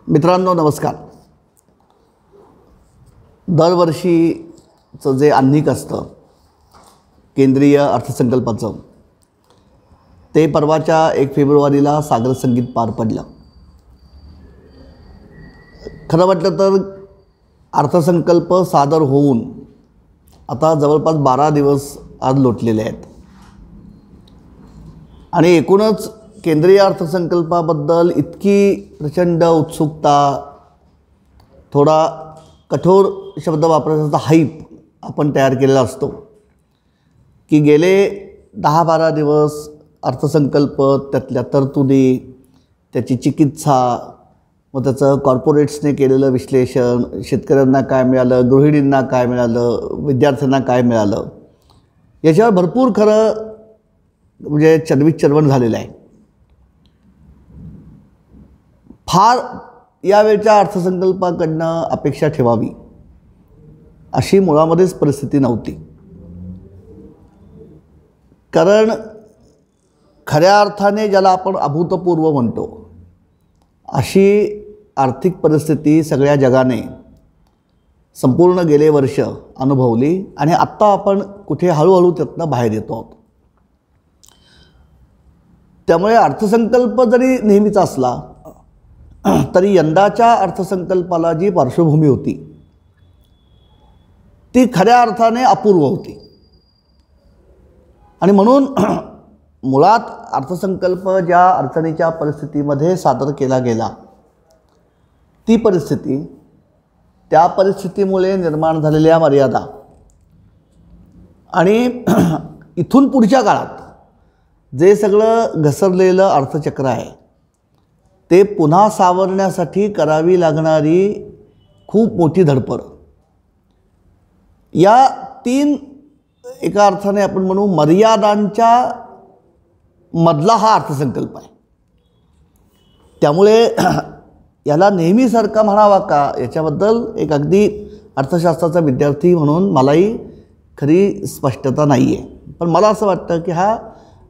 मित्रांनो नमस्कार. दरवर्षीचं जे आन्निक असतं केंद्रीय अर्थसंकल्पाचं ते परवाच्या 1 फेब्रुवारीला सागर संगीत पार पडलं. खरं म्हटलं तर अर्थसंकल्प सादर होऊन आता जवळपास 12 दिवस आज लोटलेले आहेत आणि एकूणच केंद्रीय अर्थसंकल्पाबद्दल इतकी प्रचंड उत्सुकता, थोडा कठोर शब्द वापरायचा हाईप आपण तयार केलेला असतो की गेले 10-12 दिवस अर्थसंकल्प, त्यातल्या तरतुदी, त्याची चिकित्सा, मग त्याचं कॉर्पोरेट्सने केलेलं विश्लेषण, शेतकऱ्यांना काय मिळालं, गृहिणींना काय मिळालं, विद्यार्थ्यांना काय मिळालं, याच्यावर भरपूर खरं म्हणजे चर्वण झालेलं आहे. फार यावेळच्या अर्थसंकल्पाकडनं अपेक्षा ठेवावी अशी मुळामध्येच परिस्थिती नव्हती. कारण खऱ्या अर्थाने ज्याला आपण अभूतपूर्व म्हणतो अशी आर्थिक परिस्थिती सगळ्या जगाने संपूर्ण गेले वर्ष अनुभवली आणि आत्ता आपण कुठे हळूहळू त्यातनं बाहेर येतो आहोत. त्यामुळे अर्थसंकल्प जरी नेहमीचा असला तरी यंदाच्या अर्थसंकल्पाला जी पार्श्वभूमी होती ती खऱ्या अर्थाने अपूर्व होती आणि म्हणून मुळात अर्थसंकल्प ज्या अडचणीच्या परिस्थितीमध्ये सादर केला गेला ती परिस्थिती, त्या परिस्थितीमुळे निर्माण झालेल्या मर्यादा आणि इथून पुढच्या काळात जे सगळं घसरलेलं अर्थचक्र आहे ते पुन्हा सावरण्यासाठी करावी लागणारी खूप मोठी धडपड, या 3 एका अर्थाने आपण म्हणू मर्यादांच्या मधला हा अर्थसंकल्प आहे. त्यामुळे याला नेहमीसारखा म्हणावा का याच्याबद्दल एक अगदी अर्थशास्त्राचा विद्यार्थी म्हणून मलाही खरी स्पष्टता नाही आहे. पण मला असं वाटतं की हा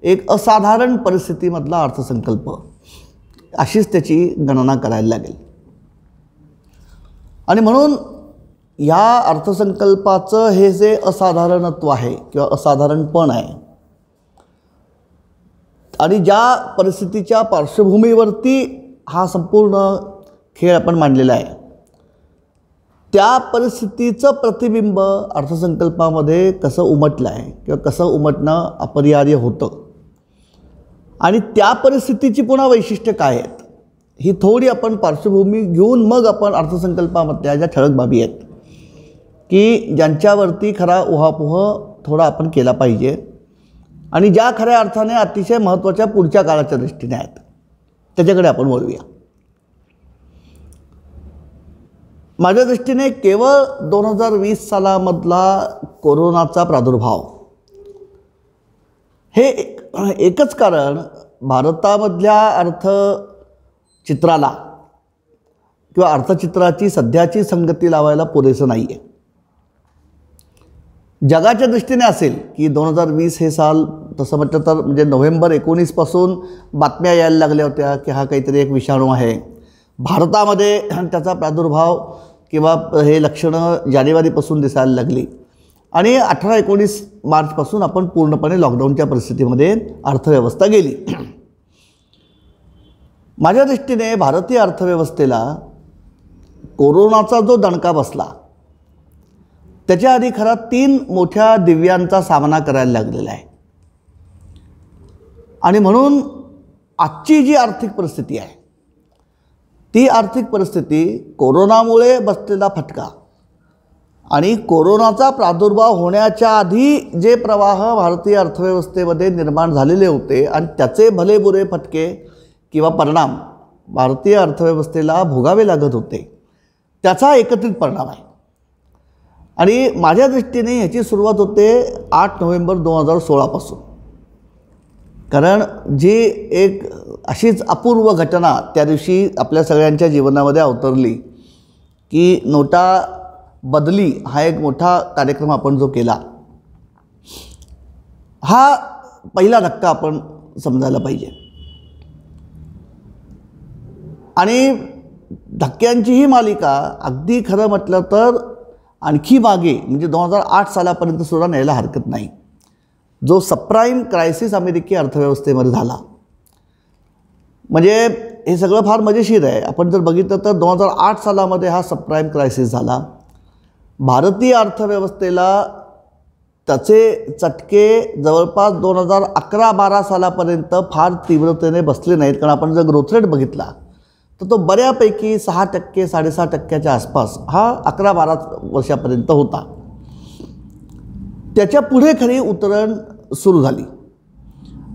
एक असाधारण परिस्थितीमधला अर्थसंकल्प अशीच त्याची गणना करायला लागेल. आणि म्हणून या अर्थसंकल्पाचं हे जे असाधारणत्व आहे किंवा असाधारणपण आहे आणि ज्या परिस्थितीच्या पार्श्वभूमीवरती हा संपूर्ण खेळ आपण मांडलेला आहे त्या परिस्थितीचं प्रतिबिंब अर्थसंकल्पामध्ये कसं उमटलं आहे किंवा कसं उमटणं अपरिहार्य होतं आणि त्या परिस्थितीची पुन्हा वैशिष्ट्य काय आहेत ही थोडी आपण पार्श्वभूमी घेऊन मग आपण अर्थसंकल्पामधल्या ज्या ठळक बाबी आहेत की ज्यांच्यावरती खरा उहापोह थोडा आपण केला पाहिजे आणि ज्या खऱ्या अर्थाने अतिशय महत्त्वाच्या पुढच्या काळाच्या दृष्टीने आहेत त्याच्याकडे आपण बोलूया. माझ्या दृष्टीने केवळ 2020 सालामधला कोरोनाचा प्रादुर्भाव हे एकच कारण भारतामधल्या अर्थचित्राला किंवा अर्थचित्राची सध्याची संगती लावायला पुरेसं नाही आहे. जगाच्या दृष्टीने असेल की 2020 हे साल तसं म्हटलं तर म्हणजे नोव्हेंबर 19 पासून बातम्या यायला लागल्या होत्या की हा काहीतरी एक विषाणू आहे. भारतामध्ये त्याचा प्रादुर्भाव किंवा हे लक्षणं जानेवारीपासून दिसायला लागली आणि 18-19 मार्चपासून आपण पूर्णपणे लॉकडाऊनच्या परिस्थितीमध्ये अर्थव्यवस्था गेली. माझ्या दृष्टीने भारतीय अर्थव्यवस्थेला कोरोनाचा जो दणका बसला त्याच्या आधी खरा 3 मोठ्या दिव्यांचा सामना करायला लागलेला आहे आणि म्हणून आजची जी आर्थिक परिस्थिती आहे ती आर्थिक परिस्थिती कोरोनामुळे बसलेला फटका आणि कोरोनाचा प्रादुर्भाव होण्याच्या आधी जे प्रवाह भारतीय अर्थव्यवस्थेमध्ये निर्माण झालेले होते आणि त्याचे भले बुरे फटके किंवा परिणाम भारतीय अर्थव्यवस्थेला भोगावे लागत होते त्याचा एकत्रित परिणाम आहे. आणि माझ्या दृष्टीने ह्याची सुरुवात होते 8 नोव्हेंबर 2016 पासून. कारण जी एक अशीच अपूर्व घटना त्या दिवशी आपल्या सगळ्यांच्या जीवनामध्ये अवतरली की नोटा बदली हा एक मोठा कार्यक्रम आपण जो केला हा पहिला धक्का आपण समजायला पाहिजे. आणि धक्क्यांची ही मालिका अगदी खरं म्हटलं तर आणखी मागे म्हणजे 2008 सालापर्यंत सुद्धा न्यायला हरकत नाही. जो सबप्राईम क्रायसिस अमेरिकी अर्थव्यवस्थेमध्ये झाला, म्हणजे हे सगळं फार मजेशीर आहे. आपण जर बघितलं तर 2008 सालामध्ये हा सबप्राईम क्रायसिस झाला. भारतीय अर्थव्यवस्थेला त्याचे चटके जवळपास 2011-12 सालापर्यंत फार तीव्रतेने बसले नाहीत, कारण आपण जर ग्रोथ रेट बघितला तर तो बऱ्यापैकी 6%, 6.5%च्या आसपास हा 11-12 वर्षापर्यंत होता. त्याच्या पुढे खरी उतरण सुरू झाली.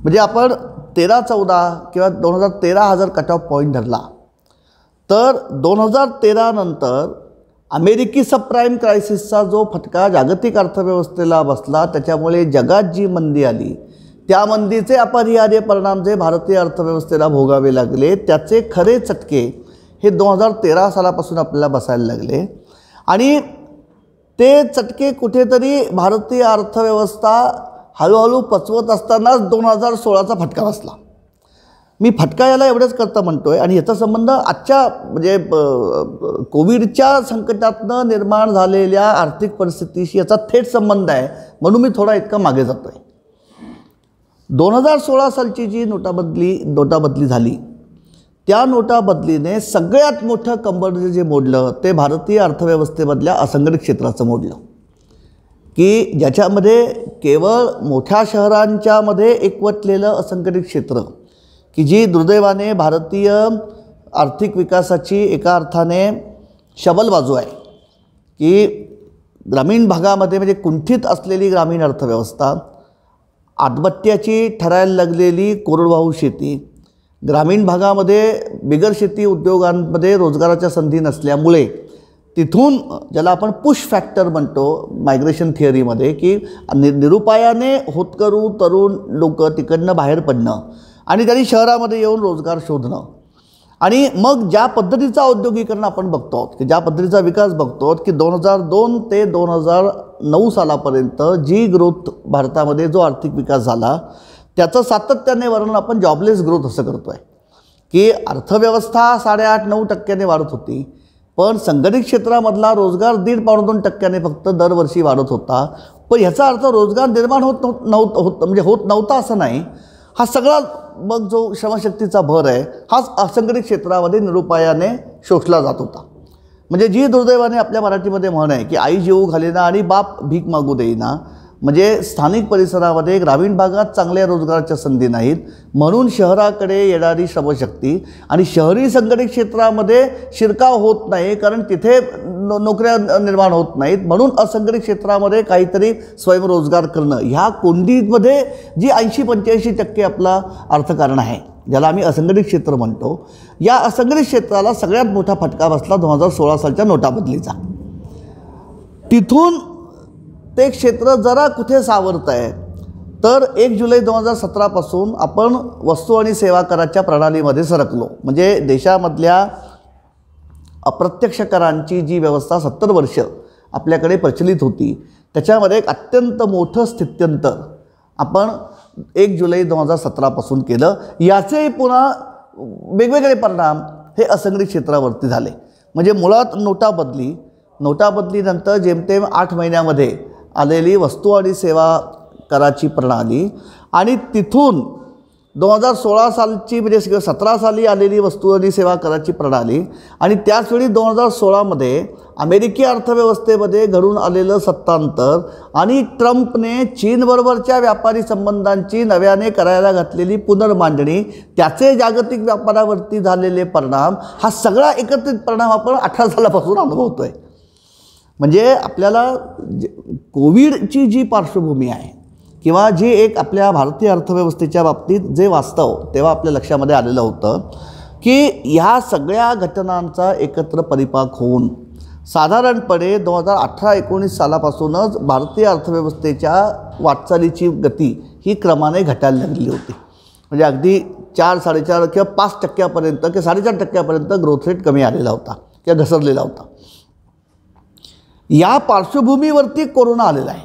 म्हणजे आपण 13-14 किंवा 2013 हा जर कट ऑफ पॉईंट धरला तर 2013 नंतर अमेरिकी सबप्राईम क्रायसिसचा जो फटका जागतिक अर्थव्यवस्थेला बसला, त्याच्यामुळे जगात जी मंदी आली, त्या मंदीचे अपरिहार्य परिणाम जे भारतीय अर्थव्यवस्थेला भोगावे लागले, त्याचे खरे चटके हे 2013 सालापासून आपल्याला बसायला लागले. आणि ते चटके कुठेतरी भारतीय अर्थव्यवस्था हळूहळू पचवत असतानाच 2016चा फटका बसला. मी फटका याला एवढंच करता म्हणतो आहे, आणि याचा संबंध आजच्या म्हणजे कोविडच्या संकटातनं निर्माण झालेल्या आर्थिक परिस्थितीशी याचा थेट संबंध आहे, म्हणून मी थोडा इतका मागे जातो आहे. 2016 सालची जी नोटाबदली झाली, त्या नोटाबदलीने सगळ्यात मोठं कंबर जे मोडलं ते भारतीय अर्थव्यवस्थेमधल्या असंघटित क्षेत्राचं मोडलं, की ज्याच्यामध्ये केवळ मोठ्या शहरांच्यामध्ये एकवटलेलं असंघटित क्षेत्र, की जी दुर्दैवाने भारतीय आर्थिक विकासाची एका अर्थाने शबल बाजू आहे, की ग्रामीण भागामध्ये म्हणजे कुंठित असलेली ग्रामीण अर्थव्यवस्था, आत्महत्याची ठरायला लागलेली कोरडवाहू शेती, ग्रामीण भागामध्ये बिगर शेती उद्योगांमध्ये रोजगाराच्या संधी नसल्यामुळे तिथून ज्याला आपण पुश फॅक्टर म्हणतो मायग्रेशन थिअरीमध्ये, की निरुपायाने होतकरू तरुण लोक तिकडनं बाहेर पडणं आणि त्यांनी शहरामध्ये येऊन रोजगार शोधणं, आणि मग ज्या पद्धतीचा औद्योगिकरण आपण बघतो आहोत, की ज्या पद्धतीचा विकास बघतो आहोत, की 2002 ते 2009 सालापर्यंत जी ग्रोथ भारतामध्ये जो आर्थिक विकास झाला त्याचं सातत्याने वर्णन आपण जॉबलेस ग्रोथ असं करतो आहे, की अर्थव्यवस्था 8.5-9% वाढत होती, पण संघटित क्षेत्रामधला रोजगार 1.5-2% फक्त दरवर्षी वाढत होता. पण ह्याचा अर्थ रोजगार निर्माण होत नव्हता असं नाही. हा सगळा मग जो श्रमशक्तीचा भर आहे हाच असंघटित क्षेत्रामध्ये निरुपायाने शोषला जात होता. म्हणजे जी दुर्दैवाने आपल्या मराठीमध्ये म्हण आहे, की आई जेवू घालेना आणि बाप भीक मागू देईना, म्हणजे स्थानिक परिसरामध्ये ग्रामीण भागात चांगल्या रोजगाराच्या संधी नाहीत, म्हणून शहराकडे येणारी श्रमशक्ती आणि शहरी संघटित क्षेत्रामध्ये शिरकाव होत नाही, कारण तिथे नोकऱ्या निर्माण होत नाहीत, म्हणून असंघटित क्षेत्रामध्ये काहीतरी स्वयंरोजगार करणं, ह्या कोंडीमध्ये जी 80-85% आपला अर्थकारण आहे, ज्याला आम्ही असंघटित क्षेत्र म्हणतो, या असंघटित क्षेत्राला सगळ्यात मोठा फटका बसला 2016 सालच्या नोटाबदलीचा. तिथून ते क्षेत्र जरा कुठे सावरत आहे तर 1 जुलै 2017 पासून आपण वस्तू आणि सेवा कराच्या प्रणालीमध्ये सरकलो. म्हणजे देशामधल्या अप्रत्यक्ष करांची जी व्यवस्था 70 वर्ष आपल्याकडे प्रचलित होती, त्याच्यामध्ये एक अत्यंत मोठं स्थित्यंतर आपण 1 जुलै 2017 पासून केलं. याचे पुन्हा वेगवेगळे परिणाम हे असंघटित क्षेत्रावरती झाले. म्हणजे मुळात नोटाबदलीनंतर जेमतेम 8 महिन्यामध्ये आलेली वस्तू आणि सेवा कराची प्रणाली, आणि तिथून 2016 सालची म्हणजे 17 साली आलेली वस्तू आणि सेवा कराची प्रणाली, आणि त्याचवेळी 2016मध्ये अमेरिकी अर्थव्यवस्थेमध्ये घडून आलेलं सत्तांतर, आणि ट्रम्पने चीनबरोबरच्या व्यापारी संबंधांची नव्याने करायला घातलेली पुनर्मांडणी, त्याचे जागतिक व्यापारावरती झालेले परिणाम, हा सगळा एकत्रित परिणाम आपण 18 सालापासून अनुभवतो आहे. म्हणजे आपल्याला कोविडची जी पार्श्वभूमी आहे किंवा जी एक आपल्या भारतीय अर्थव्यवस्थेच्या बाबतीत जे वास्तव तेव्हा आपल्या लक्षामध्ये आलेलं होतं, की ह्या सगळ्या घटनांचा एकत्र परिपाक होऊन साधारणपणे 2018-19 सालापासूनच भारतीय अर्थव्यवस्थेच्या वाटचालीची गती ही क्रमाने घटायला लागलेली होती. म्हणजे अगदी 4-4.5 किंवा 5% किंवा 4.5% ग्रोथ रेट कमी आलेला होता किंवा घसरलेला होता. या पार्श्वभूमीवरती कोरोना आलेला आहे,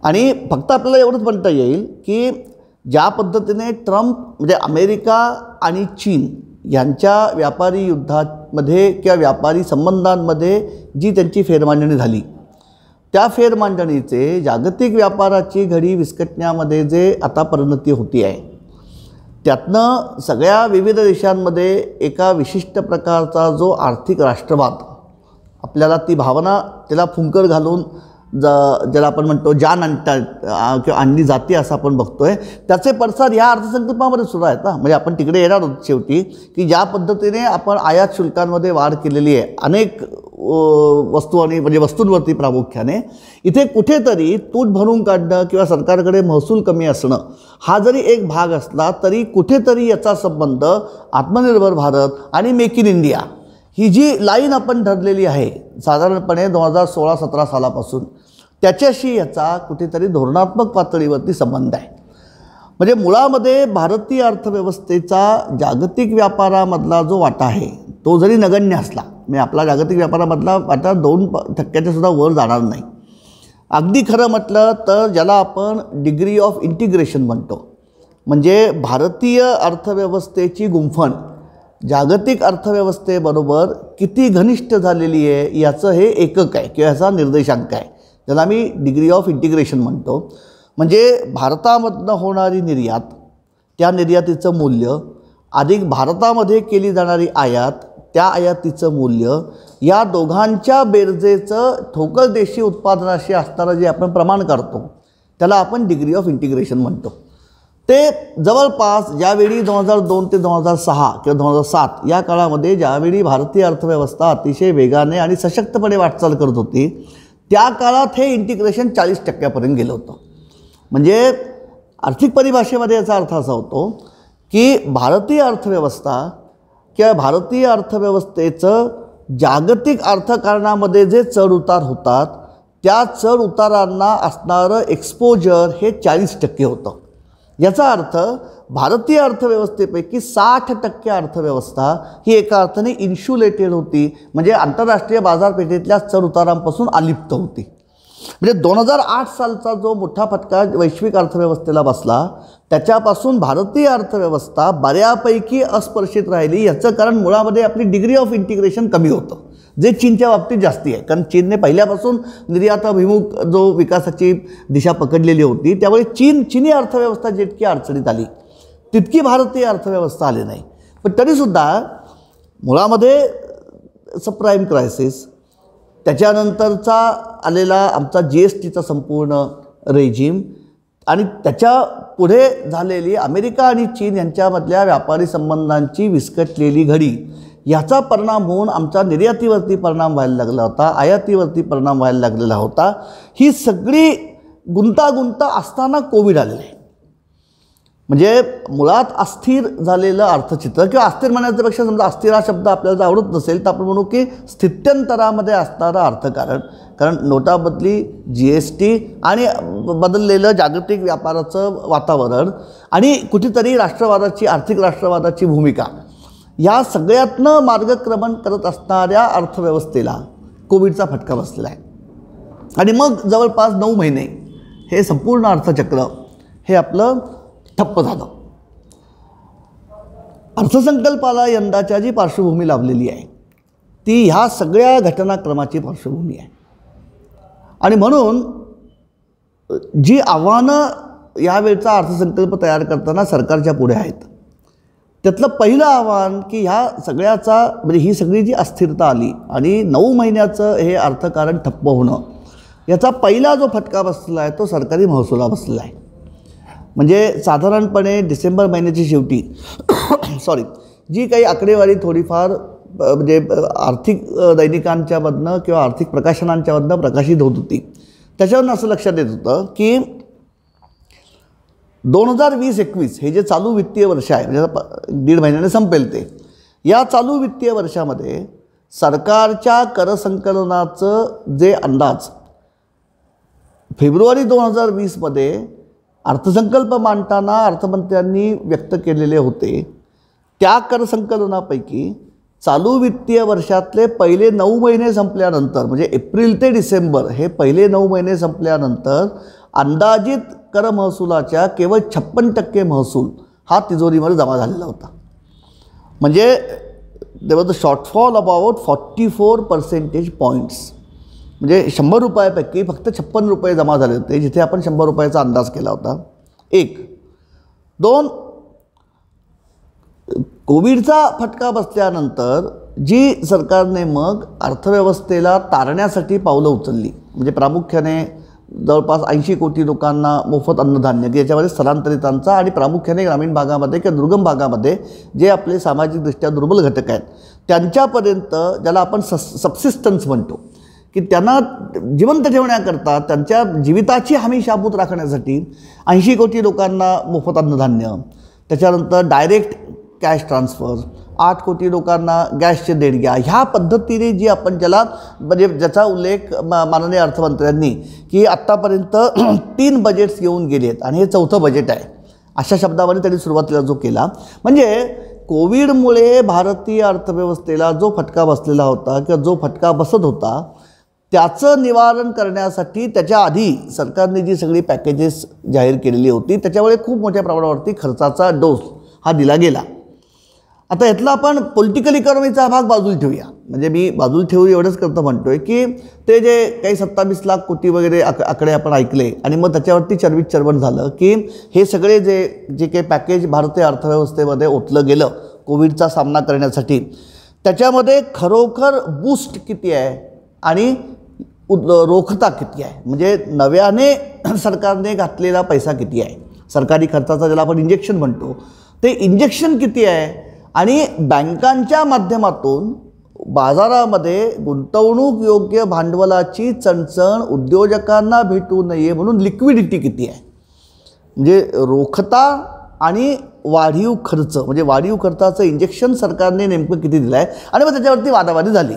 आणि फक्त आपल्याला एवढंच म्हणता येईल की ज्या पद्धतीने ट्रम्प म्हणजे अमेरिका आणि चीन यांच्या व्यापारी युद्धामध्ये किंवा व्यापारी संबंधांमध्ये जी त्यांची फेरमांडणी झाली, त्या फेरमांडणीचे जागतिक व्यापाराची घडी विस्कटण्यामध्ये जे आता परिणती होती आहे, त्यातनं सगळ्या विविध देशांमध्ये एका विशिष्ट प्रकारचा जो आर्थिक राष्ट्रवाद, आपल्याला ती भावना त्याला फुंकर घालून ज्याला आपण म्हणतो जान आणतात किंवा आणली जाते असं आपण बघतोय, त्याचे पडसाद ह्या अर्थसंकल्पामध्ये सुरू आहेत ना. म्हणजे आपण तिकडे येणार आहोत शेवटी, की ज्या पद्धतीने आपण आयात शुल्कांमध्ये वाढ केलेली आहे अनेक वस्तू आणि म्हणजे वस्तूंवरती प्रामुख्याने, इथे कुठेतरी तूट भरून काढणं किंवा सरकारकडे महसूल कमी असणं हा जरी एक भाग असला तरी कुठेतरी याचा संबंध आत्मनिर्भर भारत आणि मेक इन इंडिया ही जी लाईन आपण ठरलेली आहे साधारणपणे 2016-17 सालापासून, त्याच्याशी याचा कुठेतरी धोरणात्मक पातळीवरती संबंध आहे. म्हणजे मुळामध्ये भारतीय अर्थव्यवस्थेचा जागतिक व्यापारामधला जो वाटा आहे तो जरी नगण्य असला, म्हणजे आपला जागतिक व्यापारामधला वाटा 2% सुद्धा वर जाणार नाही. अगदी खरं म्हटलं तर ज्याला आपण डिग्री ऑफ इंटिग्रेशन म्हणतो, म्हणजे भारतीय अर्थव्यवस्थेची गुंफण जागतिक अर्थव्यवस्थेबरोबर किती घनिष्ठ झालेली आहे याचं हे एकक आहे किंवा याचा निर्देशांक आहे, ज्याला मी डिग्री ऑफ इंटिग्रेशन म्हणतो. म्हणजे भारतामधनं होणारी निर्यात, त्या निर्यातीचं मूल्य अधिक भारतामध्ये केली जाणारी आयात, त्या आयातीचं मूल्य, या दोघांच्या बेरजेचं ठोकळ देशी उत्पादनाशी असणारं जे आपण प्रमाण काढतो त्याला आपण डिग्री ऑफ इंटिग्रेशन म्हणतो. ते जवळपास ज्यावेळी 2002 ते 2006 किंवा 2007 या काळामध्ये ज्यावेळी भारतीय अर्थव्यवस्था अतिशय वेगाने आणि सशक्तपणे वाटचाल करत होती, त्या काळात हे इंटिग्रेशन 40% गेलं होतं. म्हणजे आर्थिक परिभाषेमध्ये याचा अर्थ असा होतो की भारतीय अर्थव्यवस्था किंवा भारतीय अर्थव्यवस्थेचं जागतिक अर्थकारणामध्ये जे चढ उतार होतात त्या चढ उतारांना असणारं एक्सपोजर हे 40% होतं. याचा अर्थ भारतीय अर्थव्यवस्थेपैकी 60% अर्थव्यवस्था ही एका अर्थाने इन्शुलेटेड होती, म्हणजे आंतरराष्ट्रीय बाजारपेठेतल्या चढ उतारांपासून अलिप्त होती. म्हणजे 2008 सालचा जो मोठा फटका वैश्विक अर्थव्यवस्थेला बसला त्याच्यापासून भारतीय अर्थव्यवस्था बऱ्यापैकी अस्पर्शित राहिली. याचं कारण मुळामध्ये आपली डिग्री ऑफ इंटिग्रेशन कमी होतं, जे चीनच्या बाबतीत जास्ती आहे. कारण चीनने पहिल्यापासून निर्याताभिमुख जो विकासाची दिशा पकडलेली होती, त्यामुळे चिनी अर्थव्यवस्था जितकी अडचणीत आली तितकी भारतीय अर्थव्यवस्था आली नाही. पण तरीसुद्धा मुळामध्ये सबप्राईम क्रायसिस, त्याच्यानंतरचा आलेला आमचा GSTचा संपूर्ण रेजिम आणि त्याच्या पुढे झालेली अमेरिका आणि चीन यांच्यामधल्या व्यापारी संबंधांची विस्कटलेली घडी, याचा परिणाम होऊन आमच्या निर्यातीवरती परिणाम व्हायला लागला होता, आयातीवरती परिणाम व्हायला लागलेला होता. ही सगळी गुंतागुंत असताना कोविड आलेलं आहे. म्हणजे मुळात अस्थिर झालेलं अर्थचित्र, किंवा अस्थिर म्हणण्याच्यापेक्षा समजा अस्थिर हा शब्द आपल्याला आवडत नसेल तर आपण म्हणू की स्थित्यंतरामध्ये असणारं अर्थकारण. कारण नोटाबदली, GST आणि बदललेलं जागतिक व्यापाराचं वातावरण आणि कुठेतरी राष्ट्रवादाची, आर्थिक राष्ट्रवादाची भूमिका, या सगळ्यातनं मार्गक्रमण करत असणाऱ्या अर्थव्यवस्थेला कोविडचा फटका बसलेला आहे. आणि मग जवळपास 9 महिने हे संपूर्ण अर्थचक्र हे आपलं ठप्प झालं. अर्थसंकल्पाला यंदाच्या जी पार्श्वभूमी लाभलेली आहे ती ह्या सगळ्या घटनाक्रमाची पार्श्वभूमी आहे. आणि म्हणून जी आव्हानं यावेळचा अर्थसंकल्प तयार करताना सरकारच्या पुढे आहेत, त्यातलं पहिलं आव्हान की ह्या सगळ्याचा म्हणजे ही सगळी जी अस्थिरता आली आणि 9 महिन्याचं हे अर्थकारण ठप्प होणं, याचा पहिला जो फटका बसलेला आहे तो सरकारी महसुला बसलेला आहे. म्हणजे साधारणपणे डिसेंबर महिन्याची शेवटी जी काही आकडेवारी थोडीफार म्हणजे आर्थिक दैनिकांच्यामधनं किंवा आर्थिक प्रकाशनांच्यामधनं प्रकाशित होत होती, त्याच्यावरून असं लक्षात येत होतं की 2020-21 हे जे चालू वित्तीय वर्ष आहे, म्हणजे 1.5 महिन्याने संपेल ते, या चालू वित्तीय वर्षामध्ये सरकारच्या करसंकलनाचं जे अंदाज फेब्रुवारी 2020मध्ये अर्थसंकल्प मांडताना अर्थमंत्र्यांनी व्यक्त केलेले होते, त्या करसंकलनापैकी चालू वित्तीय वर्षातले पहिले 9 महिने संपल्यानंतर, म्हणजे एप्रिल ते डिसेंबर हे पहिले 9 महिने संपल्यानंतर अंदाजित कर महसुलाच्या केवळ 56% महसूल हा तिजोरीमध्ये जमा झालेला होता. म्हणजे there were the shortfall about 44 percentage points. म्हणजे 100 रुपयापैकी फक्त 56 रुपये जमा झाले होते, जिथे आपण 100 रुपयाचा अंदाज केला होता. एक. दोन, कोविडचा फटका बसल्यानंतर जी सरकारने मग अर्थव्यवस्थेला तारण्यासाठी पावलं उचलली, म्हणजे प्रामुख्याने जवळपास 80 कोटी लोकांना मोफत अन्नधान्य, की याच्यामध्ये स्थलांतरितांचा आणि प्रामुख्याने ग्रामीण भागामध्ये किंवा दुर्गम भागामध्ये जे आपले सामाजिकदृष्ट्या दुर्बल घटक आहेत त्यांच्यापर्यंत, ज्याला आपण सबसिस्टन्स म्हणतो, की त्यांना जिवंत ठेवण्याकरता त्यांच्या जीविताची हमी शाबूत राखण्यासाठी 80 कोटी लोकांना मोफत अन्नधान्य, त्याच्यानंतर डायरेक्ट कॅश ट्रान्सफर, 8 कोटी लोकांना गॅसचे देणग्या, ह्या पद्धतीने जी आपण ज्याला म्हणजे ज्याचा उल्लेख माननीय अर्थमंत्र्यांनी की आत्तापर्यंत 3 बजेट्स येऊन गेले आहेत आणि हे 4थं बजेट आहे, अशा शब्दामध्ये त्यांनी सुरुवातीला जो केला. म्हणजे कोविडमुळे भारतीय अर्थव्यवस्थेला जो फटका बसलेला होता किंवा जो फटका बसत होता त्याचं निवारण करण्यासाठी त्याच्या आधी सरकारने जी सगळी पॅकेजेस जाहीर केलेली होती त्याच्यामुळे खूप मोठ्या प्रमाणावरती खर्चाचा डोस हा दिला गेला. आता यातला आपण पॉलिटिकल इकॉनॉमीचा भाग बाजूला ठेवूया. म्हणजे मी बाजूला ठेवू एवढंच करतो म्हणतोय की ते जे काही 27 लाख कोटी वगैरे आकडे आपण ऐकले आणि मग त्याच्यावरती चर्वण झालं की हे सगळे जे काही पॅकेज भारतीय अर्थव्यवस्थेमध्ये ओतलं गेलं कोविडचा सामना करण्यासाठी, त्याच्यामध्ये खरोखर बूस्ट किती आहे आणि रोखता किती आहे, म्हणजे नव्याने सरकारने घातलेला पैसा किती आहे, सरकारी खर्चाचा ज्याला आपण इंजेक्शन म्हणतो ते इंजेक्शन किती आहे, आणि बँकांच्या माध्यमातून बाजारामध्ये गुंतवणूक योग्य भांडवलाची चणचण उद्योजकांना भेटू नये म्हणून लिक्विडिटी किती आहे, म्हणजे रोखता आणि वाढीव खर्च, म्हणजे वाढीव खर्चाचं इंजेक्शन सरकारने नेमकं किती दिलं आहे. आणि मग त्याच्यावरती वादावादी झाली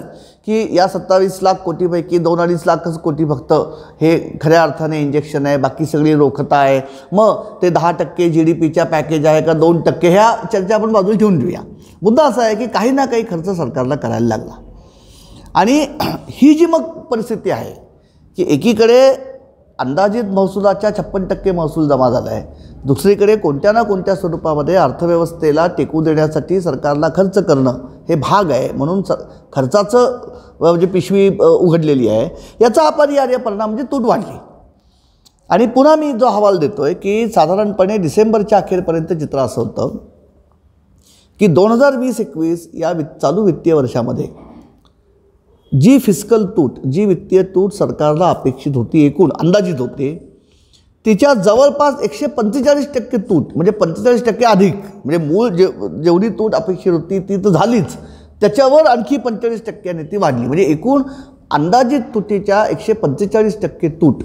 की या 27 लाख कोटीपैकी 2-2.5 लाख कोटी फक्त हे खऱ्या अर्थाने इंजेक्शन आहे, बाकी सगळी रोखता आहे. मग ते 10% GDPच्या पॅकेज आहे का 2%, ह्या चर्चा आपण बाजूला ठेवून घेऊया. मुद्दा असा आहे की काही ना काही खर्च सरकारला करायला लागला. आणि ही जी मग परिस्थिती आहे की एकीकडे अंदाजित महसुलाच्या 56% महसूल जमा झाला आहे, दुसरीकडे कोणत्या ना कोणत्या स्वरूपामध्ये अर्थव्यवस्थेला टेकू देण्यासाठी सरकारला खर्च करणं हे भाग आहे, म्हणून खर्चाचं म्हणजे पिशवी उघडलेली आहे. याचा अपरिहार्य परिणाम म्हणजे तूट वाढली. आणि पुन्हा मी जो अहवाल देतो आहे की साधारणपणे डिसेंबरच्या अखेरपर्यंत चित्र असं होतं की 2020-21 या चालू वित्तीय वर्षामध्ये जी फिस्कल तूट, जी वित्तीय तूट सरकारला अपेक्षित होती, एकूण अंदाजित होते, तिच्या जवळपास 145% तूट, म्हणजे 45% अधिक, म्हणजे मूळ जेवढी तूट अपेक्षित होती ती तर झालीच, त्याच्यावर आणखी 45%ने ती वाढली. म्हणजे एकूण अंदाजित तुटीच्या 145% तूट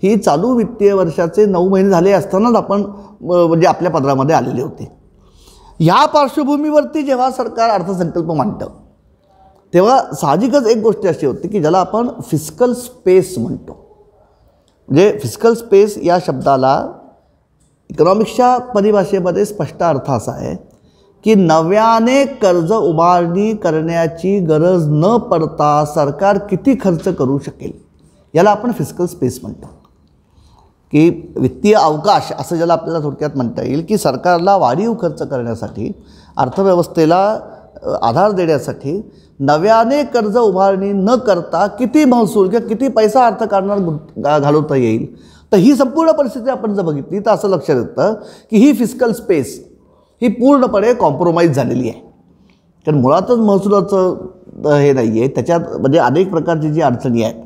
ही चालू वित्तीय वर्षाचे 9 महिने झाले असतानाच आपण म्हणजे आपल्या पदरामध्ये आलेले होते. ह्या पार्श्वभूमीवरती जेव्हा सरकार अर्थसंकल्प मांडतं तेव्हा साहजिकच एक गोष्ट अशी होती की ज्याला आपण फिस्कल स्पेस म्हणतो. म्हणजे फिस्कल स्पेस या शब्दाला इकॉनॉमिक्सच्या परिभाषेमध्ये स्पष्ट अर्थ असा आहे की नव्याने कर्ज उभारणी करण्याची गरज न पडता सरकार किती खर्च करू शकेल याला आपण फिस्कल स्पेस म्हणतो. की वित्तीय अवकाश असं ज्याला आपल्याला थोडक्यात म्हणता येईल की सरकारला वाढीव खर्च करण्यासाठी, अर्थव्यवस्थेला आधार देण्यासाठी नव्याने कर्ज उभारणी न करता किती महसूल किंवा किती पैसा अर्थकारणात घालवता येईल. तर ही संपूर्ण परिस्थिती आपण जर बघितली तर असं लक्षात येतं की ही फिस्कल स्पेस ही पूर्णपणे कॉम्प्रोमाइज झालेली आहे. कारण मुळातच महसुलाचं हे नाही आहे, त्याच्यात म्हणजे अनेक प्रकारची जी अडचणी आहेत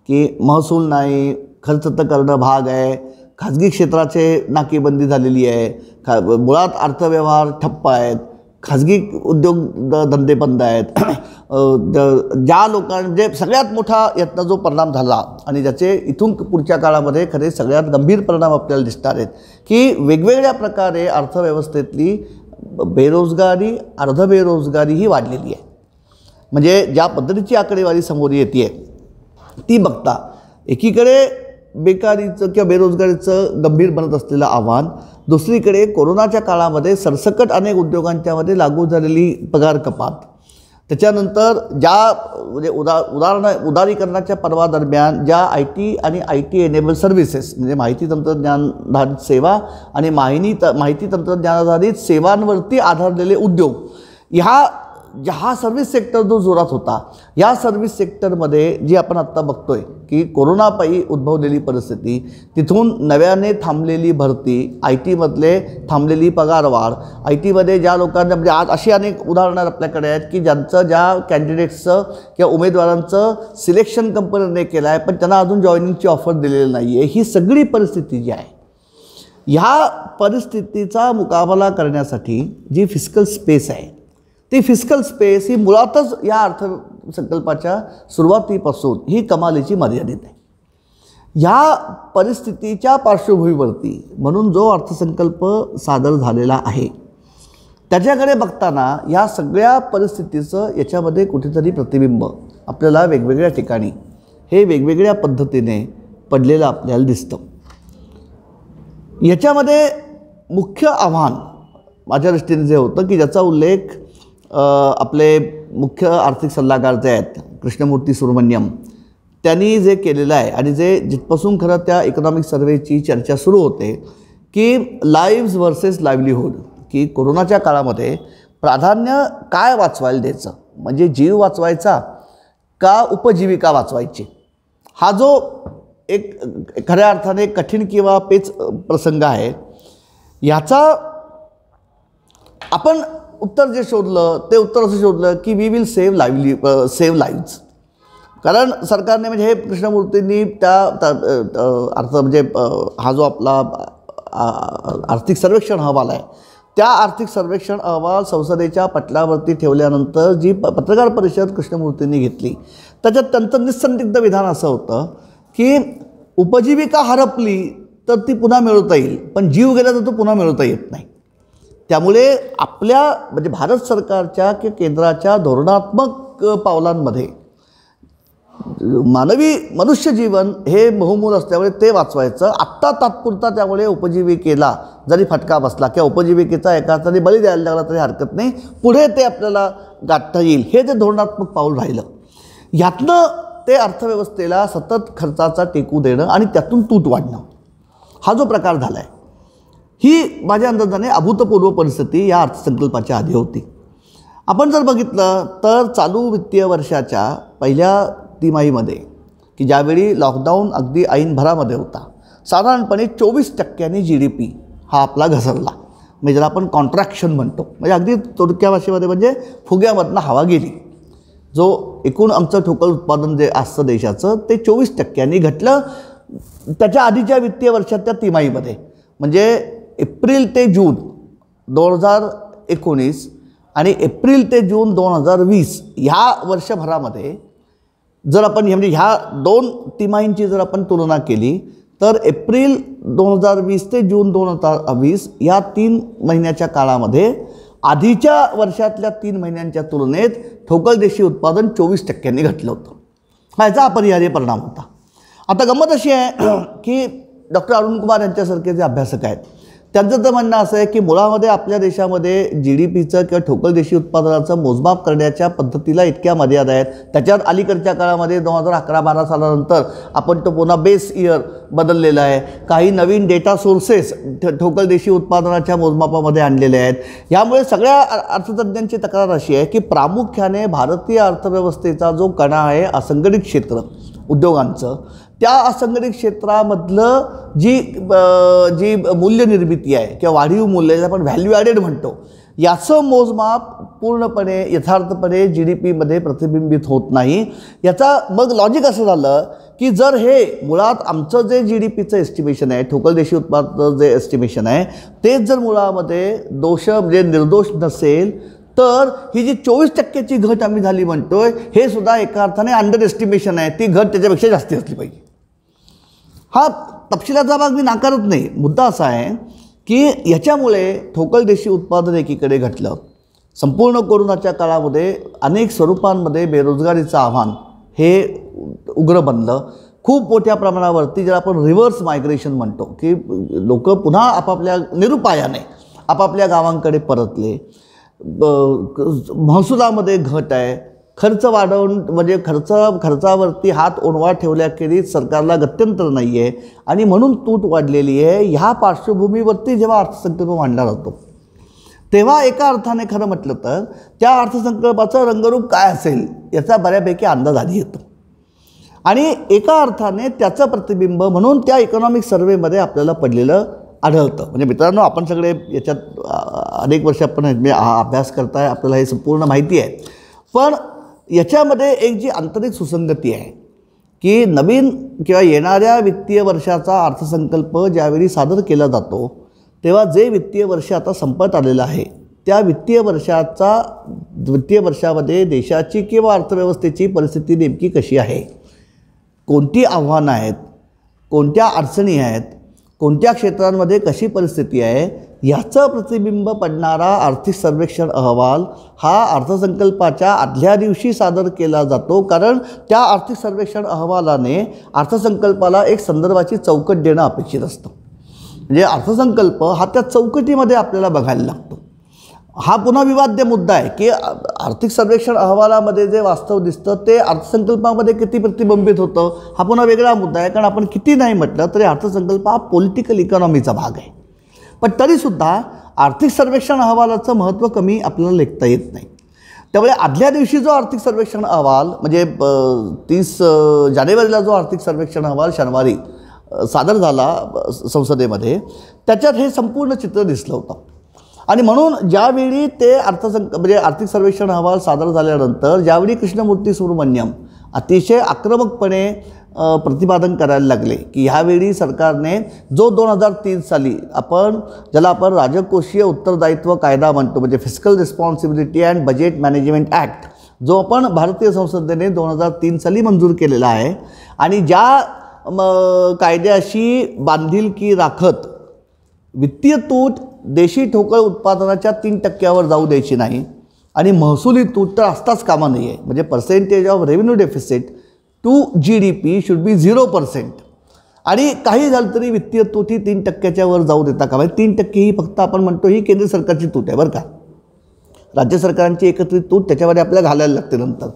की महसूल नाही, खर्च तर करणं भाग आहे, खाजगी क्षेत्राचे नाकेबंदी झालेली आहे, मुळात अर्थव्यवहार ठप्प आहेत, खाजगी उद्योग धंदे बंद आहेत. ज्या लोकांना म्हणजे सगळ्यात मोठा यातनं जो परिणाम झाला आणि ज्याचे इथून पुढच्या काळामध्ये खरे सगळ्यात गंभीर परिणाम आपल्याला दिसणार आहेत की वेगवेगळ्या प्रकारे अर्थव्यवस्थेतली बेरोजगारी, अर्धबेरोजगारी ही वाढलेली आहे. म्हणजे ज्या पद्धतीची आकडेवारी समोर येते ती बघता एकीकडे बेकारीचं किंवा बेरोजगारीचं गंभीर बनत असलेलं आव्हान, दुसरीकडे कोरोनाच्या काळामध्ये सरसकट अनेक उद्योगांच्यामध्ये लागू झालेली पगार कपात, त्याच्यानंतर ज्या म्हणजे उदारीकरणाच्या पर्वादरम्यान ज्या IT आणि IT एनेबल सर्व्हिसेस म्हणजे माहिती तंत्रज्ञानाधारित सेवा आणि माहिती तंत्रज्ञानाधारित सेवांवरती आधारलेले उद्योग हा सर्व्हिस सेक्टर जो जोरात होता, या सर्व्हिस सेक्टरमध्ये जी आपण आत्ता बघतोय की कोरोनापायी उद्भवलेली परिस्थिती, तिथून नव्याने थांबलेली भरती, आय टीमधले थांबलेली पगारवाढ, आय टीमध्ये ज्या लोकांना म्हणजे आज अशी अनेक उदाहरणं आपल्याकडे आहेत की ज्या कॅन्डिडेट्सचं किंवा उमेदवारांचं सिलेक्शन कंपनीने केलं आहे पण त्यांना अजून जॉईनिंगची ऑफर दिलेली नाही आहे. ही सगळी परिस्थिती जी आहे, ह्या परिस्थितीचा मुकाबला करण्यासाठी जी फिस्कल स्पेस आहे, ती फिस्कल स्पेस ही मुळातच या अर्थसंकल्पाच्या सुरुवातीपासून ही कमालीची मर्यादित आहे. ह्या परिस्थितीच्या पार्श्वभूमीवरती म्हणून जो अर्थसंकल्प सादर झालेला आहे त्याच्याकडे बघताना या सगळ्या परिस्थितीचं याच्यामध्ये कुठेतरी प्रतिबिंब आपल्याला वेगवेगळ्या ठिकाणी हे वेगवेगळ्या पद्धतीने पडलेलं आपल्याला दिसतं. याच्यामध्ये मुख्य आव्हान माझ्या दृष्टीने जे होतं की ज्याचा उल्लेख आपले मुख्य आर्थिक सल्लागार जे आहेत कृष्णमूर्ती सुब्रमण्यम त्यांनी जे केलेलं आहे आणि जे जिथपासून खरं त्या इकॉनॉमिक सर्वेची चर्चा सुरू होते की लाईव्ज वर्सेस लाईव्हलीहूड, की कोरोनाच्या काळामध्ये प्राधान्य काय वाचवायला द्यायचं, म्हणजे जीव वाचवायचा का उपजीविका वाचवायची, हा जो एक खऱ्या अर्थाने कठीण किंवा पेच प्रसंग आहे. याचा आपण उत्तर जे शोधलं ते उत्तर असं शोधलं की वी विल सेव्ह लाईव्ज. कारण सरकारने म्हणजे हे कृष्णमूर्तींनी त्या अर्थ म्हणजे हा जो आपला आर्थिक सर्वेक्षण अहवाल आहे, त्या आर्थिक सर्वेक्षण अहवाल संसदेच्या पटलावरती ठेवल्यानंतर जी पत्रकार परिषद कृष्णमूर्तींनी घेतली त्याच्यात त्यांचं निस्संदिग्ध विधान असं होतं की उपजीविका हरपली तर ती पुन्हा मिळवता येईल, पण जीव गेला तर तो पुन्हा मिळवता येत नाही. त्यामुळे आपल्या म्हणजे भारत सरकारच्या किंवा केंद्राच्या धोरणात्मक पावलांमध्ये मनुष्य जीवन हे बहुमूल असल्यामुळे ते वाचवायचं. आत्ता तात्पुरता त्यामुळे उपजीविकेला जरी फटका बसला किंवा उपजीविकेचा एका अर्थाने बळी द्यायला लागला तरी हरकत नाही, पुढे ते आपल्याला गाठता येईल हे जे धोरणात्मक पाऊल राहिलं. यातनं ते अर्थव्यवस्थेला सतत खर्चाचा टेकू देणं आणि त्यातून तूट वाढणं हा जो प्रकार झाला आहे, ही माझ्या अंदाजाने अभूतपूर्व परिस्थिती या अर्थसंकल्पाच्या आधी होती. आपण जर बघितलं तर चालू वित्तीय वर्षाच्या पहिल्या तिमाहीमध्ये की ज्यावेळी लॉकडाऊन अगदी ऐन भरामध्ये होता, साधारणपणे 24% GDP हा आपला घसरला, म्हणजे ज्याला आपण कॉन्ट्रॅक्शन म्हणतो, म्हणजे अगदी थोडक्या भाषेमध्ये म्हणजे फुग्यामधनं हवा गेली. जो एकूण आमचं ठोकळ उत्पादन जे असतं देशाचं ते 24% घटलं त्याच्या आधीच्या वित्तीय वर्षाच्या तिमाहीमध्ये. म्हणजे एप्रिल ते जून 2019 आणि एप्रिल ते जून 2020 ह्या वर्षभरामध्ये जर आपण म्हणजे ह्या दोन तिमाहींची जर आपण तुलना केली तर एप्रिल 2020 ते जून 2020 या 3 महिन्याच्या काळामध्ये आधीच्या वर्षातल्या 3 महिन्यांच्या तुलनेत ठोकळ देशी उत्पादन 24% घटलं होतं. हा याचा अपरिहार्य परिणाम होता. आता गंमत अशी आहे की डॉक्टर अरुण कुमार यांच्यासारखे जे अभ्यासक आहेत त्यांचं तर म्हणणं असं आहे की मुळामध्ये आपल्या देशामध्ये GDPचं किंवा ठोकळ देशी उत्पादनाचं मोजमाप करण्याच्या पद्धतीला इतक्या मर्यादा आहेत. त्याच्यात अलीकडच्या काळामध्ये 2011-12 सालानंतर आपण तो पुन्हा बेस इयर बदललेला आहे. काही नवीन डेटा सोर्सेस ठोकळ देशी उत्पादनाच्या मोजमापामध्ये आणलेले आहेत. यामुळे सगळ्या अर्थतज्ञांची तक्रार अशी आहे की प्रामुख्याने भारतीय अर्थव्यवस्थेचा जो कणा आहे असंघटित क्षेत्र उद्योगांचं, त्या असंघटित क्षेत्रामधलं जी मूल्यनिर्मिती आहे किंवा वाढीव मूल्य आपण व्हॅल्यू ॲडेड म्हणतो, याचं मोजमाप पूर्णपणे यथार्थपणे GDPमध्ये प्रतिबिंबित होत नाही. याचा मग लॉजिक असं झालं की जर हे मुळात आमचं जे GDPचं एस्टिमेशन आहे, ठोकळ देशी उत्पादनाचं जे एस्टिमेशन आहे, तेच जर मुळामध्ये म्हणजे निर्दोष नसेल तर ही जी 24%ची घट आम्ही झाली म्हणतोय हे सुद्धा एका अर्थाने अंडर एस्टिमेशन आहे. ती घट त्याच्यापेक्षा जास्त असली पाहिजे. हा तपशिलाचा भाग मी नाकारत नाही. मुद्दा असा आहे की याच्यामुळे ठोकळ देशी उत्पादन एकीकडे घटलं. संपूर्ण कोरोनाच्या काळामध्ये अनेक स्वरूपांमध्ये बेरोजगारीचं आव्हान हे उग्र बनलं. खूप मोठ्या प्रमाणावरती ज्याला आपण रिव्हर्स मायग्रेशन म्हणतो की लोक पुन्हा आपापल्या निरुपायाने आपापल्या गावांकडे परतले. महसुलामध्ये घट आहे. खर्च वाढवून म्हणजे खर्चावरती हात ओढवा ठेवल्याखेरीज सरकारला गत्यंतर नाही आहे आणि म्हणून तूट वाढलेली आहे. ह्या पार्श्वभूमीवरती जेव्हा अर्थसंकल्प मांडला जातो तेव्हा एका अर्थाने खरं म्हटलं तर त्या अर्थसंकल्पाचं रंगरूप काय असेल याचा बऱ्यापैकी अंदाज आधी येतो आणि एका अर्थाने त्याचं प्रतिबिंब म्हणून त्या इकॉनॉमिक सर्व्हेमध्ये आपल्याला पडलेलं आढळतं. म्हणजे मित्रांनो, आपण सगळे याच्यात अनेक वर्ष आपण हा अभ्यास करताय, आपल्याला हे संपूर्ण माहिती आहे. पण याच्यामध्ये एक जी आंतरिक सुसंगती आहे की नवीन किंवा येणाऱ्या वित्तीय वर्षाचा अर्थसंकल्प ज्यावेळी सादर केला जातो तेव्हा जे वित्तीय वर्ष आता संपत आलेलं आहे त्या वित्तीय वर्षामध्ये देशाची किंवा अर्थव्यवस्थेची परिस्थिती नेमकी कशी आहे, कोणती आव्हानं आहेत, कोणत्या अडचणी आहेत, कोणत्या क्षेत्रांमध्ये कशी परिस्थिती आहे याचं प्रतिबिंब पडणारा आर्थिक सर्वेक्षण अहवाल हा अर्थसंकल्पाच्या आदल्या दिवशी सादर केला जातो. कारण त्या आर्थिक सर्वेक्षण अहवालाने अर्थसंकल्पाला एक संदर्भाची चौकट देणं अपेक्षित असतं. म्हणजे अर्थसंकल्प हा त्या चौकटीमध्ये आपल्याला बघायला लागतो. हा पुन्हा विवाद्य मुद्दा आहे की आर्थिक सर्वेक्षण अहवालामध्ये जे वास्तव दिसतं ते अर्थसंकल्पामध्ये किती प्रतिबिंबित होतं हा पुन्हा वेगळा मुद्दा आहे. कारण आपण किती नाही म्हटलं तरी अर्थसंकल्प हा पॉलिटिकल इकॉनॉमीचा भाग आहे. पण तरीसुद्धा आर्थिक सर्वेक्षण अहवालाचं महत्त्व कमी आपल्याला लेखता येत नाही. त्यामुळे आदल्या दिवशी जो आर्थिक सर्वेक्षण अहवाल म्हणजे 30 जानेवारीला जो आर्थिक सर्वेक्षण अहवाल शनिवारी सादर झाला संसदेमध्ये त्याच्यात हे संपूर्ण चित्र दिसलं होतं. आणि म्हणून ज्यावेळी ते म्हणजे आर्थिक सर्वेक्षण अहवाल सादर झाल्यानंतर ज्यावेळी कृष्णमूर्ती सुब्रमण्यम अतिशय आक्रमकपणे प्रतिपादन करायला लागले की ह्यावेळी सरकारने जो 2003 साली ज्याला आपण राजकोषीय उत्तरदायित्व कायदा म्हणतो म्हणजे fiscal responsibility and budget management act जो आपण भारतीय संसदेने 2003 साली मंजूर केलेला आहे आणि ज्या कायद्याशी बांधिलकी राखत वित्तीय तूट देशी ठोकळ उत्पादनाच्या 3% जाऊ द्यायची नाही आणि महसुली तूट तर असताच कामा नाही आहे. म्हणजे percentage of revenue deficit to GDP should be 0%. आणि काही झालं तरी वित्तीय तूट ही 3% जाऊ देता कामा. 3% ही फक्त आपण म्हणतो ही केंद्र सरकारची तूट आहे बरं का. राज्य सरकारांची एकत्रित तूट त्याच्यामध्ये आपल्याला घालायला लागते नंतर.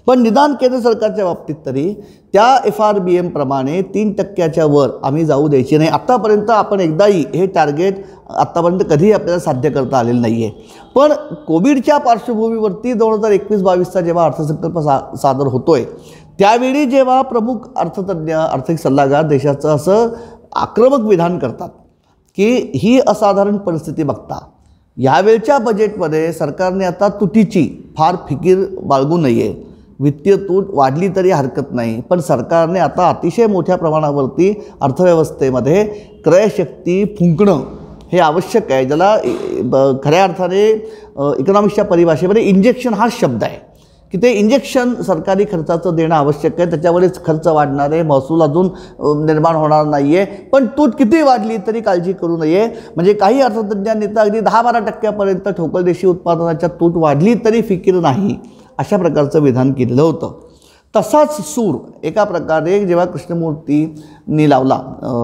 पण निदान केंद्र सरकारच्या बाबतीत तरी त्या FRBM प्रमाणे 3% आम्ही जाऊ द्यायची नाही. आत्तापर्यंत आपण एकदाही हे टार्गेट आत्तापर्यंत कधीही आपल्याला साध्य करता आलेलं नाही आहे. पण कोविडच्या पार्श्वभूमीवरती 2021-22चा जेव्हा अर्थसंकल्प सादर होतो आहे त्यावेळी जेव्हा प्रमुख अर्थतज्ञ आर्थिक सल्लागार देशाचं असं आक्रमक विधान करतात की ही असाधारण परिस्थिती बघता यावेळच्या बजेटमध्ये सरकारने आता तुटीची फार फिकीर बाळगू नये. वित्तीय तूट वाढली तरी हरकत नाही पण सरकारने आता अतिशय मोठ्या प्रमाणावरती अर्थव्यवस्थेमध्ये क्रयशक्ती फुंकणं हे आवश्यक आहे. ज्याला खऱ्या अर्थाने इकॉनॉमिक्सच्या परिभाषेमध्ये इंजेक्शन हा शब्द आहे की ते इंजेक्शन सरकारी खर्चाचं देणं आवश्यक आहे. त्याच्यावरच खर्च वाढणार आहे, महसूल अजून निर्माण होणार नाही आहे. पण तूट किती वाढली तरी काळजी करू नये. म्हणजे काही अर्थतज्ञांनी तर अगदी 10-12% ठोकळ देशी उत्पादनाच्या तूट वाढली तरी फिकीर नाही अशा प्रकारचं विधान केलेलं होतं. तसाच सूर एका प्रकारे जेव्हा कृष्णमूर्तींनी लावला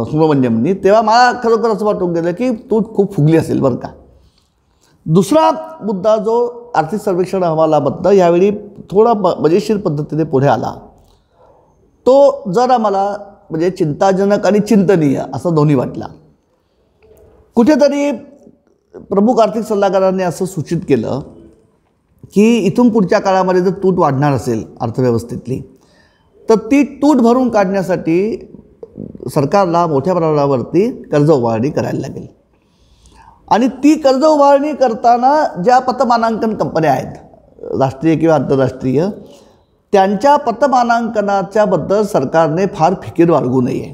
सुब्रमण्यमनी तेव्हा मला खरोखर असं वाटून गेलं की तूट खूप फुगली असेल बरं का. दुसरा मुद्दा जो आर्थिक सर्वेक्षण अहवालाबद्दल यावेळी थोडा मजेशीर पद्धतीने पुढे आला तो जरा मला म्हणजे चिंताजनक आणि चिंतनीय असं दोन्ही वाटला. कुठेतरी प्रमुख आर्थिक सल्लागारांनी असं सूचित केलं की इथून पुढच्या काळामध्ये जर तूट वाढणार असेल अर्थव्यवस्थेतली तर ती तूट भरून काढण्यासाठी सरकारला मोठ्या प्रमाणावरती कर्ज उभारणी करायला लागेल. आणि ती कर्ज उभारणी करताना ज्या पतमानांकन कंपन्या आहेत राष्ट्रीय किंवा आंतरराष्ट्रीय त्यांच्या पतमानांकनाच्याबद्दल सरकारने फार फिकीर बाळगू नये.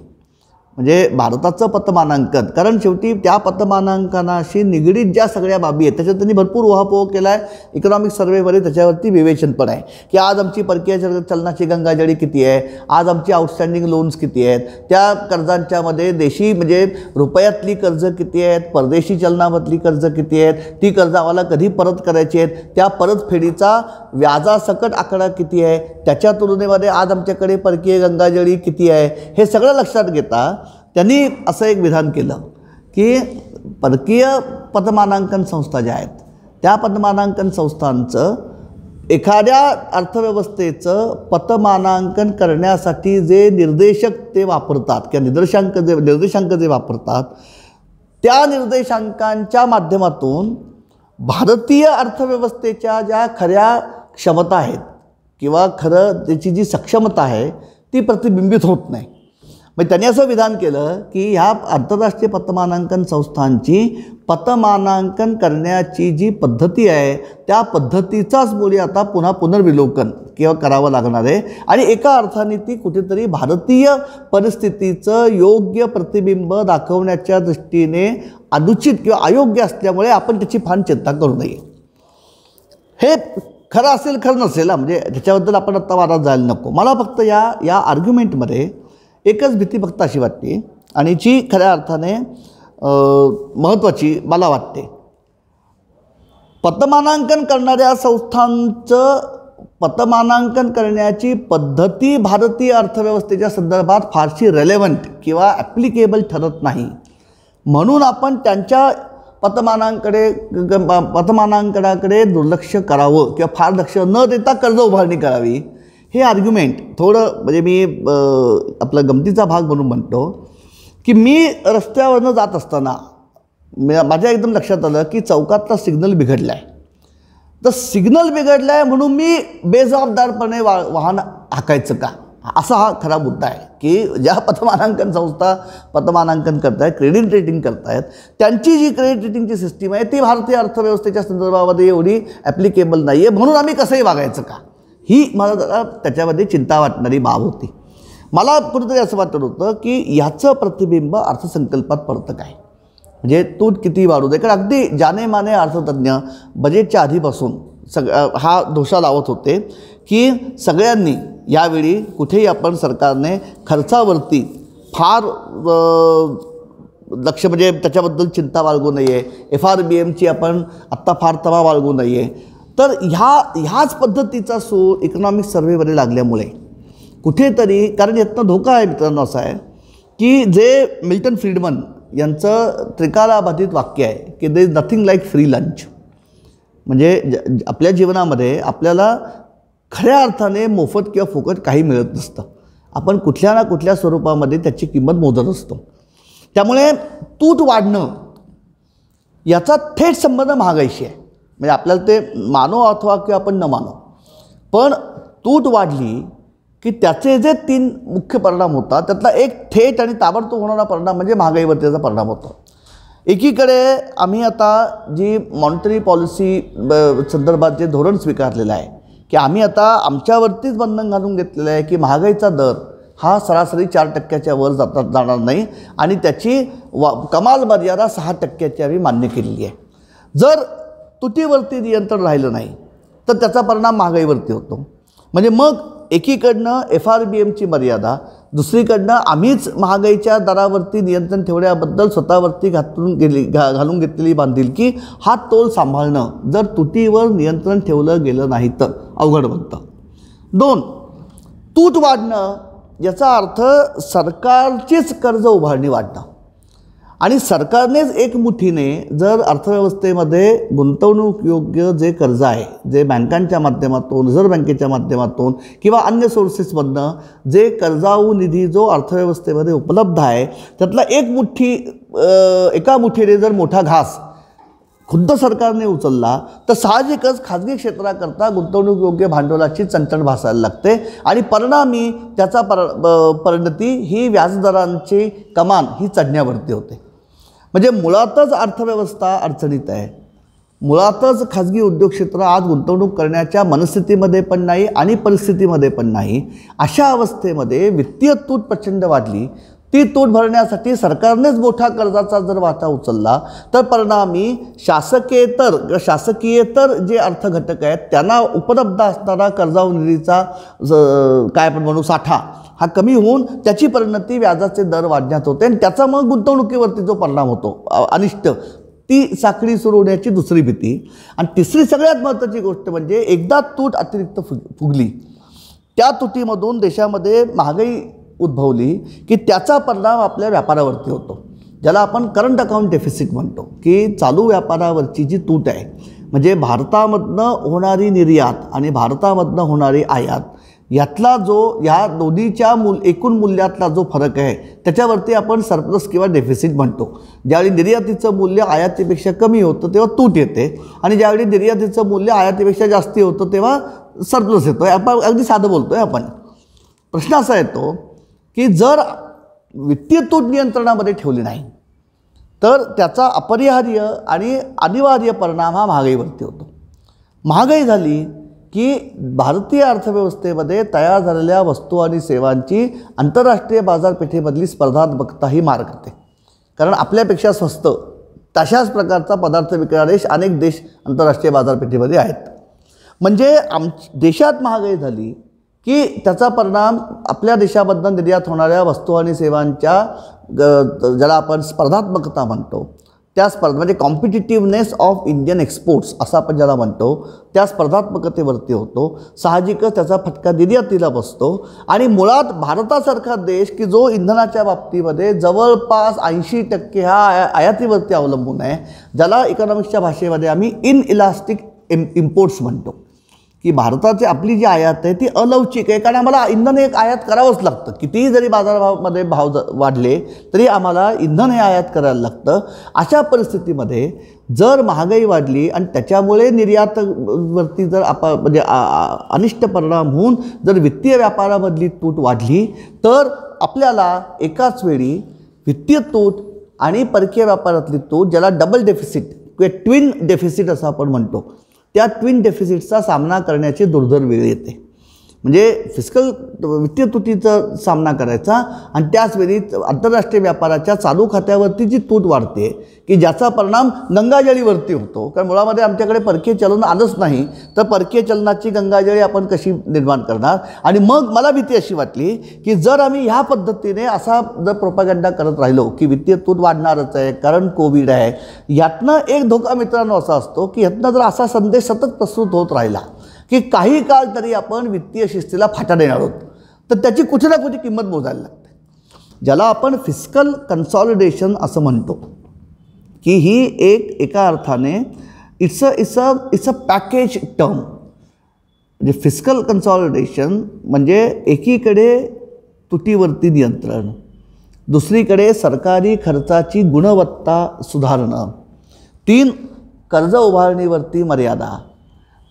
म्हणजे भारताचं पतमानांकन कारण शेवटी त्या पतमानांकनाशी निगडीत ज्या सगळ्या बाबी आहेत त्याच्यात त्यांनी भरपूर उहापोह केला आहे. इकॉनॉमिक सर्वेमध्ये त्याच्यावरती विवेचन पण आहे की आज आमची परकीय चलनाची गंगाजळी किती आहे, आज आमची आउटस्टँडिंग लोन्स किती आहेत, त्या कर्जांच्यामध्ये देशी म्हणजे रुपयातली कर्ज किती आहेत, परदेशी चलनामधली कर्ज किती आहेत, ती कर्ज आम्हाला कधी परत करायची आहेत, त्या परतफेडीचा व्याजासकट आकडा किती आहे, त्याच्या तुलनेमध्ये आज आमच्याकडे परकीय गंगाजळी किती आहे, हे सगळं लक्षात घेता त्यांनी असं एक विधान केलं की परकीय पतमानांकन संस्था ज्या आहेत त्या पतमानांकन संस्थांचं एखाद्या अर्थव्यवस्थेचं पतमानांकन करण्यासाठी जे निर्देशक ते वापरतात किंवा निर्देशांक जे वापरतात त्या निर्देशांकांच्या माध्यमातून भारतीय अर्थव्यवस्थेच्या ज्या खऱ्या क्षमता आहेत किंवा खरं त्याची जी सक्षमता आहे ती प्रतिबिंबित होत नाही. मग त्यांनी असं विधान केलं की ह्या आंतरराष्ट्रीय पतमानांकन संस्थांची पतमानांकन करण्याची जी पद्धती आहे त्या पद्धतीचाच मुळे आता पुनर्विलोकन किंवा करावं लागणार आहे. आणि एका अर्थाने ती कुठेतरी भारतीय परिस्थितीचं योग्य प्रतिबिंब दाखवण्याच्या दृष्टीने अनुचित किंवा अयोग्य असल्यामुळे आपण त्याची फार चिंता करू नये. हे खरं असेल खरं नसेल म्हणजे त्याच्याबद्दल आपण आत्ता वादात जायला नको. मला फक्त या आर्ग्युमेंटमध्ये एकच भीती फक्त अशी वाटते आणि जी खऱ्या अर्थाने महत्त्वाची मला वाटते. पतमानांकन करणाऱ्या संस्थांचं पतमानांकन करण्याची पद्धती भारतीय अर्थव्यवस्थेच्या संदर्भात फारशी रेलेव्हंट किंवा ॲप्लिकेबल ठरत नाही म्हणून आपण त्यांच्या पतमानांकनाकडे दुर्लक्ष करावं किंवा फार लक्ष न देता कर्ज उभारणी करावी. हे आर्ग्युमेंट थोडं म्हणजे मी आपला गमतीचा भाग म्हणून म्हणतो की मी रस्त्यावरनं जात असताना माझ्या एकदम लक्षात आलं की चौकातला सिग्नल बिघडला आहे. तर सिग्नल बिघडला आहे म्हणून मी बेजबाबदारपणे वाहन हाकायचं का, असा हा खरा मुद्दा आहे की ज्या पतमानांकन संस्था पतमानांकन करत आहेत, क्रेडिट रेटिंग करत आहेत, त्यांची जी क्रेडिट रेटिंगची सिस्टीम आहे ती भारतीय अर्थव्यवस्थेच्या संदर्भामध्ये एवढी ॲप्लिकेबल नाही आहे म्हणून आम्ही कसंही वागायचं का, ही मला जरा त्याच्यामध्ये चिंता वाटणारी बाब होती. मला कुठेतरी असं वाटत होतं की ह्याचं प्रतिबिंब अर्थसंकल्पात पडतं काय, म्हणजे तूट किती वाढू दे. कारण अगदी जानेमाने अर्थतज्ञ बजेटच्या आधीपासून हा दोषा लावत होते की सगळ्यांनी यावेळी कुठेही आपण सरकारने खर्चावरती फार लक्ष म्हणजे त्याच्याबद्दल चिंता बाळगू नये, FRBMची आपण आत्ता फार तमा बाळगू नये. तर ह्याच पद्धतीचा सूर इकॉनॉमिक सर्व्हेमध्ये लागल्यामुळे कुठेतरी, कारण यातनं धोका आहे मित्रांनो असा आहे की जे मिल्टन फ्रीडमन यांचं त्रिकालाबाधित वाक्य आहे की there is nothing like free lunch, म्हणजे आपल्या जीवनामध्ये आपल्याला खऱ्या अर्थाने मोफत किंवा फुकट काही मिळत नसतं. आपण कुठल्या ना कुठल्या स्वरूपामध्ये त्याची किंमत मोजत असतो. त्यामुळे तूट वाढणं याचा थेट संबंध महागाईशी आहे. म्हणजे आपल्याला ते मानो अथवा किंवा आपण न मानो, पण तूट वाढली की त्याचे जे 3 मुख्य परिणाम होतात त्यातला एक थेट आणि ताबडतोब होणारा परिणाम म्हणजे महागाईवरती त्याचा परिणाम होतो. एकीकडे आम्ही आता जी मॉनिटरी पॉलिसी संदर्भात जे धोरण स्वीकारलेलं आहे की आम्ही आता आमच्यावरतीच बंधन घालून घेतलेलं आहे की महागाईचा दर हा सरासरी 4% वर जाणार नाही आणि त्याची कमाल मर्यादा 6% आम्ही मान्य केलेली आहे. जर तुटीवरती नियंत्रण राहिलं नाही तर त्याचा परिणाम महागाईवरती होतो. म्हणजे मग एकीकडनं FRBMची मर्यादा, दुसरीकडनं आम्हीच महागाईच्या दरावरती नियंत्रण ठेवण्याबद्दल स्वतःवरती घालून घेतलेली बांधिलकी, हा तोल सांभाळणं जर तुटीवर नियंत्रण ठेवलं गेलं नाही तर अवघड बनतं. 2, तूट वाढणं याचा अर्थ सरकारचीच कर्ज उभारणी वाढणं आणि सरकारनेच एकमुठीने जर अर्थव्यवस्थेमध्ये गुंतवणूक योग्य जे कर्ज आहे, जे बँकांच्या माध्यमातून, रिझर्व्ह बँकेच्या माध्यमातून किंवा अन्य सोर्सेसमधनं जे कर्जाऊ निधी जो अर्थव्यवस्थेमध्ये उपलब्ध आहे त्यातला एका मुठीने जर मोठा घास खुद्द सरकारने उचलला तर साहजिकच खाजगी क्षेत्राकरता गुंतवणूक योग्य भांडवलाची चणचण भासायला लागते आणि परिणामी त्याचा परिणती ही व्याजदरांची कमान ही चढण्यावरती होते. म्हणजे मुळातच अर्थव्यवस्था अडचणीत आहे, मुळातच खाजगी उद्योग क्षेत्र आज गुंतवणूक करण्याच्या मनस्थितीमध्ये पण नाही आणि परिस्थितीमध्ये पण नाही. अशा अवस्थेमध्ये वित्तीय तूट प्रचंड वाढली. ती तूट भरण्यासाठी सरकारनेच मोठा कर्जाचा जर वाटा उचलला तर परिणामी शासकीयेतर जे अर्थघटक आहेत त्यांना उपलब्ध असणारा कर्जाऊ निधीचा काय आपण म्हणू साठा हा कमी होऊन त्याची परिणती व्याजाचे दर वाढण्यात होते आणि त्याचा मग गुंतवणुकीवरती जो परिणाम होतो अनिष्ट, ती साखळी सुरू होण्याची दुसरी भीती. आणि तिसरी सगळ्यात महत्त्वाची गोष्ट म्हणजे एकदा तूट अतिरिक्त फुगली, त्या तुटीमधून देशामध्ये महागाई उद्भवली की त्याचा परिणाम आपल्या व्यापारावरती होतो, ज्याला आपण करंट अकाउंट डेफिसिट म्हणतो. की चालू व्यापारावरची जी तूट आहे म्हणजे भारतामधनं होणारी निर्यात आणि भारतामधनं होणारी आयात यातला जो ह्या दोन्हीच्या एकूण मूल्यातला जो फरक आहे त्याच्यावरती आपण सरप्लस किंवा डेफिसिट म्हणतो. ज्यावेळी निर्यातीचं मूल्य आयातीपेक्षा कमी होतं तेव्हा तूट येते आणि ज्यावेळी निर्यातीचं मूल्य आयातीपेक्षा जास्ती होतं तेव्हा सरप्लस येतो. आपण अगदी साधं बोलतो आहे आपण. प्रश्न असा येतो की जर वित्तीय तूट नियंत्रणामध्ये ठेवली नाही तर त्याचा अपरिहार्य आणि अनिवार्य परिणाम हा महागाईवरती होतो. महागाई झाली की भारतीय अर्थव्यवस्थेमध्ये तयार झालेल्या वस्तू आणि सेवांची आंतरराष्ट्रीय बाजारपेठेमधली स्पर्धात्मकता ही मार करते. कारण आपल्यापेक्षा स्वस्त तशाच प्रकारचा पदार्थ विकणारे अनेक देश आंतरराष्ट्रीय बाजारपेठेमध्ये आहेत. म्हणजे देशात महागाई झाली की त्याचा परिणाम आपल्या देशाबद्दल निर्यात होणाऱ्या वस्तू आणि सेवांच्या ज्याला आपण स्पर्धात्मकता म्हणतो त्या स्पर्धा म्हणजे कॉम्पिटिटिव्हनेस ऑफ इंडियन एक्सपोर्ट्स असं आपण ज्याला म्हणतो त्या स्पर्धात्मकतेवरती होतो. साहजिकच त्याचा फटका निर्यातीला बसतो आणि मुळात भारतासारखा देश की जो इंधनाच्या बाबतीमध्ये जवळपास 80% हा आयातीवरती अवलंबून आहे, ज्याला इकॉनॉमिक्सच्या भाषेमध्ये आम्ही इनइलास्टिक इम्पोर्ट्स म्हणतो की भारताची आपली जी आयात आहे ती अलवचिक आहे. कारण आम्हाला इंधन एक आयात करावंच लागतं. कितीही जरी बाजारभावामध्ये भाव वाढले तरी आम्हाला इंधन हे आयात करायला लागतं. अशा परिस्थितीमध्ये जर महागाई वाढली आणि त्याच्यामुळे निर्यातवरती जर म्हणजे अनिष्ट परिणाम होऊन जर वित्तीय व्यापारामधली तूट वाढली तर आपल्याला एकाच वेळी वित्तीय तूट आणि परकीय व्यापारातली तूट ज्याला डबल डेफिसिट किंवा ट्विन डेफिसिट असं आपण म्हणतो त्या ट्विन डेफिसिटचा सामना करण्याची दुर्धर वेळ येते. म्हणजे वित्तीय तुटीचा सामना करायचा आणि त्याचवेळी आंतरराष्ट्रीय व्यापाराच्या चालू खात्यावरती जी तूट वाढते की ज्याचा परिणाम गंगाजळीवरती होतो. कारण मुळामध्ये आमच्याकडे परकीय चलन आलंच नाही तर परकीय चलनाची गंगाजळी आपण कशी निर्माण करणार. आणि मग मला भीती अशी वाटली की जर आम्ही ह्या पद्धतीने असा जर प्रोपागंडा करत राहिलो की वित्तीय तूट वाढणारच आहे कारण कोविड आहे, यातनं एक धोका मित्रांनो असा असतो की यातनं जर असा संदेश सतत प्रस्तुत होत राहिला की काही काळ तरी आपण वित्तीय शिस्तीला फाटा देणार आहोत तर त्याची कुठे ना कुठे किंमत मोजायला लागते. ज्याला आपण फिस्कल कन्सॉलिडेशन असं म्हणतो की ही एका अर्थाने इट्स अ पॅकेज टर्म. म्हणजे फिस्कल कन्सॉलिडेशन म्हणजे एकीकडे तुटीवरती नियंत्रण, दुसरीकडे सरकारी खर्चाची गुणवत्ता सुधारणं, 3 कर्ज उभारणीवरती मर्यादा,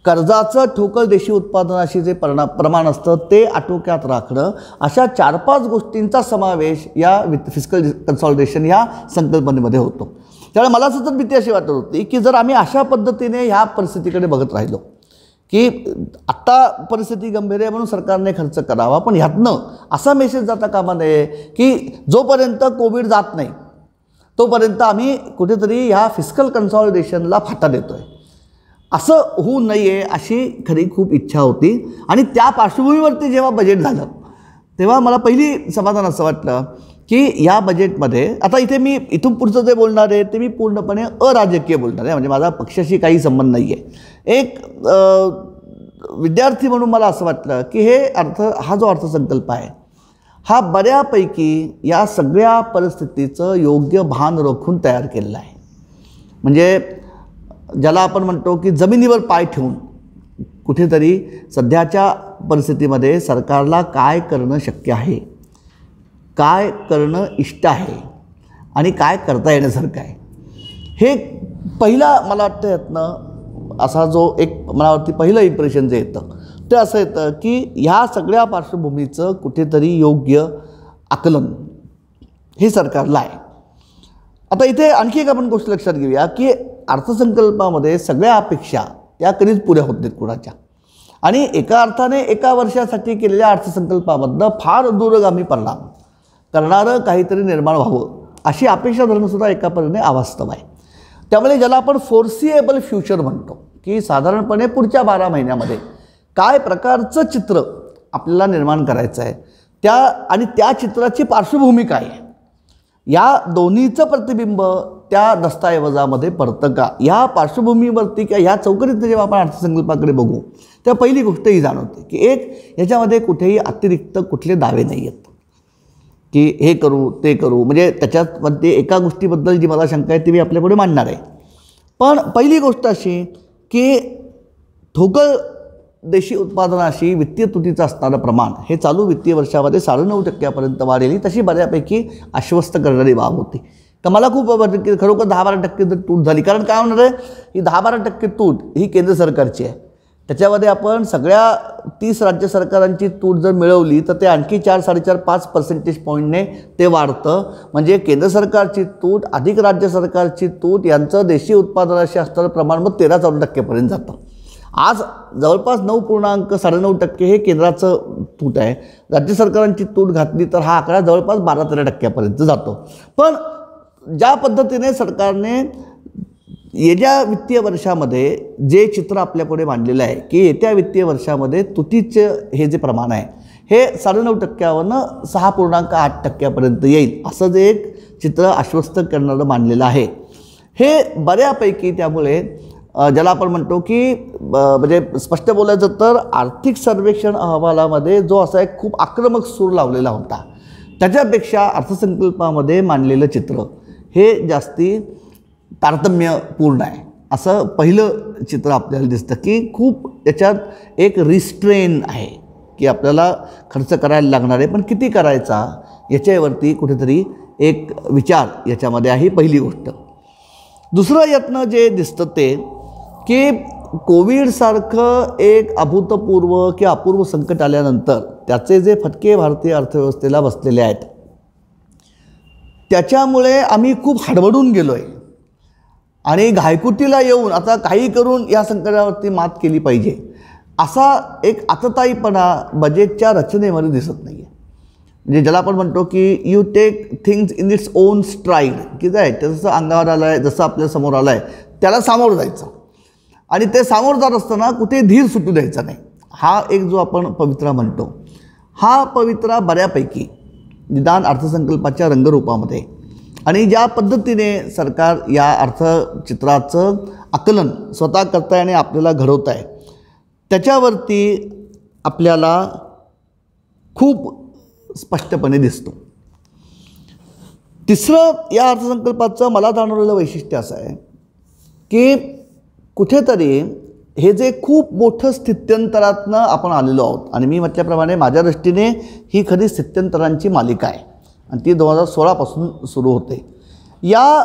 कर्जाचं ठोकळ देशी उत्पादनाशी जे प्रमाण असतं ते आटोक्यात राखणं, अशा 4-5 गोष्टींचा समावेश या फिस्कल कन्सॉलिडेशन ह्या संकल्पनेमध्ये होतो. त्यामुळे मला सतत भीती अशी वाटत होती की जर आम्ही अशा पद्धतीने ह्या परिस्थितीकडे बघत राहिलो की आत्ता परिस्थिती गंभीर आहे म्हणून सरकारने खर्च करावा, पण ह्यातनं असा मेसेज जाता कामा नये की जोपर्यंत कोविड जात नाही तोपर्यंत आम्ही कुठेतरी ह्या फिस्कल कन्सॉलिडेशनला फाटा देतो आहे. असं होऊ नये अशी खरी खूप इच्छा होती. आणि त्या पार्श्वभूमीवरती जेव्हा बजेट झालं तेव्हा मला पहिली समाधान असं वाटलं की या बजेटमध्ये आता मी इथून पुढचं जे बोलणार आहे ते मी पूर्णपणे अराजकीय बोलणार आहे. म्हणजे माझा पक्षाशी काही संबंध नाही आहे. एक विद्यार्थी म्हणून मला असं वाटलं की हा जो अर्थसंकल्प आहे हा बऱ्यापैकी या सगळ्या परिस्थितीचं योग्य भान राखून तयार केलेला आहे. म्हणजे ज्याला आपण म्हणतो की जमिनीवर पाय ठेवून कुठेतरी सध्याच्या परिस्थितीमध्ये सरकारला काय करणं शक्य आहे, काय करणं इष्ट आहे आणि काय करता येण्यासारखं आहे, हे पहिला मला वाटतं यातनं असा जो एक मनावरती पहिलं इम्प्रेशन जे येतं ते असं येतं की ह्या सगळ्या पार्श्वभूमीचं कुठेतरी योग्य आकलन हे सरकारला आहे. आता इथे आणखी एक आपण गोष्ट लक्षात घेऊया की अर्थसंकल्पामध्ये सगळ्या अपेक्षा त्या कधीच पुऱ्या होत नाहीत कुणाच्या. आणि एका अर्थाने एका वर्षासाठी केलेल्या अर्थसंकल्पामधनं फार दूरगामी परिणाम करणारं काहीतरी निर्माण व्हावं अशी अपेक्षा धरणंसुद्धा एका परीने अवास्तव आहे. त्यामुळे ज्याला आपण फोर्सिएबल फ्युचर म्हणतो की साधारणपणे पुढच्या 12 महिन्यामध्ये काय प्रकारचं चित्र आपल्याला निर्माण करायचं आहे आणि त्या चित्राची पार्श्वभूमी काय आहे या दोन्हीचं प्रतिबिंब त्या दस्तऐवजामध्ये पडतं का, या पार्श्वभूमीवरती किंवा ह्या चौकटीत जेव्हा आपण अर्थसंकल्पाकडे बघू तेव्हा पहिली गोष्ट ही जाणवते की ह्याच्यामध्ये कुठेही अतिरिक्त कुठले दावे नाही आहेत की हे करू ते करू. म्हणजे त्याच्यामध्ये एका गोष्टीबद्दल जी मला शंका आहे ती मी आपल्यापुढे मांडणार आहे. पण पहिली गोष्ट अशी की ठोकळ देशी उत्पादनाशी वित्तीय तुटीचं असणारं प्रमाण हे चालू वित्तीय वर्षामध्ये 9.5% वाढेल, तशी बऱ्यापैकी आश्वस्त करणारी बाब होती. तर मला खूप की खरोखर 10-12% जर तूट झाली, कारण काय होणार आहे, ही 10-12% तूट ही केंद्र सरकारची आहे. त्याच्यामध्ये आपण सगळ्या 30 राज्य सरकारांची तूट जर मिळवली तर ते आणखी 4-4.5-5 परसेंटेज पॉईंटने ते वाढतं. म्हणजे केंद्र सरकारची तूट अधिक राज्य सरकारची तूट यांचं देशी उत्पादनाशी असणारं प्रमाण मग 13-14% जातं. आज जवळपास 9.9% हे केंद्राचं तूट आहे. राज्य सरकारांची तूट घातली तर हा आकडा जवळपास 12-13% जातो. पण ज्या पद्धतीने सरकारने येत्या वित्तीय वर्षामध्ये जे चित्र आपल्यापुढे मांडलेलं आहे की येत्या वित्तीय वर्षामध्ये तुटीचं हे जे प्रमाण आहे हे 9.5%वरनं 6.8% येईल, असं जे एक चित्र आश्वस्त करणारं मांडलेलं आहे. हे बऱ्यापैकी त्यामुळे ज्याला आपण म्हणतो की म्हणजे स्पष्ट बोलायचं तर आर्थिक सर्वेक्षण अहवालामध्ये जो असा एक खूप आक्रमक सूर लावलेला होता त्याच्यापेक्षा अर्थसंकल्पामध्ये मांडलेलं चित्र हे जास्ती तारतम्यपूर्ण आहे, असं पहिलं चित्र आपल्याला दिसतं की खूप त्याच्यात एक रिस्ट्रेन आहे की आपल्याला खर्च करायला लागणार आहे, पण किती करायचा याच्यावरती कुठेतरी एक विचार याच्यामध्ये आहे, पहिली गोष्ट. दुसरं यातनं जे दिसतं ते की कोविडसारखं एक अभूतपूर्व किंवा अपूर्व संकट आल्यानंतर त्याचे जे फटके भारतीय अर्थव्यवस्थेला बसलेले आहेत त्याच्यामुळे आम्ही खूप हडबडून गेलो आहे आणि घायकुतीला येऊन आता काही करून या संकटावरती मात केली पाहिजे असा एक आतताईपणा बजेटच्या रचनेमध्ये दिसत नाही आहे. म्हणजे ज्याला आपण म्हणतो की you take things in its own stride, की काय जसं अंगावर आलं आहे, जसं आपल्या समोर आलं आहे त्याला सामोरं जायचं आणि ते सामोरं जात असताना कुठे धीर सुटू द्यायचा नाही. हा एक जो आपण पवित्रा म्हणतो हा पवित्रा बऱ्यापैकी निदान अर्थसंकल्पाच्या रंगरूपामध्ये आणि ज्या पद्धतीने सरकार या अर्थचित्राचं आकलन स्वतः करताय आणि आपल्याला घडवत आहे त्याच्यावरती आपल्याला खूप स्पष्टपणे दिसतो. तिसरं या अर्थसंकल्पाचं मला जाणवलेलं वैशिष्ट्य असं आहे की कुठेतरी हे जे खूप मोठं स्थित्यंतरातनं आपण आलेलो आहोत आणि मी म्हटल्याप्रमाणे माझ्या दृष्टीने ही खरी स्थित्यंतरांची मालिका आहे आणि ती 2016पासून सुरू होते. या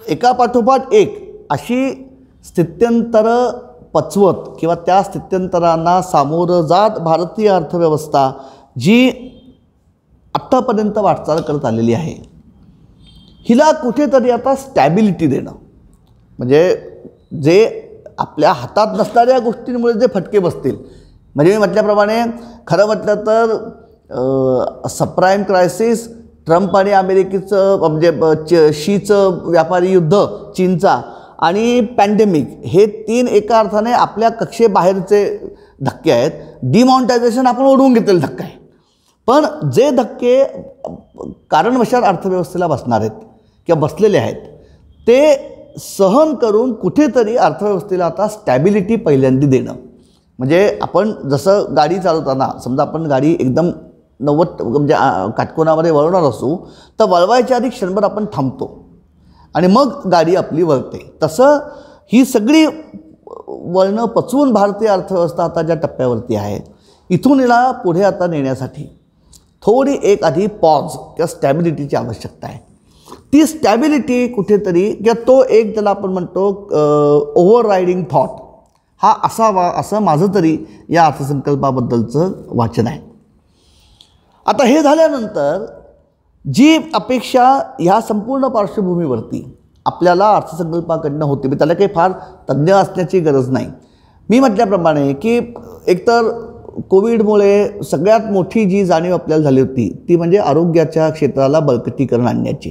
एकापाठोपाठ एक अशी स्थित्यंतरं पचवत किंवा त्या स्थित्यंतरांना सामोरं जात भारतीय अर्थव्यवस्था जी आत्तापर्यंत वाटचाल करत आलेली आहे हिला कुठेतरी आता स्टॅबिलिटी देणं, म्हणजे जे आपल्या हातात नसणाऱ्या गोष्टींमुळे जे फटके बसतील, म्हणजे मी म्हटल्याप्रमाणे खरं म्हटलं तर सबप्राईम क्रायसिस, ट्रम्प आणि अमेरिकेचं म्हणजे शीचं व्यापारी युद्ध चीनचा आणि पॅन्डेमिक हे 3 एका अर्थाने आपल्या कक्षेबाहेरचे धक्के आहेत. डिमॉनिटायझेशन आपण ओढवून घेतलेले धक्का आहे, पण जे धक्के कारणवशात अर्थव्यवस्थेला बसणार आहेत किंवा बसलेले आहेत ते सहन करून कुठेतरी अर्थव्यवस्थेला आता स्टॅबिलिटी पहिल्यांदा देणं. म्हणजे आपण जसं गाडी चालवताना समजा आपण गाडी एकदम 90 म्हणजे काटकोनामध्ये वळवणार असू तर वळवायच्या आधी क्षणभर आपण थांबतो आणि मग गाडी आपली वळते. तसं ही सगळी वळणं पचवून भारतीय अर्थव्यवस्था आता ज्या टप्प्यावरती आहे इथून हिला पुढे आता नेण्यासाठी थोडी एक आधी पॉज किंवा स्टॅबिलिटीची आवश्यकता आहे. ती स्टॅबिलिटी कुठेतरी किंवा तो एक ज्याला आपण म्हणतो ओव्हर रायडिंग थॉट हा असावा असं माझं तरी या अर्थसंकल्पाबद्दलचं वाचन आहे. आता हे झाल्यानंतर जी अपेक्षा ह्या संपूर्ण पार्श्वभूमीवरती आपल्याला अर्थसंकल्पाकडनं होती, मी त्याला काही फार तज्ज्ञ असण्याची गरज नाही. मी म्हटल्याप्रमाणे की एकतर कोविडमुळे सगळ्यात मोठी जी जाणीव आपल्याला झाली होती ती म्हणजे आरोग्याच्या क्षेत्राला बळकटीकरण आणण्याची.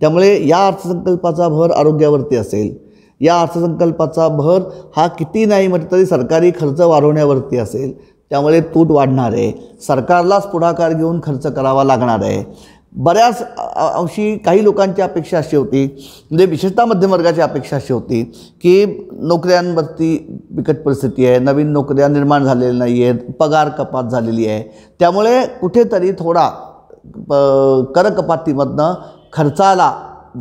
त्यामुळे या अर्थसंकल्पाचा भर आरोग्यावरती असेल, या अर्थसंकल्पाचा भर हा किती नाही म्हटलं तरी सरकारी खर्च वाढवण्यावरती असेल. त्यामुळे तूट वाढणार आहे, सरकारलाच पुढाकार घेऊन खर्च करावा लागणार आहे. बऱ्याच अंशी काही लोकांची अपेक्षा अशी होती, म्हणजे विशेषतः मध्यमवर्गाची अपेक्षा अशी होती की नोकऱ्यांवरती बिकट परिस्थिती आहे, नवीन नोकऱ्या निर्माण झालेल्या नाही आहेत, पगार कपात झालेली आहे, त्यामुळे कुठेतरी थोडा करकपातीमधनं खर्चाला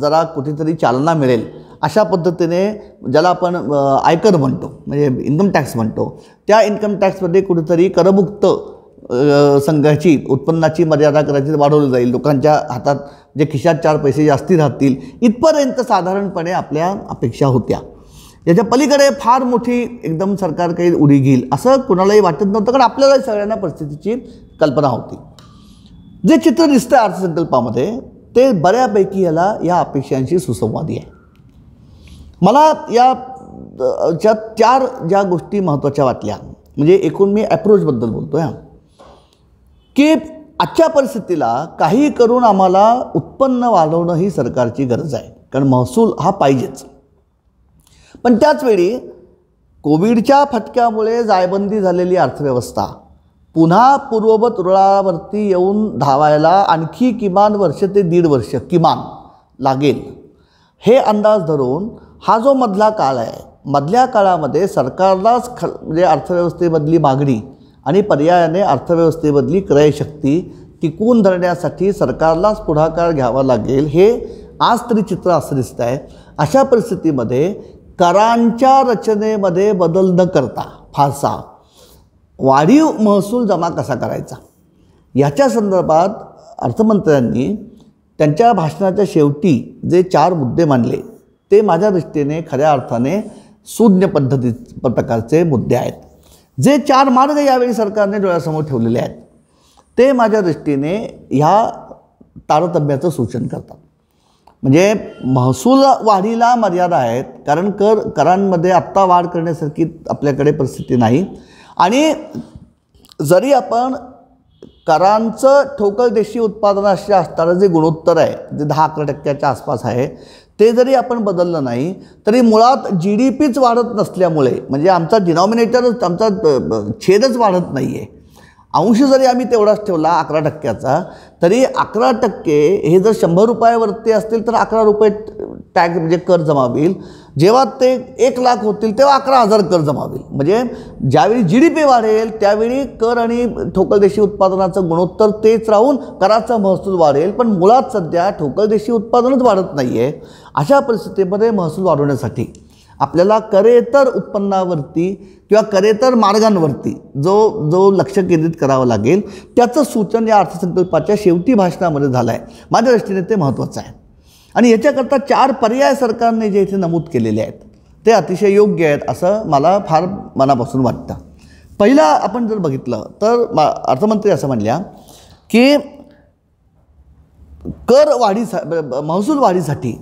जरा कुठेतरी चालना मिळेल अशा पद्धतीने ज्याला आपण आयकर म्हणतो म्हणजे इन्कम टॅक्स म्हणतो, त्या इन्कम टॅक्समध्ये कुठेतरी करमुक्त संघाची उत्पन्नाची मर्यादा करायची वाढवली जाईल, लोकांच्या हातात जे खिशात 4 पैसे जास्ती राहतील, इथपर्यंत साधारणपणे आपल्या अपेक्षा होत्या. याच्या पलीकडे फार मोठी एकदम सरकार काही उडी घेईल असं कुणालाही वाटत नव्हतं, कारण आपल्याला सगळ्यांना परिस्थितीची कल्पना होती. जे चित्र दिसतं अर्थसंकल्पामध्ये ते बऱ्यापैकी या अपेक्षांशी सुसंवादी आहे. मला या 4 ज्या गोष्टी महत्त्वाच्या वाटल्या, म्हणजे एकूण मी ॲप्रोचबद्दल बोलतो आहे की आजच्या परिस्थितीला काही करून आम्हाला उत्पन्न वाढवणं ही सरकारची गरज आहे, कारण महसूल हा पाहिजेच. पण त्याचवेळी कोविडच्या फटक्यामुळे जायबंदी झालेली अर्थव्यवस्था पुन्हा पूर्ववत रुळावरती येऊन धावायला आणखी किमान वर्ष ते 1.5 वर्ष किमान लागेल, हे अंदाज धरून हा जो मधला काळ आहे, मधल्या काळामध्ये सरकारलाच म्हणजे अर्थव्यवस्थेमधली मागणी आणि पर्यायाने अर्थव्यवस्थेमधली क्रयशक्ती टिकवून धरण्यासाठी सरकारलाच पुढाकार घ्यावा लागेल, हे आज तरी चित्र असं दिसतं आहे. अशा परिस्थितीमध्ये करांच्या रचनेमध्ये बदल न करता फारसा वाढीव महसूल जमा कसा करायचा याच्या संदर्भात अर्थमंत्र्यांनी त्यांच्या भाषणाच्या शेवटी जे 4 मुद्दे मांडले ते माझ्या दृष्टीने खऱ्या अर्थाने शून्य प्रकारचे मुद्दे आहेत. जे 4 मार्ग यावेळी सरकारने डोळ्यासमोर ठेवलेले आहेत ते माझ्या दृष्टीने ह्या तारतम्याचं सूचन करतात. म्हणजे महसूल वाढीला मर्यादा आहेत, कारण करांमध्ये आत्ता वाढ करण्यासारखी आपल्याकडे परिस्थिती नाही. आणि जरी आपण करांचं ठोकळ देशी उत्पादनाशी असणारं जे गुणोत्तर आहे, जे 10-11% आसपास आहे, ते जरी आपण बदललं नाही तरी मुळात GDPच वाढत नसल्यामुळे, म्हणजे आमचा डिनॉमिनेटरच, आमचा छेदच वाढत नाही आहे. अंश जरी आम्ही तेवढाच ठेवला 11%चा, तरी 11% हे जर 100 रुपयावरती असतील तर 11 रुपये टॅक्स म्हणजे कर जमा होईल. जेव्हा ते 1 लाख होतील तेव्हा 11,000 कर जमा होईल. म्हणजे ज्यावेळी GDP वाढेल त्यावेळी कर आणि ठोकळ देशी उत्पादनाचं गुणोत्तर तेच राहून कराचा महसूल वाढेल. पण मुळात सध्या ठोकळ देशी उत्पादनच वाढत नाही आहे. अशा परिस्थितीमध्ये महसूल वाढवण्यासाठी आपल्याला करेतर उत्पन्नावरती किंवा करेतर मार्गांवरती जो लक्ष केंद्रित करावं लागेल, त्याचं सूचन या अर्थसंकल्पाच्या शेवटी भाषणामध्ये झालं आहे. माझ्या दृष्टीने ते महत्त्वाचं आहे. आणि याच्याकरता 4 पर्याय सरकारने जे इथे नमूद केलेले आहेत ते अतिशय योग्य आहेत असं मला फार मनापासून वाटतं. पहिला आपण जर बघितलं तर अर्थमंत्री असं म्हणल्या की महसूल वाढीसाठी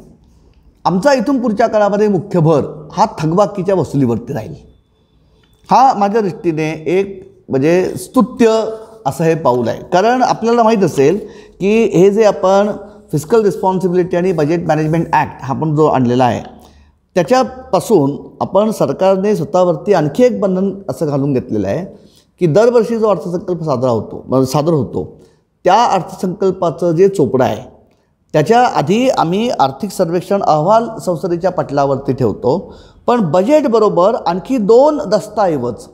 आमचा इथून पुढच्या काळामध्ये मुख्य भर हा थकबाकीच्या वसुलीवरती राहील. हा माझ्या दृष्टीने एक म्हणजे स्तुत्य असं हे पाऊल आहे. कारण आपल्याला माहीत असेल की हे जे आपण फिस्कल रिस्पॉन्सिबिलिटी आणि बजेट मॅनेजमेंट ॲक्ट हा पण जो आणलेला आहे, त्याच्यापासून आपण सरकारने स्वतःवरती आणखी एक बंधन असं घालून घेतलेलं आहे की दरवर्षी जो अर्थसंकल्प सादर होतो त्या अर्थसंकल्पाचं जे चोपडं आहे त्याच्या आधी आम्ही आर्थिक सर्वेक्षण अहवाल संसदेच्या पटलावरती ठेवतो, पण बजेटबरोबर आणखी 2 दस्तऐवज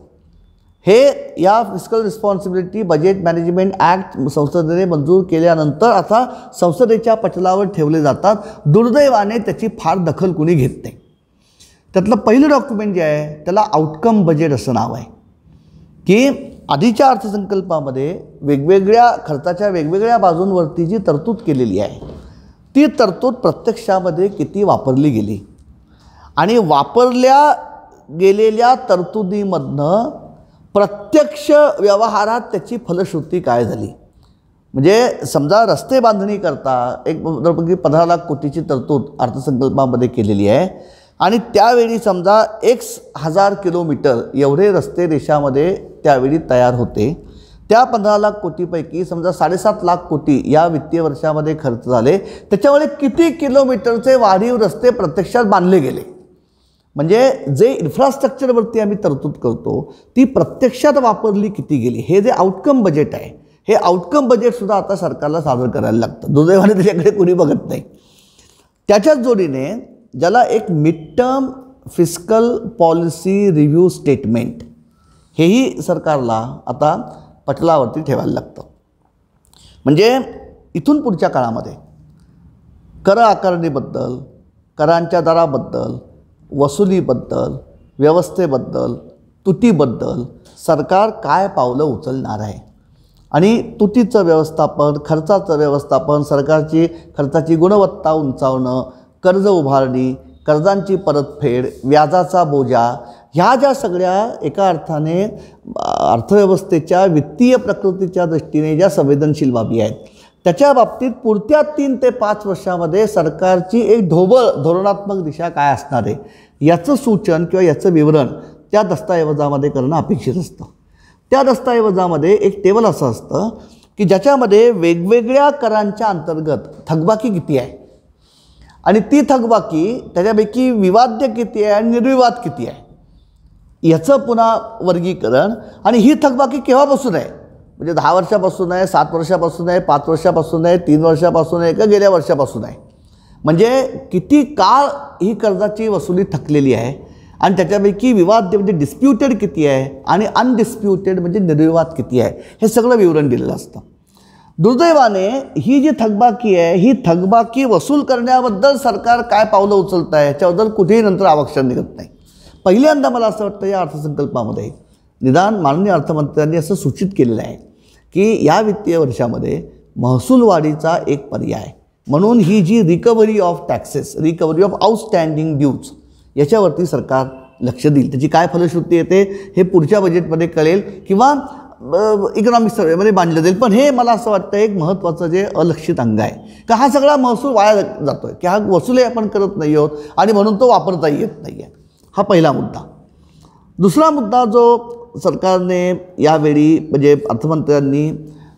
हे या fiscal responsibility budget management act संसदेने मंजूर केल्यानंतर आता संसदेच्या पटलावर ठेवले जातात. दुर्दैवाने त्याची फार दखल कुणी घेत नाही. त्यातलं पहिलं डॉक्युमेंट जे आहे त्याला आउटकम बजेट असं नाव आहे की आधीच्या अर्थसंकल्पामध्ये वेगवेगळ्या खर्चाच्या वेगवेगळ्या बाजूंवरती जी तरतूद केलेली आहे ती तरतूद प्रत्यक्षामध्ये किती वापरली गेली आणि वापरल्या गेलेल्या तरतुदीमधनं प्रत्यक्ष व्यवहारात त्याची फलश्रुती काय झाली. म्हणजे समजा रस्ते बांधणी करता एक 15 लाख कोटीची तरतूद अर्थसंकल्पामध्ये केलेली आहे आणि त्यावेळी समजा 1,000 किलोमीटर एवढे रस्ते देशामध्ये त्यावेळी तयार होते. त्या 15 लाख कोटीपैकी समजा 7.5 लाख कोटी या वित्तीय वर्षामध्ये खर्च झाले. त्याच्यामुळे किती किलोमीटरचे वाढीव रस्ते प्रत्यक्षात बांधले गेले. म्हणजे जे इन्फ्रास्ट्रक्चरवरती आम्ही तरतूद करतो ती प्रत्यक्षात वापरली किती गेली, हे जे आउटकम बजेट आहे हे आउटकम बजेटसुद्धा आता सरकारला सादर करायला लागतं. दुर्दैवाने त्याच्याकडे कोणी बघत नाही. त्याच्याच जोडीने ज्याला एक mid term fiscal policy review statement हेही सरकारला आता पटलावरती ठेवायला लागतं. म्हणजे इथून पुढच्या काळामध्ये कर आकारणीबद्दल, करांच्या दराबद्दल, वसुलीबद्दल, व्यवस्थेबद्दल, तुटीबद्दल सरकार काय पावलं उचलणार आहे आणि तुटीचं व्यवस्थापन, खर्चाचं व्यवस्थापन, खर्चाची गुणवत्ता उंचावणं, कर्ज उभारणी, कर्जांची परतफेड, व्याजाचा बोजा, ह्या ज्या सगळ्या एका अर्थाने अर्थव्यवस्थेच्या वित्तीय प्रकृतीच्या दृष्टीने ज्या संवेदनशील बाबी आहेत, त्याच्या बाबतीत पुढच्या 3 ते 5 वर्षामध्ये सरकारची एक ढोबळ धोरणात्मक दिशा काय असणार आहे याचं सूचन किंवा याचं विवरण त्या दस्तऐवजामध्ये करणं अपेक्षित असतं. त्या दस्तऐवजामध्ये एक टेबल असं असतं की ज्याच्यामध्ये वेगवेगळ्या करांच्या अंतर्गत थकबाकी किती आहे आणि ती थकबाकी त्याच्यापैकी विवाद्य किती आहे आणि निर्विवाद किती आहे याचं पुन्हा वर्गीकरण, आणि ही थकबाकी केव्हापासून आहे, म्हणजे 10 वर्षापासून आहे, 7 वर्षापासून आहे, 5 वर्षापासून आहे, 3 वर्षापासून आहे का गेल्या वर्षापासून आहे, म्हणजे किती काळ ही कर्जाची वसुली थकलेली आहे आणि त्याच्यापैकी विवाद म्हणजे डिस्प्युटेड किती आहे आणि अनडिस्प्युटेड म्हणजे निर्विवाद किती आहे, हे सगळं विवरण दिलेलं असतं. दुर्दैवाने ही जी थकबाकी आहे ही थकबाकी वसूल करण्याबद्दल सरकार काय पावलं उचलत आहे याच्याबद्दल कुठेही नंतर अवाक्षर निघत नाही. पहिल्यांदा मला असं वाटतं या अर्थसंकल्पामध्ये निदान माननीय अर्थमंत्र्यांनी असं सूचित केलेलं आहे की या वित्तीय वर्षामध्ये महसूल वाढीचा एक पर्याय म्हणून ही जी recovery of taxes, recovery of outstanding dues याच्यावरती सरकार लक्ष देईल. त्याची काय फलश्रुती येते हे पुढच्या बजेटमध्ये कळेल किंवा इकॉनॉमिक सर्वेमध्ये मांडलं जाईल. पण हे मला असं वाटतं एक महत्त्वाचं जे अलक्षित अंग आहे का हा सगळा महसूल वाया जातो आहे की हा वसुली आपण करत नाही आहोत आणि म्हणून तो वापरता येत नाही आहे. हा पहिला मुद्दा. दुसरा मुद्दा जो सरकारने यावेळी म्हणजे अर्थमंत्र्यांनी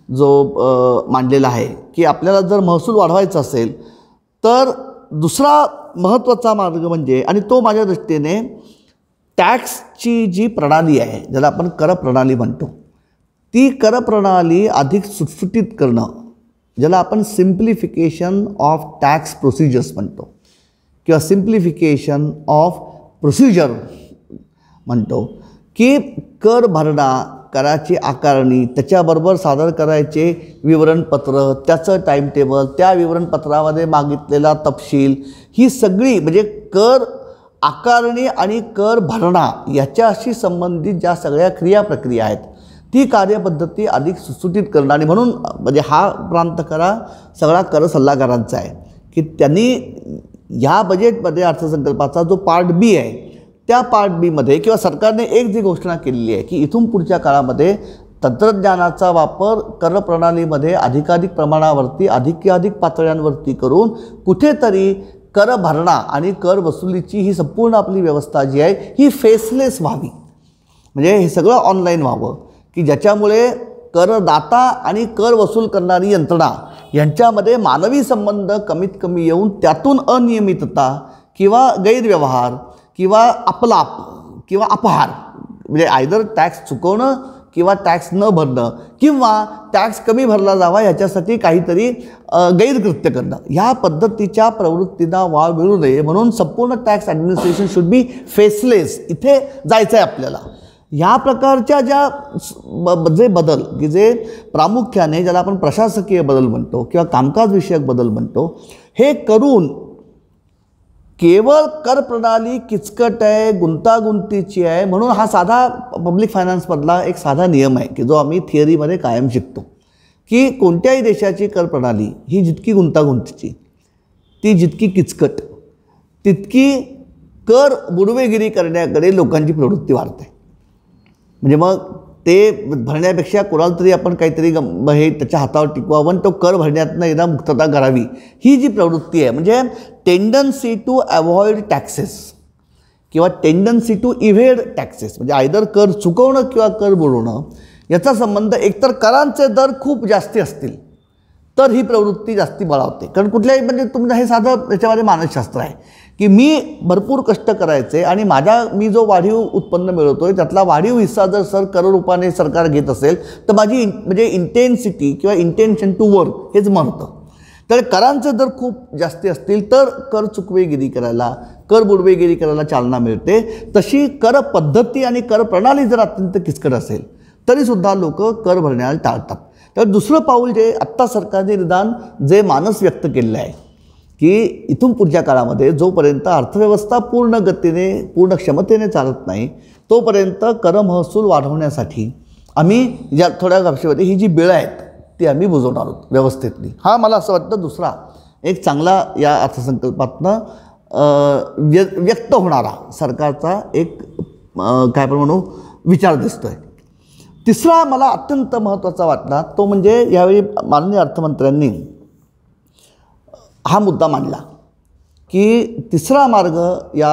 जो मांडलेला आहे की आपल्याला जर महसूल वाढवायचा असेल तर दुसरा महत्त्वाचा मार्ग म्हणजे, आणि तो माझ्या दृष्टीने टॅक्सची जी प्रणाली आहे ज्याला आपण कर प्रणाली म्हणतो ती कर प्रणाली अधिक सुटसुटीत करणं, ज्याला आपण सिम्प्लिफिकेशन ऑफ टॅक्स प्रोसिजर्स म्हणतो किंवा सिम्प्लिफिकेशन ऑफ प्रोसिजर म्हणतो की कर भरणा, कराची आकारणी, त्याच्याबरोबर सादर करायचे विवरणपत्र, त्याचं टाईमटेबल, त्या विवरणपत्रामध्ये मागितलेला तपशील, ही सगळी म्हणजे कर आकारणी आणि कर भरणा याच्याशी संबंधित ज्या सगळ्या क्रियाप्रक्रिया आहेत ती कार्यपद्धती अधिक सुटसुटीत करणं. आणि म्हणून म्हणजे हा प्रांत करा सगळा कर सल्लागारांचा आहे की त्यांनी ह्या बजेटमध्ये अर्थसंकल्पाचा जो पार्ट बी आहे त्या पार्ट बीमध्ये किंवा सरकारने एक जी घोषणा केलेली आहे की इथून पुढच्या काळामध्ये तंत्रज्ञानाचा वापर कर प्रणालीमध्ये अधिकाधिक प्रमाणावरती अधिक पातळ्यांवरती करून कुठेतरी कर भरणा आणि कर वसुलीची ही संपूर्ण आपली व्यवस्था जी आहे ही फेसलेस व्हावी, म्हणजे हे सगळं ऑनलाईन व्हावं की ज्याच्यामुळे करदाता आणि कर वसूल करणारी यंत्रणा यांच्यामध्ये मानवी संबंध कमीत कमी येऊन त्यातून अनियमितता किंवा गैरव्यवहार किंवा अपलाप किंवा अपहार म्हणजे आयदर टॅक्स चुकवणं किंवा टॅक्स न भरणं किंवा टॅक्स कमी भरला जावा याच्यासाठी काहीतरी गैरकृत्य करणं, ह्या पद्धतीच्या प्रवृत्तींना वाव मिळू नये म्हणून संपूर्ण tax administration should be faceless, इथे जायचं आहे आपल्याला. ह्या प्रकारच्या ज्या जे बदल की जे प्रामुख्याने ज्याला आपण प्रशासकीय बदल म्हणतो किंवा कामकाजविषयक बदल म्हणतो हे करून केवळ कर प्रणाली किचकट आहे, गुंतागुंतीची आहे म्हणून हा साधा पब्लिक फायनान्समधला एक साधा नियम आहे की जो आम्ही थिअरीमध्ये कायम शिकतो की कोणत्याही देशाची कर प्रणाली ही जितकी गुंतागुंतीची, ती जितकी किचकट, तितकी कर बुडवेगिरी करण्याकडे लोकांची प्रवृत्ती वाढते. म्हणजे मग ते भरण्यापेक्षा कोणाला तरी आपण काहीतरी हे त्याच्या हातावर टिकवावं तो कर भरण्यातनं एकदा मुक्तता करावी, ही जी प्रवृत्ती आहे म्हणजे टेंडन्सी टू अवॉइड टॅक्सेस किंवा टेंडन्सी टू इव्हेड टॅक्सेस, म्हणजे आयदर कर चुकवणं किंवा कर बुडवणं याचा संबंध एकतर करांचे दर खूप जास्ती असतील तर ही प्रवृत्ती जास्ती बळावते. कारण कुठल्याही म्हणजे तुमचं हे साधं याच्यामध्ये मानसशास्त्र आहे की मी भरपूर कष्ट करायचे आणि मी जो वाढीव उत्पन्न मिळवतो आहे त्यातला वाढीव हिस्सा जर कर रूपाने सरकार घेत असेल तर माझी म्हणजे इंटेन्सिटी किंवा इंटेन्शन टू वर्क हेच म्हणतं. तर करांचे दर खूप जास्ती असतील तर कर चुकवेगिरी करायला, कर बुडवेगिरी करायला चालना मिळते. तशी कर पद्धती आणि कर प्रणाली जर अत्यंत किचकट असेल तरीसुद्धा लोक कर भरण्याला टाळतात. तर दुसरं पाऊल जे आत्ता सरकारने निदान जे मानस व्यक्त केलेलं आहे की इथून पुढच्या काळामध्ये जोपर्यंत अर्थव्यवस्था पूर्ण गतीने पूर्ण क्षमतेने चालत नाही तोपर्यंत कर महसूल वाढवण्यासाठी आम्ही या थोड्या वर्षामध्ये ही जी बिळं आहेत ती आम्ही बुजवणार आहोत व्यवस्थेतली. हा मला असं वाटतं दुसरा एक चांगला या अर्थसंकल्पातनं व्यक्त होणारा सरकारचा एक काय आपण म्हणू विचार दिसतो आहे. तिसरा मला अत्यंत महत्त्वाचा वाटला तो म्हणजे यावेळी माननीय अर्थमंत्र्यांनी हा मुद्दा मांडला की तिसरा मार्ग या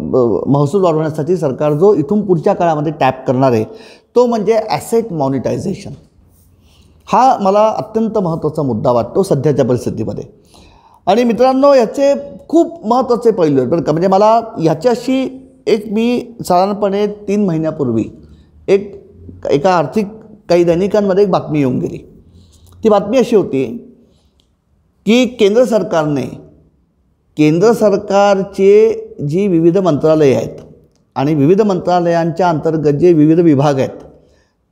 महसूल वाढवण्यासाठी सरकार जो इथून पुढच्या काळामध्ये टॅप करणार आहे तो म्हणजे ॲसेट मॉनिटायझेशन. हा मला अत्यंत महत्त्वाचा मुद्दा वाटतो सध्याच्या परिस्थितीमध्ये. आणि मित्रांनो याचे खूप महत्त्वाचे पैलू आहेत बरं का. म्हणजे मला ह्याच्याशी मी साधारणपणे 3 महिन्यापूर्वी एका आर्थिक काही दैनिकांमध्ये एक बातमी येऊन गेली. ती बातमी अशी होती की केंद्र सरकारचे जी विविध मंत्रालये आहेत आणि विविध मंत्रालयांच्या अंतर्गत जे विविध विभाग आहेत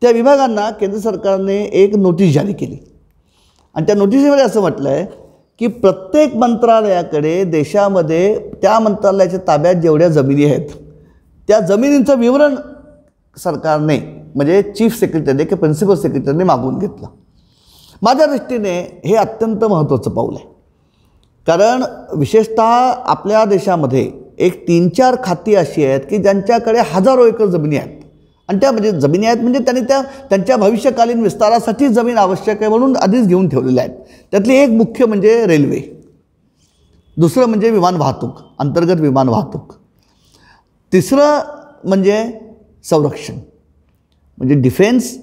त्या विभागांना केंद्र सरकारने एक नोटीस जारी केली. आणि त्या नोटिसीमध्ये असं म्हटलं आहे की प्रत्येक मंत्रालयाकडे देशामध्ये त्या मंत्रालयाच्या ताब्यात जेवढ्या जमिनी आहेत त्या जमिनींचं विवरण सरकारने म्हणजे चीफ सेक्रेटरी किंवा प्रिन्सिपल सेक्रेटरीने मागवून घेतलं. माझ्या दृष्टीने हे अत्यंत महत्त्वाचं पाऊल आहे. कारण विशेषतः आपल्या देशामध्ये एक 3-4 खाती अशी आहेत की ज्यांच्याकडे हजारो एकर जमिनी आहेत आणि त्या म्हणजे जमिनी आहेत म्हणजे त्यांनी त्यांच्या भविष्यकालीन विस्तारासाठी जमीन आवश्यक आहे म्हणून आधीच घेऊन ठेवलेल्या आहेत. त्यातली एक मुख्य म्हणजे रेल्वे, दुसरं म्हणजे विमान वाहतूक, अंतर्गत विमान वाहतूक, तिसरं म्हणजे संरक्षण म्हणजे डिफेन्स,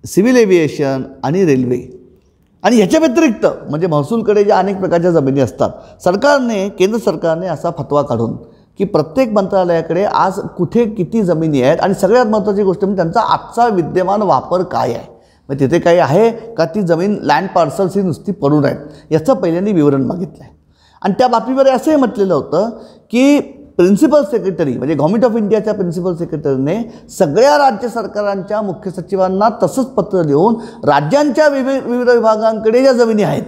सिव्हिल एव्हिएशन आणि रेल्वे. आणि ह्याच्या व्यतिरिक्त म्हणजे महसूलकडे ज्या अनेक प्रकारच्या जमिनी असतात केंद्र सरकारने असा फतवा काढून की प्रत्येक मंत्रालयाकडे आज कुठे किती जमिनी आहेत आणि सगळ्यात महत्त्वाची गोष्ट म्हणजे त्यांचा आजचा विद्यमान वापर काय आहे. मग तिथे काही आहे का ती जमीन लँड पार्सल्स ही नुसती पडून आहेत याचं पहिल्यांदा विवरण मागितलं आहे. आणि त्या बातमीमध्ये असंही म्हटलेलं होतं की प्रिन्सिपल सेक्रेटरी म्हणजे गव्हर्नमेंट ऑफ इंडियाच्या प्रिन्सिपल सेक्रेटरीने सगळ्या राज्य सरकारांच्या मुख्य सचिवांना तसंच पत्र लिहून राज्यांच्या विविध विभागांकडे ज्या जमिनी आहेत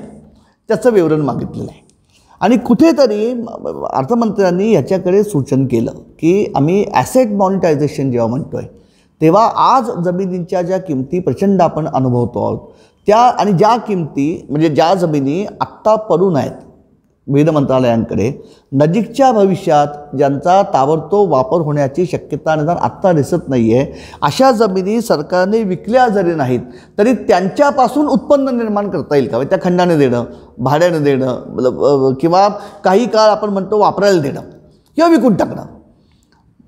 त्याचं विवरण मागितलेलं आहे. आणि कुठेतरी अर्थमंत्र्यांनी याच्याकडे सूचन केलं की आम्ही ॲसेट मॉनिटायझेशन जेव्हा म्हणतो आहे तेव्हा आज जमिनींच्या ज्या किमती प्रचंड आपण अनुभवतो आहोत त्या आणि ज्या किमती म्हणजे ज्या जमिनी आत्ता पडून आहेत विविध मंत्रालयांकडे नजीकच्या भविष्यात ज्यांचा ताबडतोब वापर होण्याची शक्यता निदान आत्ता दिसत नाही आहे अशा जमिनी सरकारने विकल्या जरी नाहीत तरी त्यांच्यापासून उत्पन्न निर्माण करता येईल का. त्या खंडाने देणं, भाड्याने देणं किंवा काही काळ आपण म्हणतो वापरायला देणं किंवा विकून टाकणं.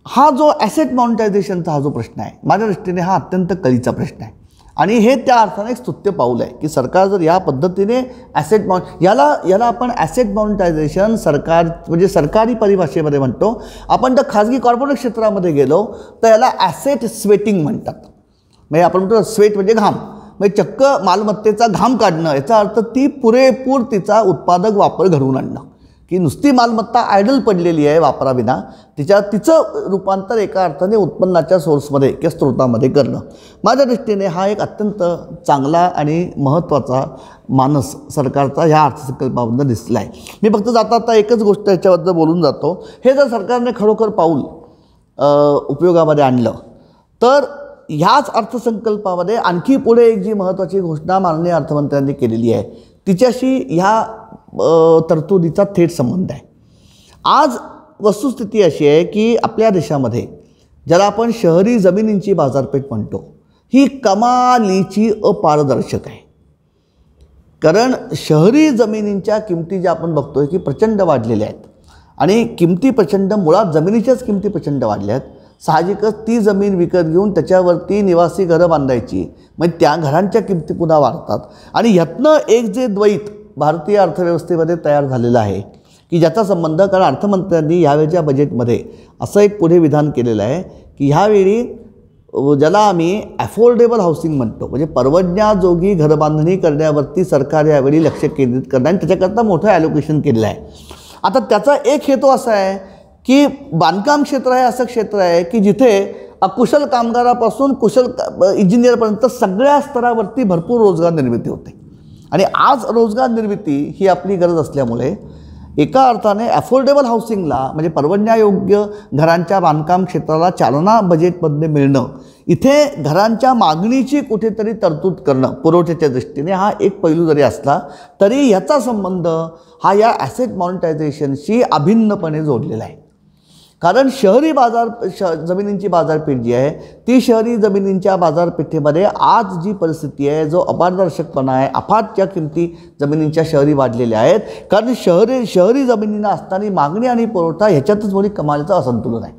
हा जो ॲसेट मॉनिटायझेशनचा हा जो प्रश्न आहे माझ्या दृष्टीने हा अत्यंत कळीचा प्रश्न आहे. आणि हे त्या अर्थाने एक स्तुत्य पाऊल आहे की सरकार जर या पद्धतीने याला आपण ॲसेट मॉनिटायझेशन म्हणजे सरकारी परिभाषेमध्ये म्हणतो. आपण तर खाजगी कॉर्पोरेट क्षेत्रामध्ये गेलो तर याला ॲसेट स्वेटिंग म्हणतात. म्हणजे आपण म्हणतो स्वेट म्हणजे घाम म्हणजे चक्क मालमत्तेचा घाम काढणं याचा अर्थ ती पुरेपूर तिचा उत्पादक वापर घडवून आणणं की नुसती मालमत्ता आयडल पडलेली आहे वापराविना तिचं रूपांतर एका अर्थाने उत्पन्नाच्या सोर्समध्ये किंवा स्रोतामध्ये करणं. माझ्या दृष्टीने हा एक अत्यंत चांगला आणि महत्त्वाचा मानस सरकारचा ह्या अर्थसंकल्पाबद्दल दिसला आहे. मी फक्त जाता एकच गोष्ट याच्याबद्दल बोलून जातो. हे जर सरकारने खरोखर पाऊल उपयोगामध्ये आणलं तर ह्याच अर्थसंकल्पामध्ये आणखी पुढे एक जी महत्त्वाची घोषणा माननीय अर्थमंत्र्यांनी केलेली आहे तिच्याशी ह्या तरतुदीचा थेट संबंध आहे. आज वस्तुस्थिती अशी आहे की आपल्या देशामध्ये ज्याला आपण शहरी जमिनींची बाजारपेठ म्हणतो ही कमालीची अपारदर्शक आहे. कारण शहरी जमिनींच्या किमती ज्या आपण बघतोय की प्रचंड वाढलेल्या आहेत आणि किमती प्रचंड मुळात जमिनीच्याच किमती प्रचंड वाढल्या आहेत. साहजिकच ती जमीन विकत घेऊन त्याच्यावरती निवासी घरं बांधायची म्हणजे त्या घरांच्या किमती पुन्हा वाढतात. आणि ह्यातनं एक जे द्वैत भारतीय अर्थव्यवस्थेमध्ये तयार झालेला आहे की ज्याचा संबंध कारण अर्थमंत्र्यांनी यावेळच्या बजेटमध्ये असं एक पुढे विधान केलेलं आहे की ह्यावेळी ज्याला आम्ही अफोर्डेबल हाऊसिंग म्हणतो म्हणजे परवडण्याजोगी घरबांधणी करण्यावरती सरकार यावेळी लक्ष केंद्रित करणार आणि त्याच्याकरता मोठं ॲलोकेशन केलेलं आहे. आता त्याचा एक हेतू असा आहे की बांधकाम क्षेत्र हे असं क्षेत्र आहे की जिथे अकुशल कामगारापासून कुशल इंजिनियरपर्यंत सगळ्या स्तरावरती भरपूर रोजगार निर्मिती होते. आणि आज रोजगार निर्मिती ही आपली गरज असल्यामुळे एका अर्थाने अफोर्डेबल हाऊसिंगला म्हणजे परवडण्यायोग्य घरांच्या बांधकाम क्षेत्राला चालना बजेटमध्ये मिळणं, इथे घरांच्या मागणीची कुठेतरी तरतूद करणं पुरवठ्याच्या दृष्टीने हा एक पैलू जरी असला तरी याचा संबंध हा या ॲसेट मॉनिटायझेशनशी अभिन्नपणे जोडलेला आहे. कारण शहरी जमिनींची बाजारपेठ जी आहे ती शहरी जमिनींच्या बाजारपेठेमध्ये आज जी परिस्थिती आहे, जो अपारदर्शकपणा आहे, अफाटच्या किमती जमिनींच्या शहरी वाढलेल्या आहेत. कारण शहरी जमिनींना असताना मागणी आणि पुरवठा ह्याच्यातच मोठी कमालीचं असंतुलन आहे.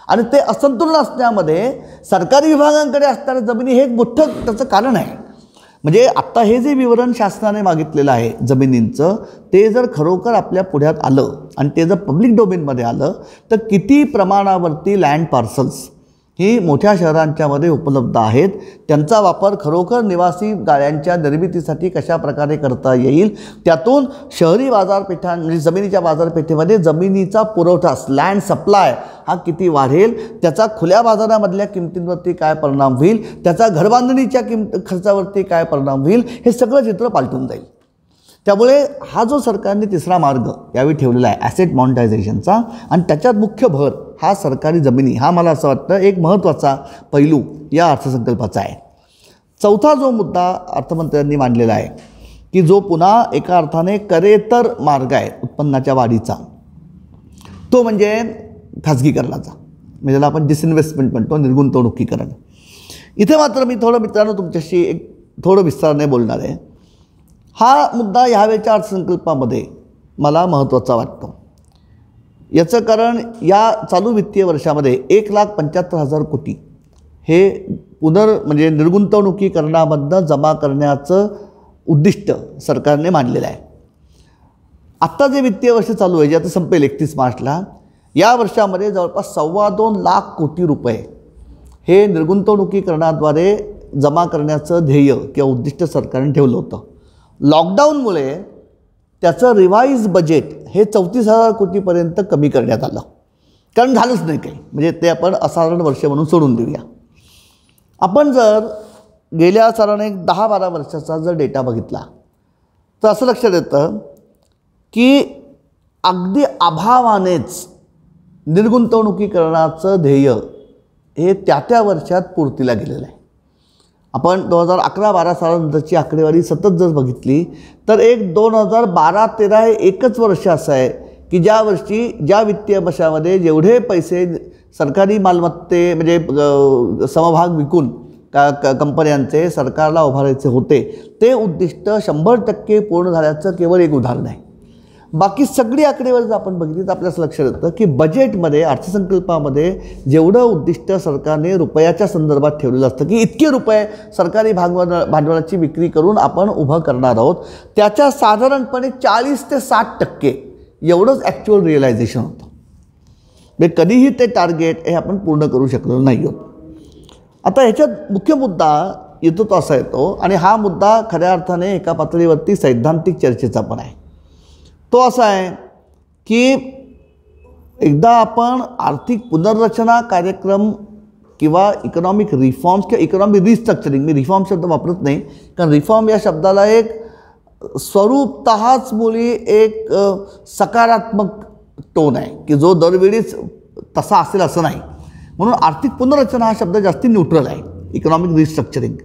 आणि ते असंतुलन असण्यामध्ये सरकारी विभागांकडे असणाऱ्या जमिनी हे एक मोठं त्याचं कारण आहे. म्हणजे आत्ता हे जे विवरण शासनाने मागितलेलं आहे जमिनींचं, ते जर खरोखर आपल्या पुढ्यात आलं आणि ते जर पब्लिक डोमेनमध्ये आलं तर किती प्रमाणावरती लँड पार्सल्स ही मोठ्या शहरांच्यामध्ये उपलब्ध आहेत, त्यांचा वापर खरोखर निवासी गाळ्यांच्या निर्मितीसाठी कशा प्रकारे करता येईल, त्यातून शहरी बाजारपेठा म्हणजे जमिनीच्या बाजारपेठेमध्ये जमिनीचा पुरवठा लँड सप्लाय हा किती वाढेल, त्याचा खुल्या बाजारामधल्या किमतींवरती काय परिणाम होईल, त्याचा घरबांधणीच्या खर्चावरती काय परिणाम होईल, हे सगळं चित्र पालटून जाईल. त्यामुळे हा जो सरकारने तिसरा मार्ग यावेळी ठेवलेला आहे ॲसेट मॉनिटायझेशनचा, आणि त्याच्यात मुख्य भर हा सरकारी जमिनी, हा मला असं वाटतं एक महत्त्वाचा पैलू या अर्थसंकल्पाचा आहे. चौथा जो मुद्दा अर्थमंत्र्यांनी मांडलेला आहे की जो पुन्हा एका अर्थाने करेतर मार्ग आहे उत्पन्नाच्या वाढीचा, तो म्हणजे खाजगीकरणाचा, म्हणजे ज्याला आपण डिसइन्व्हेस्टमेंट म्हणतो, निर्गुंतवणुकीकरण. इथे मात्र मी थोडं मित्रांनो तुमच्याशी एक थोडं विस्ताराने बोलणार आहे. हा मुद्दा ह्यावेळच्या अर्थसंकल्पामध्ये मला महत्त्वाचा वाटतो. याचं कारण या चालू वित्तीय वर्षामध्ये 1,75,000 कोटी हे म्हणजे निर्गुंतवणुकीकरणामधनं जमा करण्याचं उद्दिष्ट सरकारने मांडलेलं आहे. आत्ता जे वित्तीय वर्ष चालू आहे, जे आता संपेल 31 मार्चला, या वर्षामध्ये जवळपास 2.25 लाख कोटी रुपये हे निर्गुंतवणुकीकरणाद्वारे जमा करण्याचं ध्येय किंवा उद्दिष्ट सरकारने ठेवलं होतं. लॉकडाऊनमुळे त्याचं रिवाईज बजेट हे 34,000 कोटीपर्यंत कमी करण्यात आलं, कारण झालंच नाही काही, म्हणजे ते आपण असाधारण वर्ष म्हणून सोडून देऊया. आपण जर गेल्या साधारण एक 10-12 वर्षाचा जर डेटा बघितला तर असं लक्षात येतं की अगदी अभावानेच निर्गुंतवणुकीकरणाचं ध्येय हे त्या वर्षात पूर्तीला गेलेलं आहे. आपण 2011-12 सालानंतरची आकडेवारी सतत जर बघितली तर एक 2012-13 हे एकच वर्ष असं आहे की ज्या वर्षी ज्या वित्तीय वर्षामध्ये जेवढे पैसे सरकारी मालमत्ते म्हणजे समभाग विकून कंपन्यांचे सरकारला उभारायचे होते ते उद्दिष्ट 100% पूर्ण झाल्याचं केवळ एक उदाहरण आहे. बाकी सगळी आकडेवारी जर आपण बघितली तर आपल्याला लक्षात येतं की बजेटमध्ये अर्थसंकल्पामध्ये जेवढं उद्दिष्ट सरकारने रुपयाच्या संदर्भात ठेवलेलं असतं की इतके रुपये सरकारी भांडवलाची विक्री करून आपण उभं करणार आहोत, त्याच्या साधारणपणे 40 ते 60% एवढंच ॲक्च्युअल रिअलायझेशन होतं. म्हणजे कधीही ते टार्गेट हे आपण पूर्ण करू शकलो नाही आहोत. आता ह्याच्यात मुख्य मुद्दा येतो तो असा येतो, आणि हा मुद्दा खऱ्या अर्थाने एका पातळीवरती सैद्धांतिक चर्चेचा पण आहे. तो असा आहे की एकदा आपण आर्थिक पुनर्रचना कार्यक्रम किंवा इकॉनॉमिक रिफॉर्म्स किंवा इकॉनॉमिक रिस्ट्रक्चरिंग, मी रिफॉर्म शब्द वापरत नाही कारण रिफॉर्म या शब्दाला एक स्वरूपतःच मुळी एक सकारात्मक टोन आहे की जो दरवेळीच तसा असेल असं नाही. म्हणून आर्थिक पुनर्रचना हा शब्द जास्ती न्यूट्रल आहे. इकॉनॉमिक रिस्ट्रक्चरिंग,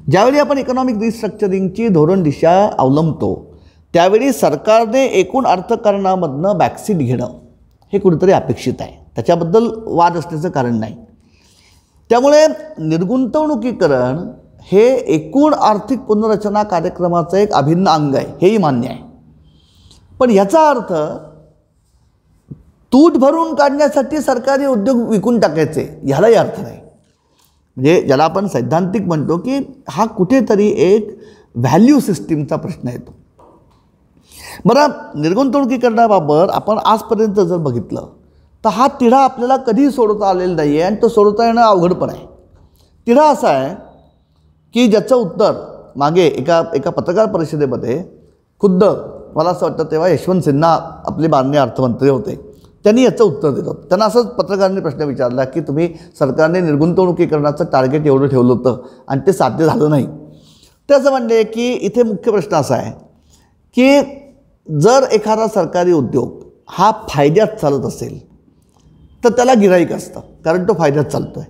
ज्यावेळी आपण इकॉनॉमिक रिस्ट्रक्चरिंगची धोरण दिशा अवलंबतो त्यावेळी सरकारने एकूण अर्थकारणामधनं बॅकसीट घेणं हे कुठेतरी अपेक्षित आहे, त्याच्याबद्दल वाद असण्याचं कारण नाही. त्यामुळे निर्गुंतवणुकीकरण हे एकूण आर्थिक पुनर्रचना कार्यक्रमाचं एक अभिन्न अंग आहे हेही मान्य आहे. पण याचा अर्थ तूट भरून काढण्यासाठी सरकारी उद्योग विकून टाकायचे ह्यालाही अर्थ नाही. म्हणजे ज्याला आपण सैद्धांतिक म्हणतो की हा कुठेतरी एक व्हॅल्यू सिस्टीमचा प्रश्न येतो. बरं, निर्गुंतवणुकीकरणाबाबत आपण आजपर्यंत जर बघितलं तर हा तिढा आपल्याला कधीही सोडवता आलेला नाही आहे आणि तो सोडवता येणं अवघड पण आहे. तिढा असा आहे की ज्याचं उत्तर मागे एका पत्रकार परिषदेमध्ये खुद्द मला असं वाटतं तेव्हा यशवंत सिन्हा आपले माननीय अर्थमंत्री होते, त्यांनी याचं उत्तर दिलं होतं. त्यांना असंच पत्रकारांनी प्रश्न विचारला की तुम्ही सरकारने निर्गुंतवणुकीकरणाचं टार्गेट एवढं ठेवलं होतं आणि ते साध्य झालं नाही. ते असं म्हणले की इथे मुख्य प्रश्न असा आहे की जर एखादा सरकारी उद्योग हा फायद्यात चालत असेल तर त्याला गिऱ्हाईक असतं, कारण तो फायद्यात चालतो आहे.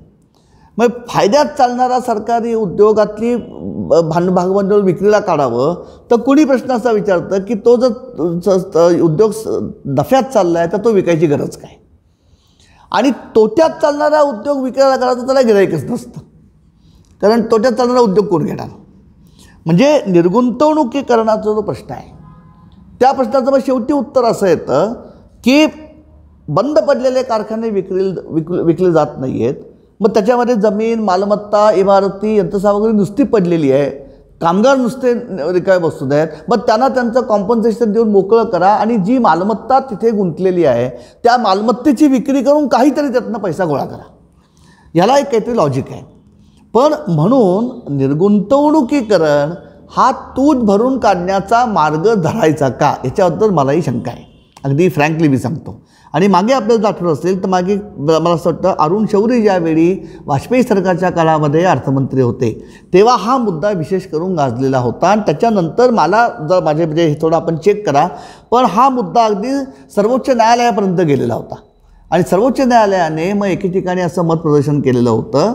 मग फायद्यात चालणारा सरकारी उद्योगातली भागभांडवल विक्रीला काढावं तर कोणी प्रश्न असा विचारतं की तो जर उद्योग नफ्यात चालला आहे तर तो विकायची गरज काय, आणि तोट्यात चालणारा उद्योग विक्रीला काढावा तर त्याला गिऱ्हाईकच नसतं, कारण तोट्यात चालणारा उद्योग कोण घेणार. म्हणजे निर्गुंतवणुकीकरणाचा जो प्रश्न आहे त्या प्रश्नाचं मग शेवटी उत्तर असं येतं की बंद पडलेले कारखाने विकले जात नाही आहेत. मग त्याच्यामध्ये जमीन, मालमत्ता, इमारती, यंत्रसामग्री नुसती पडलेली आहे, कामगार नुसते रिकामे बसून आहेत. मग त्यांना त्यांचं कॉम्पन्सेशन देऊन मोकळं करा आणि जी मालमत्ता तिथे गुंतलेली आहे त्या मालमत्तेची विक्री करून काहीतरी त्यातनं पैसा गोळा करा. ह्याला एक काहीतरी लॉजिक आहे. पण म्हणून निर्गुंतवणुकीकरण हा तूट भरून काढण्याचा मार्ग धरायचा का, याच्याबद्दल मलाही शंका आहे, अगदी फ्रँकली मी सांगतो. आणि मागे आपल्याला आठवत असेल तर मागे मला असं वाटतं अरुण शौरी ज्यावेळी वाजपेयी सरकारच्या काळामध्ये अर्थमंत्री होते तेव्हा हा मुद्दा विशेष करून गाजलेला होता. आणि त्याच्यानंतर मला जर माझे म्हणजे हे थोडं आपण चेक करा, पण हा मुद्दा अगदी सर्वोच्च न्यायालयापर्यंत गेलेला होता. आणि सर्वोच्च न्यायालयाने मग एके ठिकाणी असं मत प्रदर्शन केलेलं होतं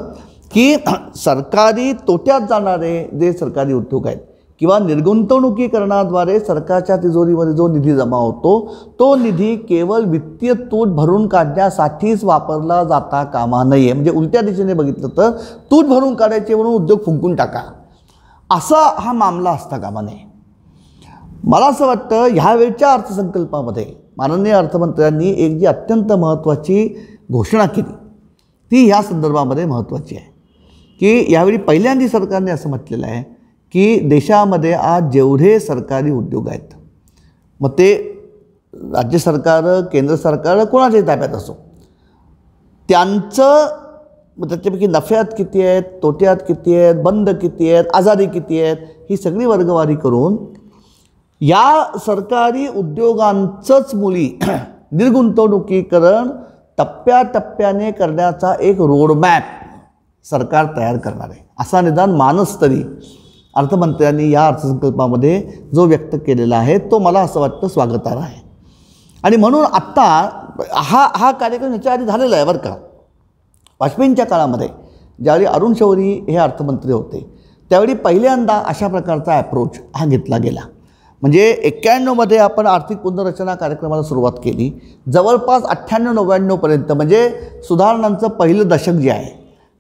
की सरकारी तोट्यात जाणारे जे सरकारी उद्योग आहेत किंवा निर्गुंतवणुकीकरणाद्वारे सरकारच्या तिजोरीमध्ये जो निधी जमा होतो तो निधी केवळ वित्तीय तूट भरून काढण्यासाठीच वापरला जाता कामा नये. म्हणजे उलट्या दिशेने बघितलं तर तूट भरून काढायचे म्हणून उद्योग फुंकून टाका, असा हा मामला असता कामा नये. मला असं वाटतं ह्यावेळच्या अर्थसंकल्पामध्ये माननीय अर्थमंत्र्यांनी एक जी अत्यंत महत्त्वाची घोषणा केली ती ह्या संदर्भामध्ये महत्त्वाची आहे की यावेळी पहिल्यांदा सरकारने असं म्हटलेलं आहे की देशामध्ये आज जेवढे सरकारी उद्योग आहेत, मग ते राज्य सरकार, केंद्र सरकार कोणाच्याही ताब्यात असो, त्यांचं त्याच्यापैकी नफ्यात किती आहेत, तोट्यात किती आहेत, बंद किती आहेत, आजारी किती आहेत, ही सगळी वर्गवारी करून या सरकारी उद्योगांचंच मुळी निर्गुंतवणुकीकरण टप्प्याटप्प्याने करण्याचा एक रोडमॅप सरकार तयार करणार आहे, असा निदान मानस तरी अर्थमंत्र्यांनी या अर्थसंकल्पामध्ये जो व्यक्त केलेला आहे तो मला असं वाटतं स्वागतार्ह आहे. आणि म्हणून आत्ता हा कार्यक्रम ह्याच्या आधी झालेला आहे बरं का. वाजपेयींच्या काळामध्ये ज्यावेळी अरुण शौरी हे अर्थमंत्री होते त्यावेळी पहिल्यांदा अशा प्रकारचा ॲप्रोच हा घेतला गेला. म्हणजे 91मध्ये आपण आर्थिक पुनर्रचना कार्यक्रमाला सुरुवात केली. जवळपास 98-99पर्यंत म्हणजे सुधारणांचं पहिलं दशक जे आहे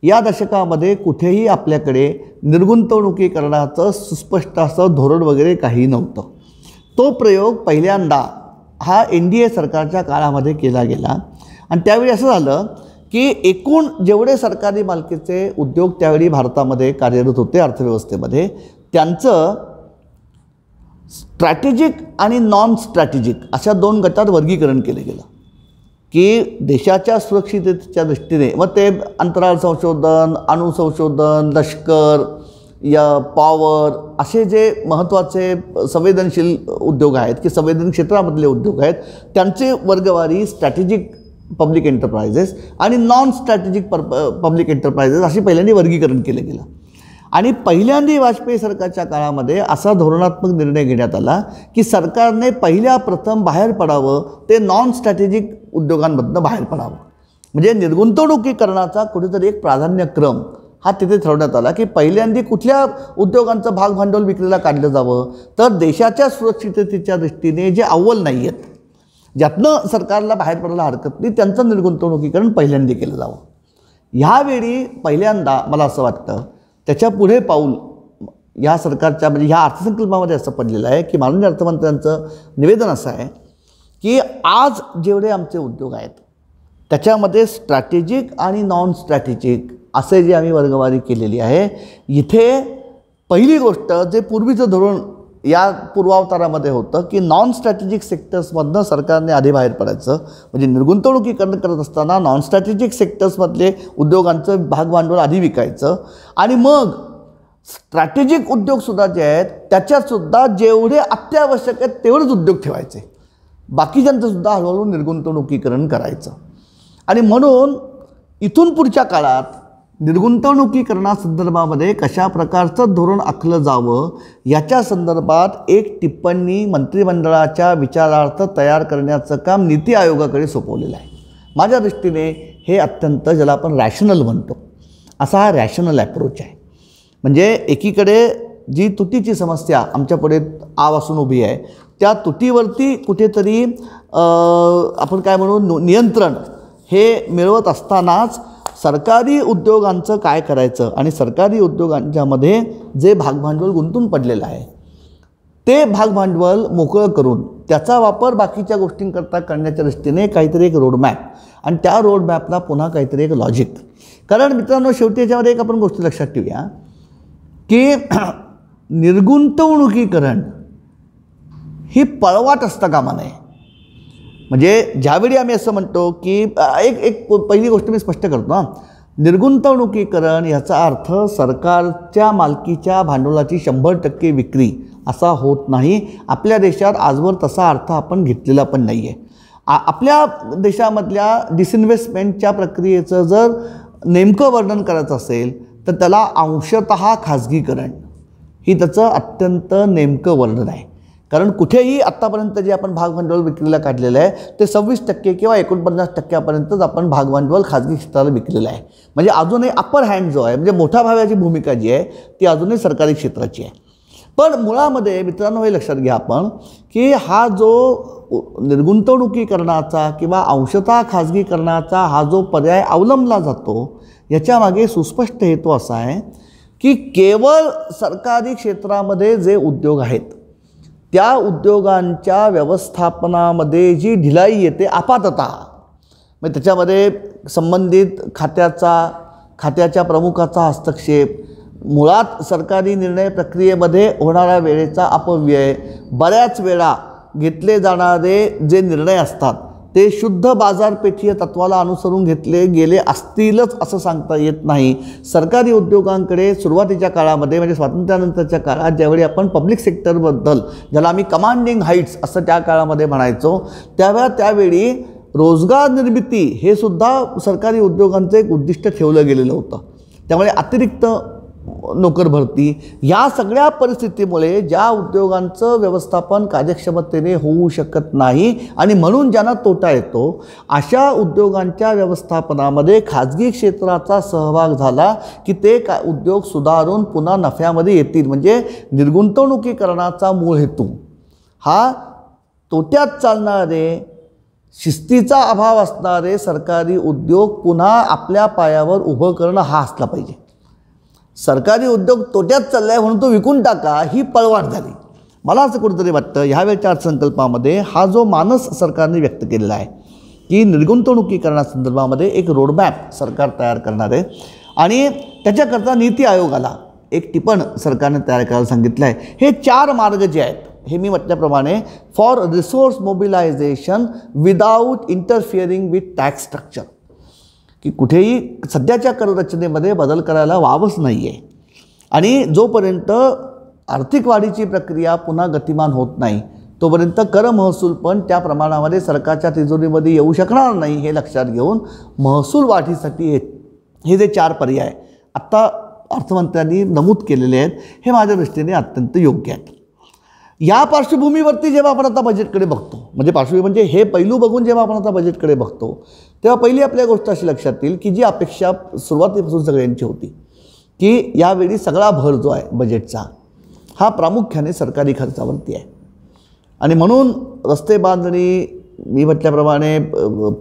या दशकामध्ये कुठेही आपल्याकडे निर्गुंतवणुकीकरणाचं सुस्पष्ट असं धोरण वगैरे काही नव्हतं. तो प्रयोग पहिल्यांदा हा NDA सरकारच्या काळामध्ये केला गेला. आणि त्यावेळी असं झालं की एकूण जेवढे सरकारी मालकीचे उद्योग त्यावेळी भारतामध्ये कार्यरत होते अर्थव्यवस्थेमध्ये त्यांचं स्ट्रॅटेजिक आणि नॉन स्ट्रॅटेजिक अशा दोन गटात वर्गीकरण केलं गेलं की देशाच्या सुरक्षिततेच्या दृष्टीने मग ते अंतराळ संशोधन, अणुसंशोधन, लष्कर, या पॉवर असे जे महत्त्वाचे संवेदनशील उद्योग आहेत की संवेदन क्षेत्रामधले उद्योग आहेत त्यांचे वर्गवारी स्ट्रॅटेजिक पब्लिक एंटरप्राइजेस आणि नॉन स्ट्रॅटेजिक पब्लिक एंटरप्राइजेस असे पहिल्यांदा वर्गीकरण केलं गेलं. आणि पहिल्यांदा वाजपेयी सरकारच्या काळामध्ये असा धोरणात्मक निर्णय घेण्यात आला की सरकारने प्रथम बाहेर पडावं ते नॉन स्ट्रॅटेजिक उद्योगांमधनं बाहेर पडावं. म्हणजे निर्गुंतवणुकीकरणाचा कुठेतरी एक प्राधान्यक्रम हा तिथे ठरवण्यात आला की पहिल्यांदा कुठल्या उद्योगांचं भागभांडवल विक्रीला काढलं जावं तर देशाच्या सुरक्षिततेच्या दृष्टीने जे अव्वल नाही आहेत, ज्यातनं सरकारला बाहेर पडायला हरकत नाही, त्यांचं निर्गुंतवणुकीकरण पहिल्यांदा केलं जावं. ह्यावेळी पहिल्यांदा मला असं वाटतं त्याच्या पुढे पाऊल या सरकारच्या म्हणजे ह्या अर्थसंकल्पामध्ये असं पडलेलं आहे की माननीय अर्थमंत्र्यांचं निवेदन असं आहे की आज जेवढे आमचे उद्योग आहेत त्याच्यामध्ये स्ट्रॅटेजिक आणि नॉन स्ट्रॅटेजिक असे जे आम्ही वर्गवारी केलेली आहे, इथे पहिली गोष्ट जे पूर्वीचं धोरण या पूर्वावतारामध्ये होतं की नॉन स्ट्रॅटेजिक सेक्टर्समधनं सरकारने आधी बाहेर पडायचं. म्हणजे निर्गुंतवणुकीकरण करत असताना नॉन स्ट्रॅटेजिक सेक्टर्समधले उद्योगांचं भागभांडवल आधी विकायचं आणि मग स्ट्रॅटेजिक उद्योगसुद्धा जे आहेत त्याच्यातसुद्धा जेवढे अत्यावश्यक आहेत तेवढेच उद्योग ठेवायचे, बाकीच्यांचंसुद्धा हळूहळू निर्गुंतवणुकीकरण करायचं. आणि म्हणून इथून पुढच्या काळात निर्गुंतवणुकीकरणासंदर्भामध्ये कशा प्रकारचं धोरण आखलं जावं याच्या संदर्भात एक टिप्पणी मंत्रिमंडळाच्या विचारार्थ तयार करण्याचं काम नीती आयोगाकडे सोपवलेलं आहे. माझ्या दृष्टीने हे अत्यंत ज्याला आपण रॅशनल म्हणतो असा हा रॅशनल ॲप्रोच आहे. म्हणजे एकीकडे जी तुटीची समस्या आमच्यापुढे आवासून उभी आहे त्या तुटीवरती कुठेतरी आपण काय म्हणू नियंत्रण हे मिळवत असतानाच सरकारी उद्योगांचं काय करायचं आणि सरकारी उद्योगांच्यामध्ये जे भागभांडवल गुंतून पडलेलं आहे ते भागभांडवल मोकळं करून त्याचा वापर बाकीच्या गोष्टींकरता करण्याच्या दृष्टीने काहीतरी एक रोडमॅप आणि त्या रोडमॅपला पुन्हा काहीतरी एक लॉजिक. कारण मित्रांनो शेवटी याच्यामध्ये एक आपण गोष्ट लक्षात ठेवूया की निर्गुंतवणुकीकरण ही पळवाट असता कामा नये. म्हणजे ज्यावेळी आम्ही असं म्हणतो की एक पहिली गोष्ट मी स्पष्ट करतो हां, निर्गुंतवणुकीकरण याचा अर्थ सरकारच्या मालकीच्या भांडवलाची 100% विक्री असा होत नाही. आपल्या देशात आजवर तसा अर्थ आपण घेतलेला पण नाही आहे. आपल्या देशामधल्या डिसइन्व्हेस्टमेंटच्या प्रक्रियेचं जर नेमकं वर्णन करायचं असेल तर त्याला अंशतः खाजगीकरण ही त्याचं अत्यंत नेमकं वर्णन आहे. कारण कुठेही आत्तापर्यंत जे आपण भागभांडवल विक्रीला काढलेलं आहे ते 26% किंवा 49%पर्यंतच आपण भागभांडवल खाजगी क्षेत्राला विकलेलं आहे. म्हणजे अजूनही अप्पर हँड जो आहे म्हणजे मोठ्या भावाची भूमिका जी आहे ती अजूनही सरकारी क्षेत्राची आहे. पण मुळामध्ये मित्रांनो हे लक्षात घ्या आपण की हा जो निर्गुंतवणुकीकरणाचा किंवा अंशतः खाजगीकरणाचा हा जो पर्याय अवलंबला जातो याच्यामागे सुस्पष्ट हेतू असा आहे की केवळ सरकारी क्षेत्रामध्ये जे उद्योग आहेत त्या उद्योगांच्या व्यवस्थापनामध्ये जी ढिलाई येते आपाततः म्हणजे त्याच्यामध्ये संबंधित खात्याच्या प्रमुखाचा हस्तक्षेप, मुळात सरकारी निर्णय प्रक्रियेमध्ये होणारा वेळेचा अपव्यय, बऱ्याच वेळा घेतले जाणारे जे निर्णय असतात ते शुद्ध बाजारपेठीय तत्वाला अनुसरून घेतले गेले असतीलच असं सांगता येत नाही. सरकारी उद्योगांकडे सुरुवातीच्या काळामध्ये म्हणजे स्वातंत्र्यानंतरच्या काळात ज्यावेळी आपण पब्लिक सेक्टरबद्दल ज्याला आम्ही कमांडिंग हाईट्स असं त्या काळामध्ये म्हणायचो त्यावेळी रोजगार निर्मिती हे सुद्धा सरकारी उद्योगांचं एक उद्दिष्ट ठेवलं गेलेलं होतं. त्यामुळे अतिरिक्त नोकर भरती या सगळ्या परिस्थितीमुळे ज्या उद्योगांचं व्यवस्थापन कार्यक्षमतेने होऊ शकत नाही आणि म्हणून ज्यांना तोटा येतो अशा उद्योगांच्या व्यवस्थापनामध्ये खाजगी क्षेत्राचा सहभाग झाला की ते उद्योग सुधारून पुन्हा नफ्यामध्ये येतील. म्हणजे निर्गुंतवणुकीकरणाचा मूळ हेतू हा तोट्यात चालणारे शिस्तीचा अभाव असणारे सरकारी उद्योग पुन्हा आपल्या पायावर उभं करणं हा असला पाहिजे. सरकारी उद्योग तोट्यात चालला आहे म्हणून तो विकून टाका ही पळवाट झाली. मला असं कुठंतरी वाटतं ह्यावेळच्या अर्थसंकल्पामध्ये हा जो मानस सरकारने व्यक्त केलेला आहे की निर्गुंतवणुकीकरणासंदर्भामध्ये एक रोडमॅप सरकार तयार करणार आहे आणि त्याच्याकरता नीती आयोगाला एक टिपण सरकारने तयार करायला सांगितलं आहे. हे 4 मार्ग जे आहेत हे मी म्हटल्याप्रमाणे for resource mobilization without interfering with tax structure की कुठेही सध्याच्या कररचनेमध्ये बदल करायला वावच नाही आहे आणि जोपर्यंत आर्थिक वाढीची प्रक्रिया पुन्हा गतिमान होत नाही तोपर्यंत कर महसूल पण त्या प्रमाणामध्ये सरकारच्या तिजोरीमध्ये येऊ शकणार नाही. हे लक्षात घेऊन महसूल वाढीसाठी हे जे 4 पर्याय आत्ता अर्थमंत्र्यांनी नमूद केलेले आहेत हे माझ्या दृष्टीने अत्यंत योग्य आहेत. या पार्श्वभूमीवरती जेव्हा आपण आता बजेटकडे बघतो म्हणजे पार्श्वभूमी म्हणजे हे पैलू बघून जेव्हा आपण आता बजेटकडे बघतो तेव्हा पहिली आपल्या गोष्ट अशी लक्षात येईल की जी अपेक्षा सुरुवातीपासून सगळ्यांची होती की यावेळी सगळा भर जो आहे बजेटचा हा प्रामुख्याने सरकारी खर्चावरती आहे आणि म्हणून रस्ते बांधणी मी म्हटल्याप्रमाणे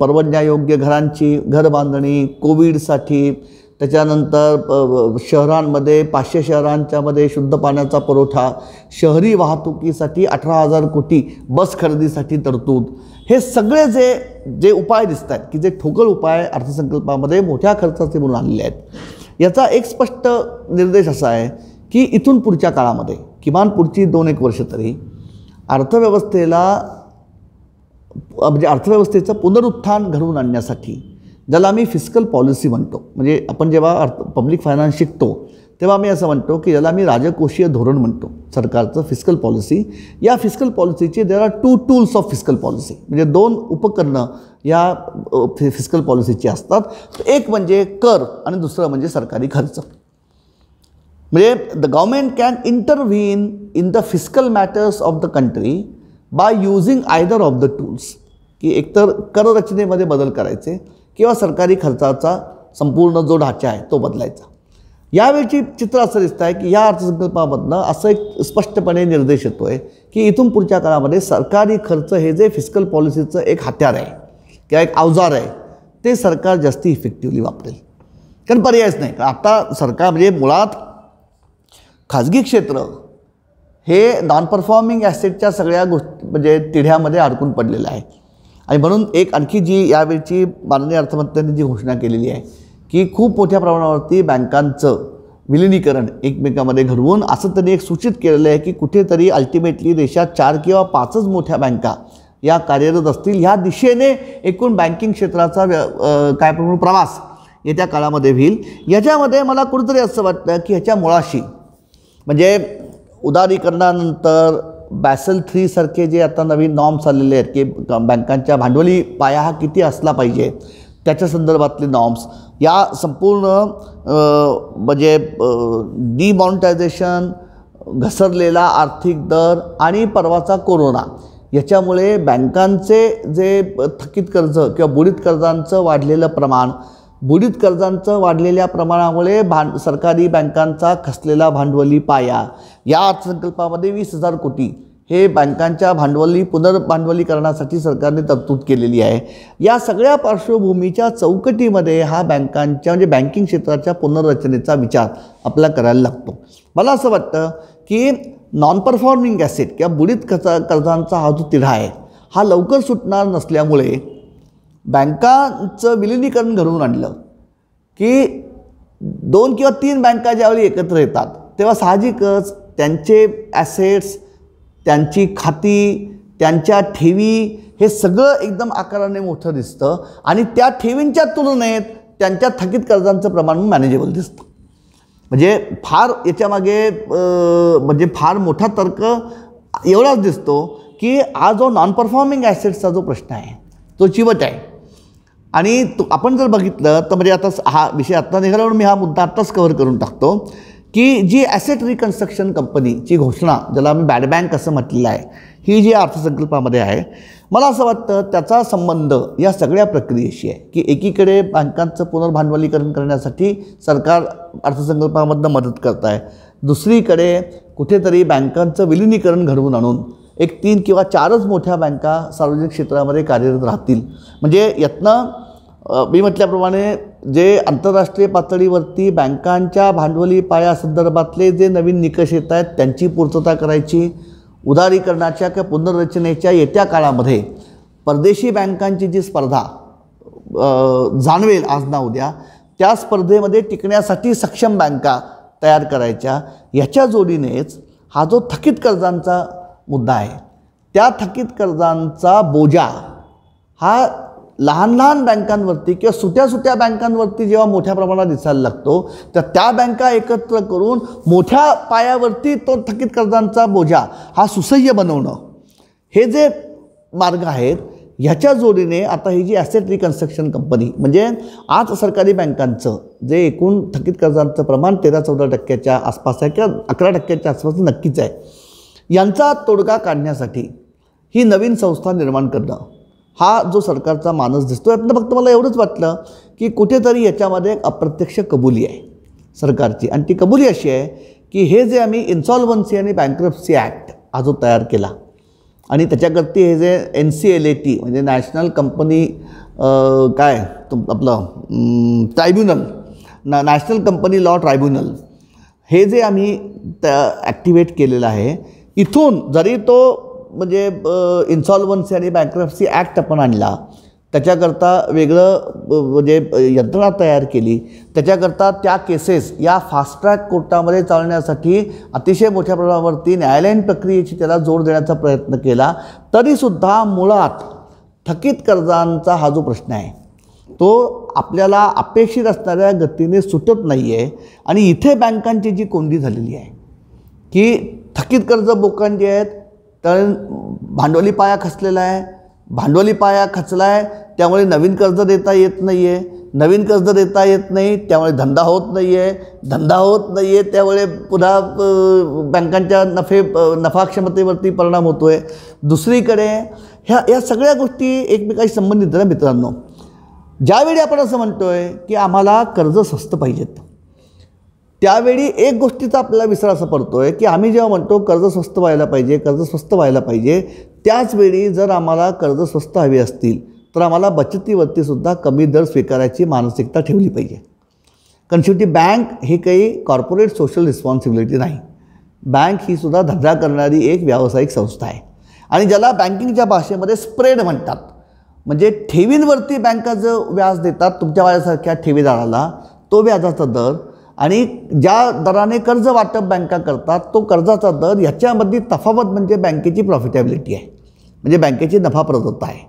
परवडण्यायोग्य घर बांधणी, कोविडसाठी, त्याच्यानंतर शहरांमध्ये 500 शहरांच्यामध्ये शुद्ध पाण्याचा पुरवठा, शहरी वाहतुकीसाठी 18,000 कोटी बस खरेदीसाठी तरतूद, हे सगळे जे उपाय दिसत आहेत की जे ठोकळ उपाय अर्थसंकल्पामध्ये मोठ्या खर्चाचे म्हणून आलेले आहेत. याचा एक स्पष्ट निर्देश असा आहे की इथून पुढच्या काळामध्ये किमान पुढची 2-1 वर्ष तरी अर्थव्यवस्थेचं पुनरुत्थान घडवून आणण्यासाठी ज्याला आम्ही फिस्कल पॉलिसी म्हणतो म्हणजे आपण जेव्हा पब्लिक फायनान्स शिकतो तेव्हा मी असं म्हणतो की ज्याला मी राजकोषीय धोरण म्हणतो सरकारचं फिस्कल पॉलिसी. या फिस्कल पॉलिसीचे there are 2 tools of fiscal policy, म्हणजे 2 उपकरणं या फिस्कल पॉलिसीची असतात. एक म्हणजे कर आणि दुसरं म्हणजे सरकारी खर्च. म्हणजे the government can intervene in the fiscal matters of the country by using either of the tools, की एकतर कर रचनेमध्ये बदल करायचे किंवा सरकारी खर्चाचा संपूर्ण जो ढाचा आहे तो बदलायचा. यावेळची चित्र असं दिसतं आहे की या अर्थसंकल्पामधनं असं एक स्पष्टपणे निर्देश येतो आहे की इथून पुढच्या काळामध्ये सरकारी खर्च हे जे फिस्कल पॉलिसीचं एक हत्यार आहे किंवा एक अवजार आहे ते सरकार जास्ती इफेक्टिव्हली वापरेल. कारण पर्यायच नाही. आता सरकार म्हणजे मुळात खाजगी क्षेत्र हे नॉन परफॉर्मिंग ॲसेटच्या सगळ्या गोष्टी म्हणजे तिढ्यामध्ये अडकून पडलेलं आहे. आणि म्हणून एक आणखी जी यावेळची माननीय अर्थमंत्र्यांनी जी घोषणा केलेली आहे की खूप मोठ्या प्रमाणावरती बँकांचं विलिनीकरण एकमेकांमध्ये घडवून असं त्यांनी एक सूचित केलेलं आहे की कुठेतरी अल्टिमेटली देशात 4 किंवा 5च मोठ्या बँका या कार्यरत असतील. ह्या दिशेने एकूण बँकिंग क्षेत्राचा काय प्रवास येत्या काळामध्ये होईल. याच्यामध्ये मला कुठेतरी असं वाटतं की ह्याच्या मुळाशी म्हणजे उदारीकरणानंतर बॅसल 3 सारखे जे आता नवीन नॉर्म्स आलेले आहेत की बँकांच्या भांडवली पाया हा किती असला पाहिजे त्याच्या संदर्भातले नॉर्म्स, या संपूर्ण म्हणजे डिमॉनिटायझेशन, घसरलेला आर्थिक दर आणि परवाचा कोरोना याच्यामुळे बँकांचे जे थकीत कर्ज किंवा बुडीत कर्जांचं वाढलेलं प्रमाण, बुडीत कर्जांचं वाढलेल्या प्रमाणामुळे सरकारी बँकांचा खचलेला भांडवली पाया, या अर्थसंकल्पामध्ये 20,000 कोटी हे बँकांच्या पुनर्भांडवलीकरणासाठी सरकारने तरतूद केलेली आहे. या सगळ्या पार्श्वभूमीच्या चौकटीमध्ये हा बँकांच्या म्हणजे बँकिंग क्षेत्राच्या पुनर्रचनेचा विचार आपल्याला करायला लागतो. मला असं वाटतं की नॉन परफॉर्मिंग ॲसेट किंवा बुडीत कर्जांचा हा जो तिढा आहे हा लवकर सुटणार नसल्यामुळे बँकांचं विलिनीकरण घडवून आणलं की 2 किंवा 3 बँका ज्यावेळी एकत्र येतात तेव्हा साहजिकच त्यांचे ॲसेट्स, त्यांची खाती, त्यांच्या ठेवी हे सगळं एकदम आकाराने मोठं दिसतं आणि त्या ठेवींच्या तुलनेत त्यांच्या थकीत कर्जांचं प्रमाण मॅनेजेबल दिसतं. म्हणजे फार याच्यामागे म्हणजे फार मोठा तर्क एवढाच दिसतो की हा जो नॉन परफॉर्मिंग ॲसेट्सचा जो प्रश्न आहे तो चिवट आहे. आणि आपण जर बघितलं तर म्हणजे आता हा विषय आत्ता निघाला म्हणून मी हा मुद्दा आत्ताच कव्हर करून टाकतो की जी ॲसेट रिकन्स्ट्रक्शन कंपनीची घोषणा, ज्याला आम्ही बॅड बँक असं म्हटलेलं आहे, ही जी अर्थसंकल्पामध्ये आहे, मला असं वाटतं त्याचा संबंध या सगळ्या प्रक्रियेशी आहे की एकीकडे बँकांचं पुनर्भांडवलीकरण करण्यासाठी सरकार अर्थसंकल्पामधनं मदत करत आहे, दुसरीकडे कुठेतरी बँकांचं विलिनीकरण घडवून आणून एक 3 किंवा 4च मोठ्या बँका सार्वजनिक क्षेत्रामध्ये कार्यरत राहतील. म्हणजे यातनं मी म्हटल्याप्रमाणे जे आंतरराष्ट्रीय पातळीवरती बँकांच्या भांडवली पायासंदर्भातले जे नवीन निकष येत आहेत त्यांची पूर्तता करायची, उदारीकरणाच्या किंवा पुनर्रचनेच्या येत्या काळामध्ये परदेशी बँकांची जी स्पर्धा जाणवेल आज ना उद्या, त्या स्पर्धेमध्ये टिकण्यासाठी सक्षम बँका तयार करायच्या. याच्या जोडीनेच हा जो थकीत कर्जांचा मुद्दा आहे त्या थकीत कर्जांचा बोजा हा लहान लहान बँकांवरती किंवा सुट्या बँकांवरती जेव्हा मोठ्या प्रमाणात दिसायला लागतो तर त्या बँका एकत्र करून मोठ्या पायावरती तो थकीत कर्जांचा बोजा हा सुसह्य बनवणं, हे जे मार्ग आहेत ह्याच्या जोडीने आता ही जी ॲसेट रिकन्स्ट्रक्शन कंपनी म्हणजे आज सरकारी बँकांचं जे एकूण थकीत कर्जांचं प्रमाण 13-14% आसपास आहे किंवा 11% आसपास नक्कीच आहे, यांचा तोडगा काढण्यासाठी ही नवीन संस्था निर्माण करणं हा जो सरकारचा मानस दिसतो. यातनं फक्त मला एवढंच वाटलं की कुठेतरी याच्यामध्ये एक अप्रत्यक्ष कबुली आहे सरकारची, आणि ती कबुली अशी आहे की हे जे आम्ही इन्सॉल्वन्सी आणि बँक्रप्सी ॲक्ट हा जो तयार केला आणि त्याच्याकरती हे जे NCLAT म्हणजे नॅशनल कंपनी आपलं tribunal, national company law tribunal, हे जे आम्ही ॲक्टिवेट केलेलं आहे, इथून जरी तो म्हणजे इन्सॉल्वन्सी आणि बँक्रप्सी ॲक्ट आपण आणला, त्याच्याकरता वेगळं म्हणजे यंत्रणा तयार केली, त्याच्याकरता त्या केसेस या फास्ट ट्रॅक कोर्टामध्ये चालण्यासाठी अतिशय मोठ्या प्रमाणावरती न्यायालयीन प्रक्रियेची त्याला जोर देण्याचा प्रयत्न केला, तरीसुद्धा मुळात थकीत कर्जांचा हा जो प्रश्न आहे तो आपल्याला अपेक्षित असणाऱ्या गतीने सुटत नाही आहे. आणि इथे बँकांची जी कोंडी झालेली आहे की थकीत कर्ज बोकांची जी आहेत, तर भांडवली पाया खचलेला आहे. भांडवली पाया खचला आहे त्यामुळे नवीन कर्ज देता येत नाही आहे. नवीन कर्ज देता येत नाही त्यामुळे धंदा होत नाही आहे. धंदा होत नाही आहे त्यामुळे पुन्हा बँकांच्या नफाक्षमतेवरती परिणाम होतो आहे. दुसरीकडे ह्या सगळ्या गोष्टी एकमेकांशी संबंधित आहे मित्रांनो. ज्यावेळी आपण असं म्हणतो आहे की आम्हाला कर्ज स्वस्त पाहिजेत, त्यावेळी एक गोष्टीचा आपल्याला विसर असा पडतो आहे की आम्ही जेव्हा म्हणतो कर्ज स्वस्त व्हायला पाहिजे, कर्ज स्वस्त व्हायला पाहिजे, त्याचवेळी जर आम्हाला कर्ज स्वस्त हवे असतील तर आम्हाला बचतीवरतीसुद्धा कमी दर स्वीकारायची मानसिकता ठेवली पाहिजे. कारण शेवटी बँक ही काही कॉर्पोरेट सोशल रिस्पॉन्सिबिलिटी नाही. बँक ही सुद्धा धंदा करणारी एक व्यावसायिक संस्था आहे आणि ज्याला बँकिंगच्या भाषेमध्ये स्प्रेड म्हणतात. म्हणजे ठेवींवरती बँका जो व्याज देतात तुमच्या माझ्यासारख्या ठेवीदाराला, तो व्याजाचा दर, आणि ज्या दराने कर्ज वाटप बँका करतात तो कर्जाचा दर, ह्याच्यामध्ये तफावत म्हणजे बँकेची प्रॉफिटेबिलिटी आहे, म्हणजे बँकेची नफाप्रदता आहे.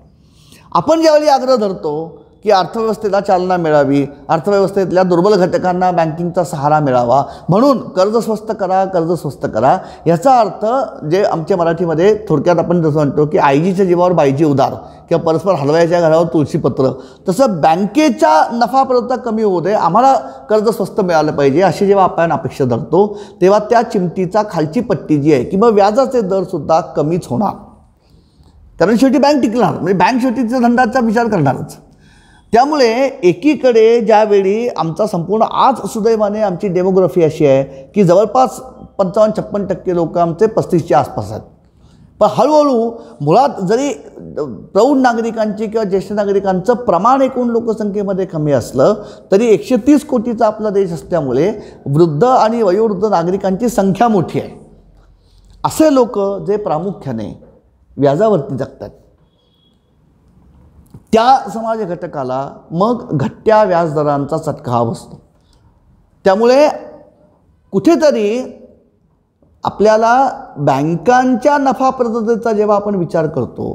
आपण ज्यावेळी आग्रह धरतो की अर्थव्यवस्थेला चालना मिळावी, अर्थव्यवस्थेतल्या दुर्बल घटकांना बँकिंगचा सहारा मिळावा, म्हणून कर्ज स्वस्त करा, कर्ज स्वस्त करा, याचा अर्थ जे आमच्या मराठीमध्ये थोडक्यात आपण जसं म्हणतो की आईजीच्या जीवावर बाईजी उदार किंवा परस्पर हलवायच्या घरावर तुळशीपत्र, तसं बँकेच्या नफाप्रदता कमी होऊ दे, आम्हाला कर्ज स्वस्त मिळालं पाहिजे अशी जेव्हा आपण अपेक्षा धरतो तेव्हा त्या चिमटीचा खालची पट्टी जी आहे किंवा व्याजाचे दरसुद्धा कमीच होणार. कारण शेवटी बँक टिकणार, म्हणजे बँक शेवटीच्या धंद्याचा विचार करणारच. त्यामुळे एकीकडे ज्यावेळी आमचा संपूर्ण आज सुदैवाने आमची डेमोग्राफी अशी आहे की जवळपास 55-56% लोक आमचे 35च्या आसपास आहेत, पण हळूहळू मुळात जरी प्रौढ नागरिकांची किंवा ज्येष्ठ नागरिकांचं प्रमाण एकूण लोकसंख्येमध्ये कमी असलं तरी 130 कोटीचा आपला देश असल्यामुळे वृद्ध आणि वयोवृद्ध नागरिकांची संख्या मोठी आहे. असे लोक जे प्रामुख्याने व्याजावरती जगतात त्या समाज घटकाला मग घट्ट्या व्याजदरांचा चटका बसतो. त्यामुळे कुठेतरी आपल्याला बँकांच्या नफाप्रदतेचा जेव्हा आपण विचार करतो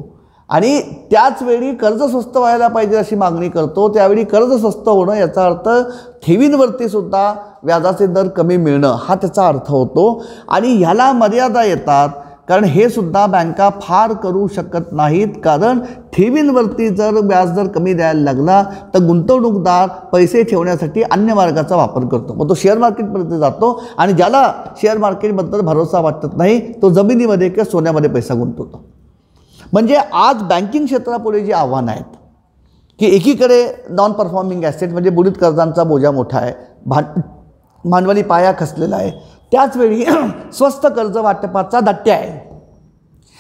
आणि त्याचवेळी कर्ज स्वस्त व्हायला पाहिजे अशी मागणी करतो, त्यावेळी कर्ज स्वस्त होणं याचा अर्थ ठेवींवरती सुद्धा व्याजाचे दर कमी मिळणं हा त्याचा अर्थ होतो. आणि ह्याला मर्यादा येतात, कारण हे सुद्धा बँका फार करू शकत नाहीत. कारण ठेवींवरती जर व्याजदर कमी द्यायला लागला तर गुंतवणूकदार पैसे ठेवण्यासाठी अन्य मार्गाचा वापर करतो, मग तो शेअर मार्केटमध्ये जातो आणि ज्याला शेअर मार्केटबद्दल भरोसा वाटत नाही तो जमिनीमध्ये किंवा सोन्यामध्ये पैसा गुंतवतो. म्हणजे आज बँकिंग क्षेत्रापुढे जी आव्हानं आहेत की एकीकडे नॉन परफॉर्मिंग ॲसेट म्हणजे बुडीत कर्जांचा बोजा मोठा आहे, भांडवली पाया खचलेला आहे, त्याचवेळी स्वस्त कर्ज वाटपाचा दाट्य आहे.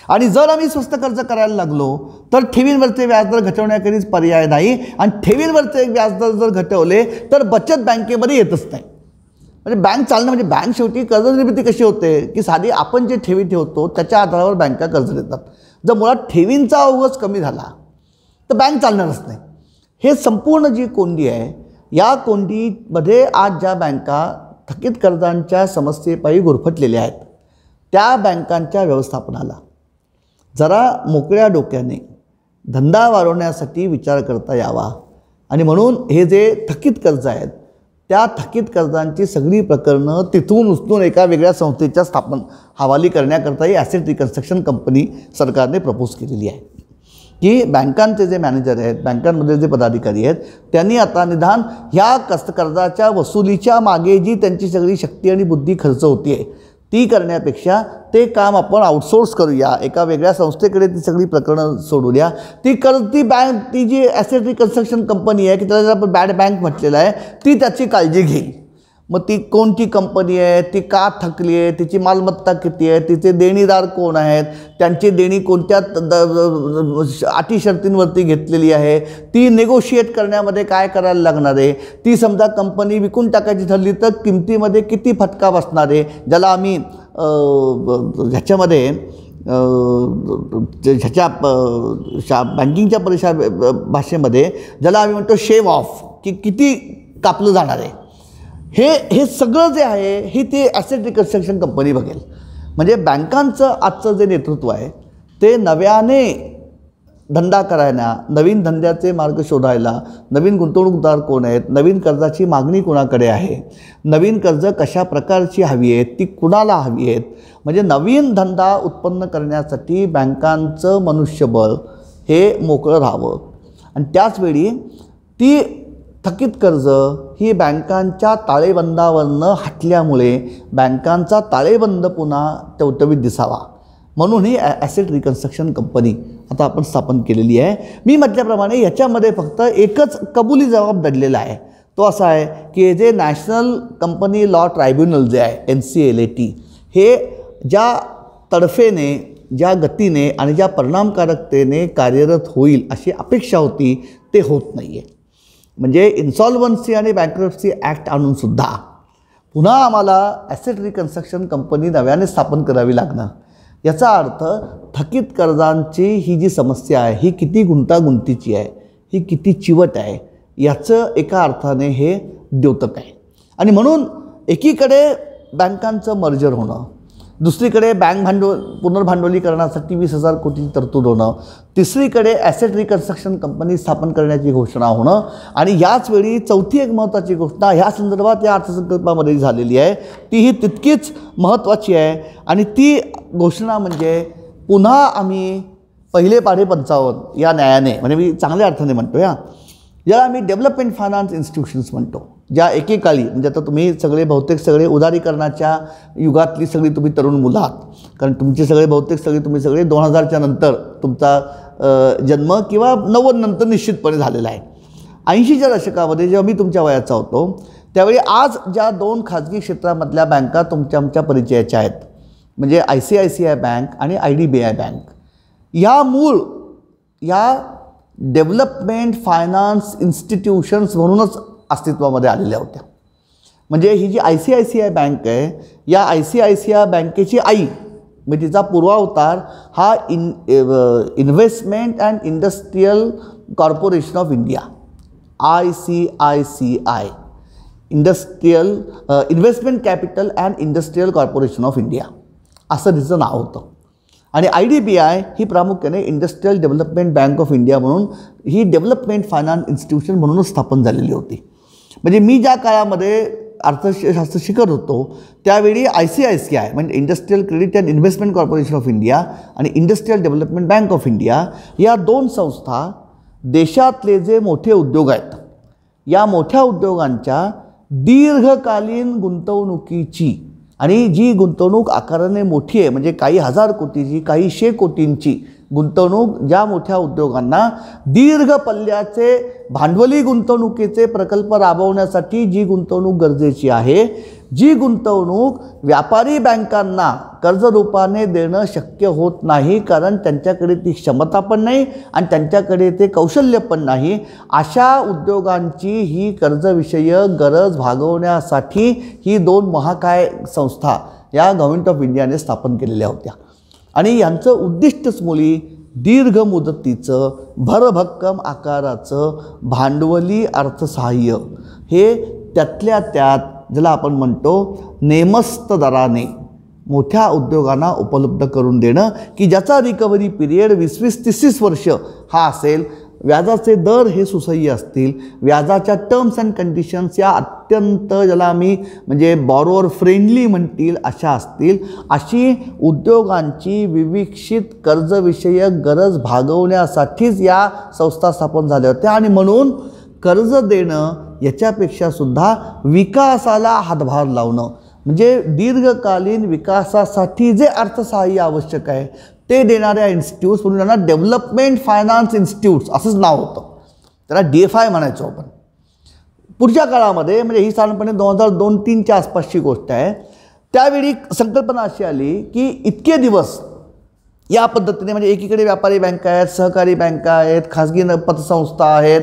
आणि जर आम्ही स्वस्त कर्ज करायला लागलो तर ठेवींवरचे व्याजदर घटवण्याकरीच पर्याय नाही. आणि ठेवींवरचे व्याजदर जर घटवले तर बचत बँकेमध्ये येतच नाही. म्हणजे बँक चालणं म्हणजे बँक शेवटी कर्ज निर्मिती कशी होते की साधी आपण जे ठेवी ठेवतो त्याच्या आधारावर बँका कर्ज देतात. जर मुळात ठेवींचा ओघच कमी झाला तर बँक चालणारच नाही. हे संपूर्ण जी कोंडी आहे या कोंडीमध्ये आज ज्या बँका थकीत कर्जांच्या समस्येपायी गुरफटलेल्या आहेत त्या बँकांच्या व्यवस्थापनाला जरा मोकळ्या डोक्याने धंदा वाढवण्यासाठी विचार करता यावा. आणि म्हणून हे जे थकीत कर्ज आहेत त्या थकीत कर्जांची सगळी प्रकरणं तिथून उचलून एका वेगळ्या संस्थेच्या हवाली करण्याकरता ही ॲसेट रिकन्स्ट्रक्शन कंपनी सरकारने प्रपोज केलेली आहे की बँकांचे जे मॅनेजर आहेत, बँकांमध्ये जे पदाधिकारी आहेत, त्यांनी आता निदान ह्या कर्जाच्या वसुलीच्या मागे जी त्यांची सगळी शक्ती आणि बुद्धी खर्च होती आहे ती करण्यापेक्षा ते काम आपण आउटसोर्स करूया, एका वेगळ्या संस्थेकडे ती सगळी प्रकरणं सोडूया. ती जी ॲसेट रिकन्स्ट्रक्शन कंपनी आहे की त्याला आपण बॅड बँक म्हटलेलं आहे ती त्याची काळजी घेईल. मग ती कोणती कंपनी आहे, ती का थकली आहे, तिची मालमत्ता किती आहे, तिचे देणीदार कोण आहेत, त्यांची देणी कोणत्या अटी शर्तींवरती घेतलेली आहे, ती नेगोशिएट करण्यामध्ये काय करायला लागणार आहे, ती समजा कंपनी विकून टाकायची ठरली तर किमतीमध्ये किती फटका बसणार आहे, ज्याला आम्ही ह्याच्यामध्ये ह्याच्या बँकिंगच्या भाषेमध्ये ज्याला आम्ही म्हणतो शेव ऑफ की किती कापलं जाणार आहे, हे सगळं जे आहे ही ती ॲसेट रिकन्स्ट्रक्शन कंपनी बघेल. म्हणजे बँकांचं आजचं जे नेतृत्व आहे ते नव्याने धंदा करायला, नवीन धंद्याचे मार्ग शोधायला, नवीन गुंतवणूकदार कोण आहेत, नवीन कर्जाची मागणी कोणाकडे आहे, नवीन कर्ज कशा प्रकारची हवी आहेत, ती कुणाला हवी आहेत, म्हणजे नवीन धंदा उत्पन्न करण्यासाठी बँकांचं मनुष्यबळ हे मोकळं राहावं. आणि त्याचवेळी ती थकीत कर्ज ही बँकांच्या ताळेबंदावरनं हटल्यामुळे बँकांचा ताळेबंद पुन्हा टवटवीत दिसावा म्हणून ही ॲसेट रिकन्स्ट्रक्शन कंपनी आता आपण स्थापन केलेली आहे. मी म्हटल्याप्रमाणे याच्यामध्ये फक्त एकच कबुली जबाब दडलेला आहे. तो असा आहे की जे नॅशनल कंपनी लॉ ट्रायब्युनल जे आहे NCLAT हे ज्या तडफेने, ज्या गतीने आणि ज्या परिणामकारकतेने कार्यरत होईल अशी अपेक्षा होती ते होत नाही आहे. म्हणजे इन्सॉल्वन्सी आणि बँक्रप्सी ॲक्ट आणूनसुद्धा पुन्हा आम्हाला ॲसेट रिकन्स्ट्रक्शन कंपनी नव्याने स्थापन करावी लागणं, याचा अर्थ थकीत कर्जांची ही जी समस्या आहे ही किती गुंतागुंतीची आहे, ही किती चिवट आहे, याचं एका अर्थाने हे द्योतक आहे. आणि म्हणून एकीकडे बँकांचं मर्जर होणं, दुसरीकडे बँक पुनर्भांडवलीकरणासाठी 20,000 कोटी तरतूद होणं, तिसरीकडे ॲसेट रिकन्स्ट्रक्शन कंपनी स्थापन करण्याची घोषणा होणं, आणि याच वेळी चौथी एक महत्त्वाची घोषणा ह्या संदर्भात या अर्थसंकल्पामध्ये झालेली आहे तीही तितकीच महत्त्वाची आहे. आणि ती घोषणा म्हणजे पुन्हा आम्ही पहिले पाढे 55 या न्यायाने, म्हणजे मी चांगल्या अर्थाने म्हणतो ज्याला आम्ही डेव्हलपमेंट फायनान्स इन्स्टिट्यूशन्स म्हणतो, ज्या एकेकाळी म्हणजे आता तुम्ही सगळे बहुतेक सगळे उदारीकरणाच्या युगातली सगळी तुम्ही तरुण मुलं आहात, कारण तुमचे सगळे बहुतेक तुम्ही सगळे 2000च्या नंतर तुमचा जन्म किंवा 90 नंतर निश्चितपणे झालेला आहे. 80च्या दशकामध्ये जेव्हा मी तुमच्या वयाचा होतो त्यावेळी आज ज्या 2 खाजगी क्षेत्रामधल्या बँका आमच्या परिचयाच्या आहेत, म्हणजे ICICI बँक आणि IDBI बँक, या डेव्हलपमेंट फायनान्स इन्स्टिट्यूशन्स म्हणूनच अस्तित्वामध्ये आलेल्या होत्या. म्हणजे ही जी ICICI बँक आहे, या ICICI बँकेची आई म्हणजे तिचा पूर्वावतार हा investment and industrial corporation of India, ICICI, investment capital and industrial corporation of India असं तिचं नाव होतं. आणि IDBI ही प्रामुख्याने industrial development bank of India म्हणून ही डेव्हलपमेंट फायनान्स इन्स्टिट्यूशन म्हणूनच स्थापन झालेली होती. म्हणजे मी ज्या काळामध्ये अर्थशास्त्र शिकत होतो त्यावेळी ICICI म्हणजे industrial credit and investment corporation of India आणि industrial development bank of India या 2 संस्था देशातले जे मोठे उद्योग आहेत या मोठ्या उद्योगांच्या दीर्घकालीन गुंतवणुकीची, आणि जी गुंतवणूक आकाराने मोठी आहे म्हणजे काही हजार कोटीची, काही 100 कोटींची गुंतवणूक, ज्या मोठ्या उद्योगांना दीर्घ पल्ल्याचे भांडवली गुंतवणुकीचे प्रकल्प राबवण्यासाठी जी गुंतवणूक गरजेची आहे, जी गुंतवणूक व्यापारी बँकांना कर्जरूपाने देणं शक्य होत नाही, कारण त्यांच्याकडे ती क्षमता पण नाही आणि त्यांच्याकडे ते कौशल्य पण नाही, अशा उद्योगांची ही कर्जविषयक गरज भागवण्यासाठी ही 2 महाकाय संस्था या गव्हर्नमेंट ऑफ इंडियाने स्थापन केलेल्या होत्या. आणि यांचं उद्दिष्टच मुळी दीर्घ मुदतीचं भरभक्कम आकाराचं भांडवली अर्थसहाय्य हे त्यातल्या त्यात ज्याला आपण म्हणतो नेमस्त दराने मोठ्या उद्योगांना उपलब्ध करून देणं, की ज्याचा रिकव्हरी पिरियड 20-30 वर्ष हा असेल, व्याजाचे दर हे सुसह्य असतील, व्याजाच्या टर्म्स अँड कंडिशन्स या अत्यंत ज्याला आम्ही म्हणजे बॉरोअर फ्रेंडली म्हणतील अशा असतील, अशी उद्योगांची विविक्षित कर्जविषयक गरज भागवण्यासाठीच या संस्था स्थापन झाल्या होत्या. आणि म्हणून कर्ज देणं याच्यापेक्षा सुद्धा विकासाला हातभार लावणं, म्हणजे दीर्घकालीन विकासासाठी जे अर्थसहाय्य आवश्यक आहे ते देणाऱ्या इन्स्टिट्यूट्स म्हणून त्यांना डेव्हलपमेंट फायनान्स इन्स्टिट्यूट्स असंच नाव होतं, त्याला DFI म्हणायचो आपण. पुढच्या काळामध्ये म्हणजे ही साधारणपणे 2002-03च्या आसपासची गोष्ट आहे, त्यावेळी संकल्पना अशी आली की इतके दिवस या पद्धतीने म्हणजे एकीकडे व्यापारी बँका आहेत, सहकारी बँका आहेत, खाजगी पतसंस्था आहेत,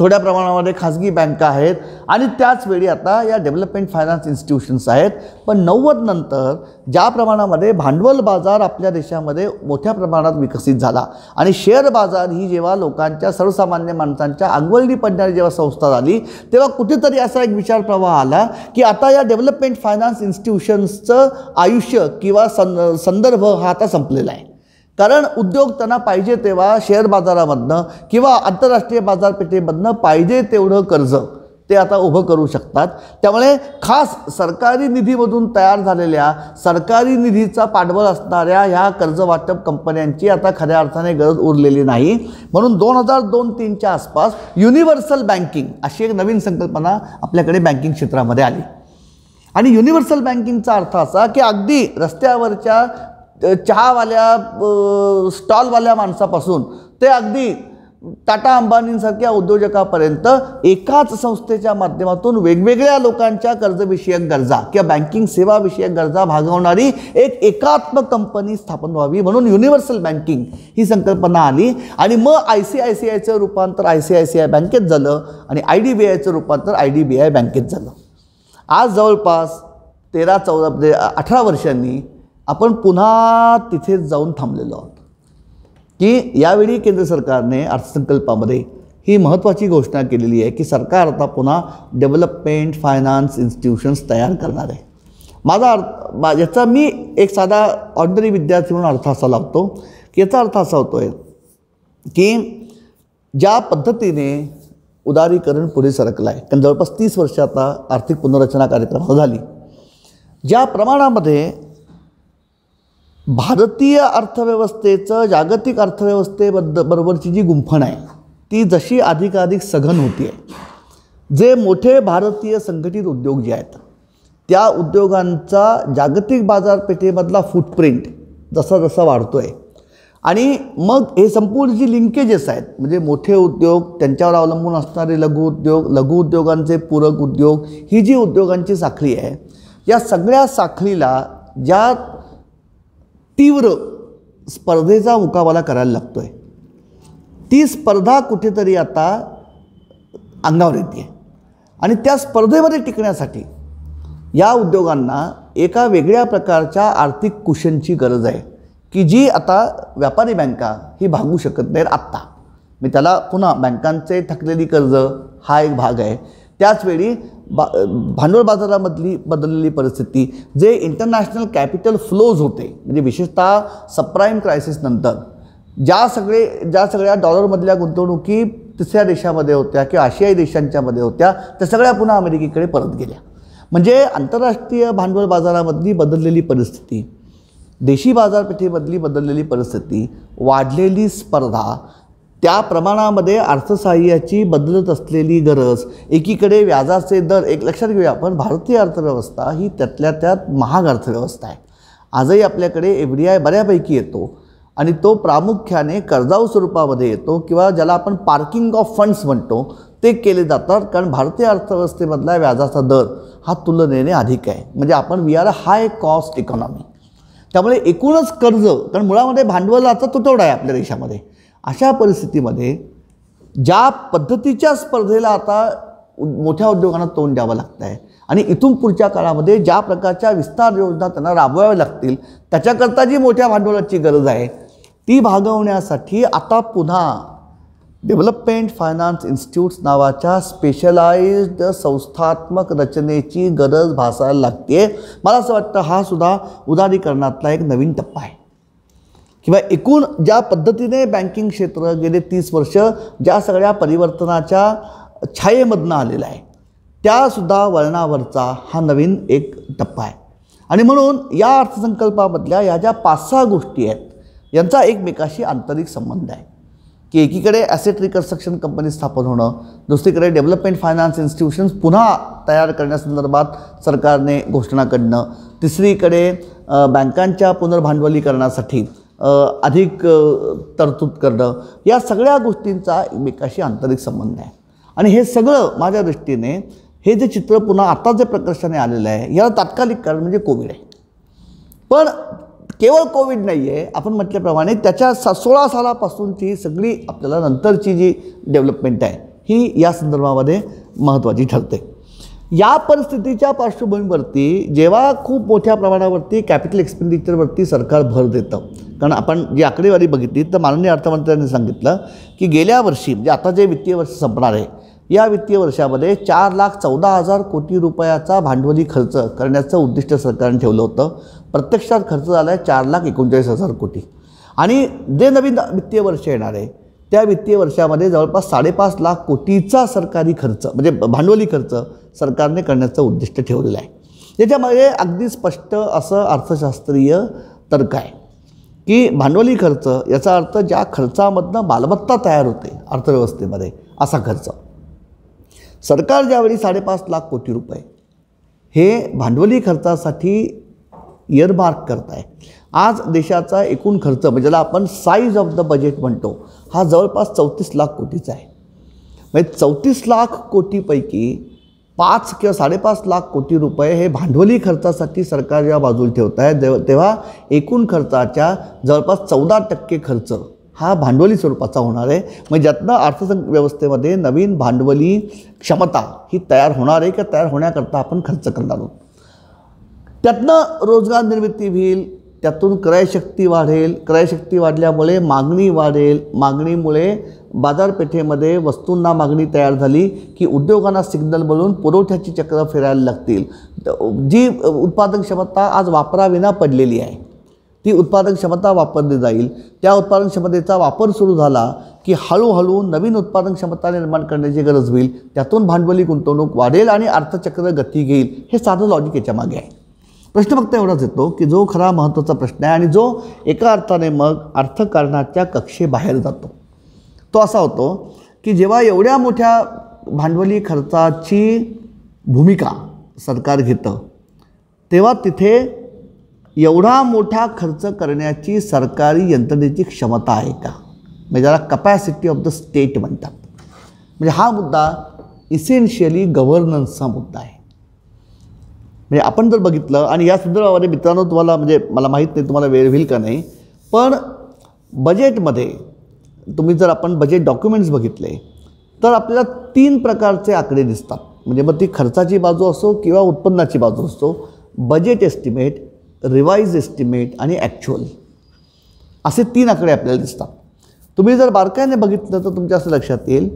थोड्या प्रमाणामध्ये खाजगी बँका आहेत आणि त्याच वेळी आता या डेव्हलपमेंट फायनान्स इन्स्टिट्यूशन्स आहेत. पण 90 नंतर ज्या प्रमाणामध्ये भांडवल बाजार आपल्या देशामध्ये मोठ्या प्रमाणात विकसित झाला आणि शेअर बाजार ही जेव्हा लोकांच्या सर्वसामान्य माणसांच्या अंगवळणी पडणारी जेव्हा संस्था झाली, तेव्हा कुठेतरी असा एक विचार प्रवाह आला की आता या डेव्हलपमेंट फायनान्स इन्स्टिट्यूशन्सचं आयुष्य किंवा संदर्भ हा आता संपलेला आहे. कारण उद्योग त्यांना पाहिजे तेव्हा शेअर बाजारामधनं किंवा आंतरराष्ट्रीय बाजारपेठेमधनं पाहिजे तेवढं कर्ज ते आता उभं करू शकतात. त्यामुळे खास सरकारी निधीमधून तयार झालेल्या सरकारी निधीचा पाठबळ असणाऱ्या ह्या कर्ज वाटप कंपन्यांची आता खऱ्या अर्थाने गरज उरलेली नाही. म्हणून 2002-03च्या आसपास युनिव्हर्सल बँकिंग अशी एक नवीन संकल्पना आपल्याकडे बँकिंग क्षेत्रामध्ये आली. आणि युनिव्हर्सल बँकिंगचा अर्थ असा की अगदी रस्त्यावरच्या चहावाल्या स्टॉलवाल्या माणसापासून ते अगदी टाटा अंबानींसारख्या उद्योजकापर्यंत एकाच संस्थेच्या माध्यमातून वेगवेगळ्या लोकांच्या कर्जविषयक गरजा किंवा बँकिंग सेवाविषयक गरजा भागवणारी एक एकात्मक कंपनी स्थापन व्हावी म्हणून युनिव्हर्सल बँकिंग ही संकल्पना आली. आणि मग ICICIचं रूपांतर ICICI बँकेत झालं आणि IDBIचं रूपांतर IDBI बँकेत झालं. आज जवळपास 18 वर्षांनी आपण पुन्हा तिथेच जाऊन थांबलेलो आहोत की यावेळी केंद्र सरकारने अर्थसंकल्पामध्ये ही महत्त्वाची घोषणा केलेली आहे की सरकार आता पुन्हा डेव्हलपमेंट फायनान्स इन्स्टिट्यूशन्स तयार करणार आहे. याचा मी एक साधा ऑर्डिनरी विद्यार्थी म्हणून अर्थ असा लावतो की याचा अर्थ असा होतो आहे की ज्या पद्धतीने उदारीकरण पुढे सरकलं आहे, कारण जवळपास 30 वर्ष आता आर्थिक पुनर्रचना कार्यक्रमाला झाली, ज्या प्रमाणामध्ये भारतीय अर्थव्यवस्थेचं जागतिक अर्थव्यवस्थेबरोबरची जी गुंफण आहे ती जशी अधिकाधिक सघन होती आहे, जे मोठे भारतीय संघटित उद्योग जे आहेत त्या उद्योगांचा जागतिक बाजारपेठेमधला फूटप्रिंट जसा जसा वाढतो आहे आणि मग हे संपूर्ण जी लिंकेजेस आहेत म्हणजे मोठे उद्योग त्यांच्यावर अवलंबून असणारे लघु उद्योगांचे पूरक उद्योग ही जी उद्योगांची साखळी आहे या सगळ्या साखळीला ज्या तीव्र स्पर्धेचा मुकाबला करायला लागतो आहे ती स्पर्धा कुठेतरी आता अंगावर येते आणि त्या स्पर्धेमध्ये टिकण्यासाठी या उद्योगांना एका वेगळ्या प्रकारच्या आर्थिक कुशनची गरज आहे की जी आता व्यापारी बँका ही भागू शकत नाहीत आत्ता. मी त्याला पुन्हा बँकांचे थकलेली कर्ज हा एक भाग आहे. त्याचवेळी भांडवल बाजारामधली बदललेली परिस्थिती, जे इंटरनॅशनल कॅपिटल फ्लोज होते म्हणजे विशेषतः सबप्राईम क्रायसिसनंतर ज्या सगळ्या डॉलरमधल्या गुंतवणुकी तिसऱ्या देशामध्ये होत्या किंवा आशियाई देशांच्यामध्ये होत्या त्या सगळ्या पुन्हा अमेरिकेकडे परत गेल्या. म्हणजे आंतरराष्ट्रीय भांडवल बाजारामधली बदललेली परिस्थिती, देशी बाजारपेठेमधली बदललेली परिस्थिती, वाढलेली स्पर्धा, त्या प्रमाणामध्ये अर्थसहाय्याची बदलत असलेली गरज, एकीकडे व्याजाचे दर, एक लक्षात घेऊया आपण भारतीय अर्थव्यवस्था ही त्यातल्या त्यात महाग अर्थव्यवस्था आहे. आजही आपल्याकडे FDI बऱ्यापैकी येतो आणि तो प्रामुख्याने कर्जाऊ स्वरूपामध्ये येतो किंवा ज्याला आपण पार्किंग ऑफ फंड्स म्हणतो ते केले जातात कारण भारतीय अर्थव्यवस्थेमधला व्याजाचा दर हा तुलनेने अधिक आहे. म्हणजे आपण we are a high cost economy. त्यामुळे एकूणच कर्ज, कारण मुळामध्ये भांडवलाचा तुटवडा आहे आपल्या देशामध्ये, अशा परिस्थितीमध्ये ज्या पद्धतीच्या स्पर्धेला आता मोठ्या उद्योगांना तोंड द्यावं लागतं आहे आणि इथून पुढच्या काळामध्ये ज्या प्रकारच्या विस्तार योजना त्यांना राबवाव्या लागतील त्याच्याकरता जी मोठ्या भांडवलाची गरज आहे ती भागवण्यासाठी आता पुन्हा डेव्हलपमेंट फायनान्स इन्स्टिट्यूट्स नावाच्या स्पेशलाइज्ड संस्थात्मक रचनेची गरज भासायला लागते. मला असं वाटतं हा सुद्धा उदारीकरणातला एक नवीन टप्पा आहे किंवा एकूण ज्या पद्धतीने बँकिंग क्षेत्र गेले 30 वर्ष ज्या सगळ्या परिवर्तनाच्या छायेमधनं आलेला आहे त्यासुद्धा वळणावरचा हा नवीन एक टप्पा आहे. आणि म्हणून या अर्थसंकल्पामधल्या या ज्या 5-6 गोष्टी आहेत यांचा एकमेकाशी आंतरिक संबंध आहे की एकीकडे ॲसेट रिकन्स्ट्रक्शन कंपनी स्थापन होणं, दुसरीकडे डेव्हलपमेंट फायनान्स इन्स्टिट्यूशन्स पुन्हा तयार करण्यासंदर्भात सरकारने घोषणा करणं, तिसरीकडे बँकांच्या पुनर्भांडवलीकरणासाठी अधिक तरतूद करणं, या सगळ्या गोष्टींचा एकमेकाशी आंतरिक संबंध आहे. आणि हे सगळं माझ्या दृष्टीने हे जे चित्र पुन्हा आता जे प्रकर्षाने आलेलं आहे याला तात्कालिक कारण म्हणजे कोविड आहे. पण केवळ कोविड नाही आहे, आपण म्हटल्याप्रमाणे त्याच्या 16 सालापासूनची सगळी आपल्याला नंतरची जी डेव्हलपमेंट आहे ही या संदर्भामध्ये महत्त्वाची ठरते. या परिस्थितीच्या पार्श्वभूमीवरती जेव्हा खूप मोठ्या प्रमाणावरती कॅपिटल एक्सपेंडिचरवरती सरकार भर देतं, कारण आपण जी आकडेवारी बघितली तर माननीय अर्थमंत्र्यांनी सांगितलं की गेल्या वर्षी म्हणजे आता जे वित्तीय वर्ष संपणार आहे या वित्तीय वर्षामध्ये 4,14,000 कोटी रुपयाचा भांडवली खर्च करण्याचं उद्दिष्ट सरकारने ठेवलं होतं. प्रत्यक्षात खर्च झाला आहे 4,39,000 कोटी. आणि जे नवीन वित्तीय वर्ष येणार आहे त्या वित्तीय वर्षामध्ये जवळपास 5.5 लाख कोटीचा सरकारी खर्च म्हणजे भांडवली खर्च सरकारने करण्याचं उद्दिष्ट ठेवलेलं आहे. त्याच्यामध्ये अगदी स्पष्ट असं अर्थशास्त्रीय तर्क आहे की भांडवली खर्च याचा अर्थ ज्या खर्चामधनं मालमत्ता तयार होते अर्थव्यवस्थेमध्ये असा खर्च. सरकार ज्यावेळी 5.5 लाख कोटी रुपये हे भांडवली खर्चासाठी इयरमार्क करत आहे. आज देशाचा एकूण खर्च म्हणजे ज्याला आपण साईज ऑफ द बजेट म्हणतो हा जवळपास 34 लाख कोटीचा आहे. म्हणजे 34 लाख कोटीपैकी 5 किंवा 5.5 लाख कोटी रुपये हे भांडवली खर्चासाठी सरकार जेव्हा बाजूला ठेवत आहे तेव्हा एकूण खर्चाच्या जवळपास 14% खर्च हा भांडवली स्वरूपाचा होणार आहे. म्हणजे ज्यातनं अर्थव्यवस्थेमध्ये नवीन भांडवली क्षमता ही तयार होणार आहे किंवा तयार होण्याकरता आपण खर्च करणार आहोत. त्यातनं रोजगार निर्मिती होईल, त्यातून क्रयशक्ती वाढेल, क्रयशक्ती वाढल्यामुळे मागणी वाढेल, मागणीमुळे बाजारपेठेमध्ये वस्तूंना मागणी तयार झाली की उद्योगांना सिग्नल बनवून पुरवठ्याची चक्र फिरायला लागतील. जी उत्पादन क्षमता आज वापराविना पडलेली आहे ती उत्पादन क्षमता वापरली जाईल. त्या उत्पादन क्षमतेचा वापर सुरू झाला की हळूहळू नवीन उत्पादन क्षमता निर्माण करण्याची गरज होईल. त्यातून भांडवली गुंतवणूक वाढेल आणि अर्थचक्र गती घेईल. हे साधं लॉजिक याच्या मागे आहे. प्रश्न फक्त एवढाच येतो की जो खरा महत्त्वाचा प्रश्न आहे आणि जो एका अर्थाने मग अर्थकारणाच्या कक्षेबाहेर जातो तो असा होतो की जेव्हा एवढ्या मोठ्या भांडवली खर्चाची भूमिका सरकार घेतं तेव्हा तिथे एवढा मोठा खर्च करण्याची सरकारी यंत्रणेची क्षमता आहे का, म्हणजे ज्याला कपॅसिटी ऑफ द स्टेट म्हणतात. म्हणजे हा मुद्दा इसेन्शियली गव्हर्नन्सचा मुद्दा आहे. म्हणजे आपण जर बघितलं आणि या संदर्भामध्ये मित्रांनो तुम्हाला म्हणजे मला माहीत नाही तुम्हाला वेळ होईल का नाही, पण बजेटमध्ये तुम्ही जर आपण बजेट डॉक्युमेंट्स बघितले तर आपल्याला 3 प्रकारचे आकडे दिसतात. म्हणजे मग ती खर्चाची बाजू असो किंवा उत्पन्नाची बाजू असो, बजेट एस्टिमेट, रिवाइज एस्टिमेट आणि ॲक्च्युअल असे 3 आकडे आपल्याला दिसतात. तुम्ही जर बारकाईने बघितलं तर तुमच्या असं लक्षात येईल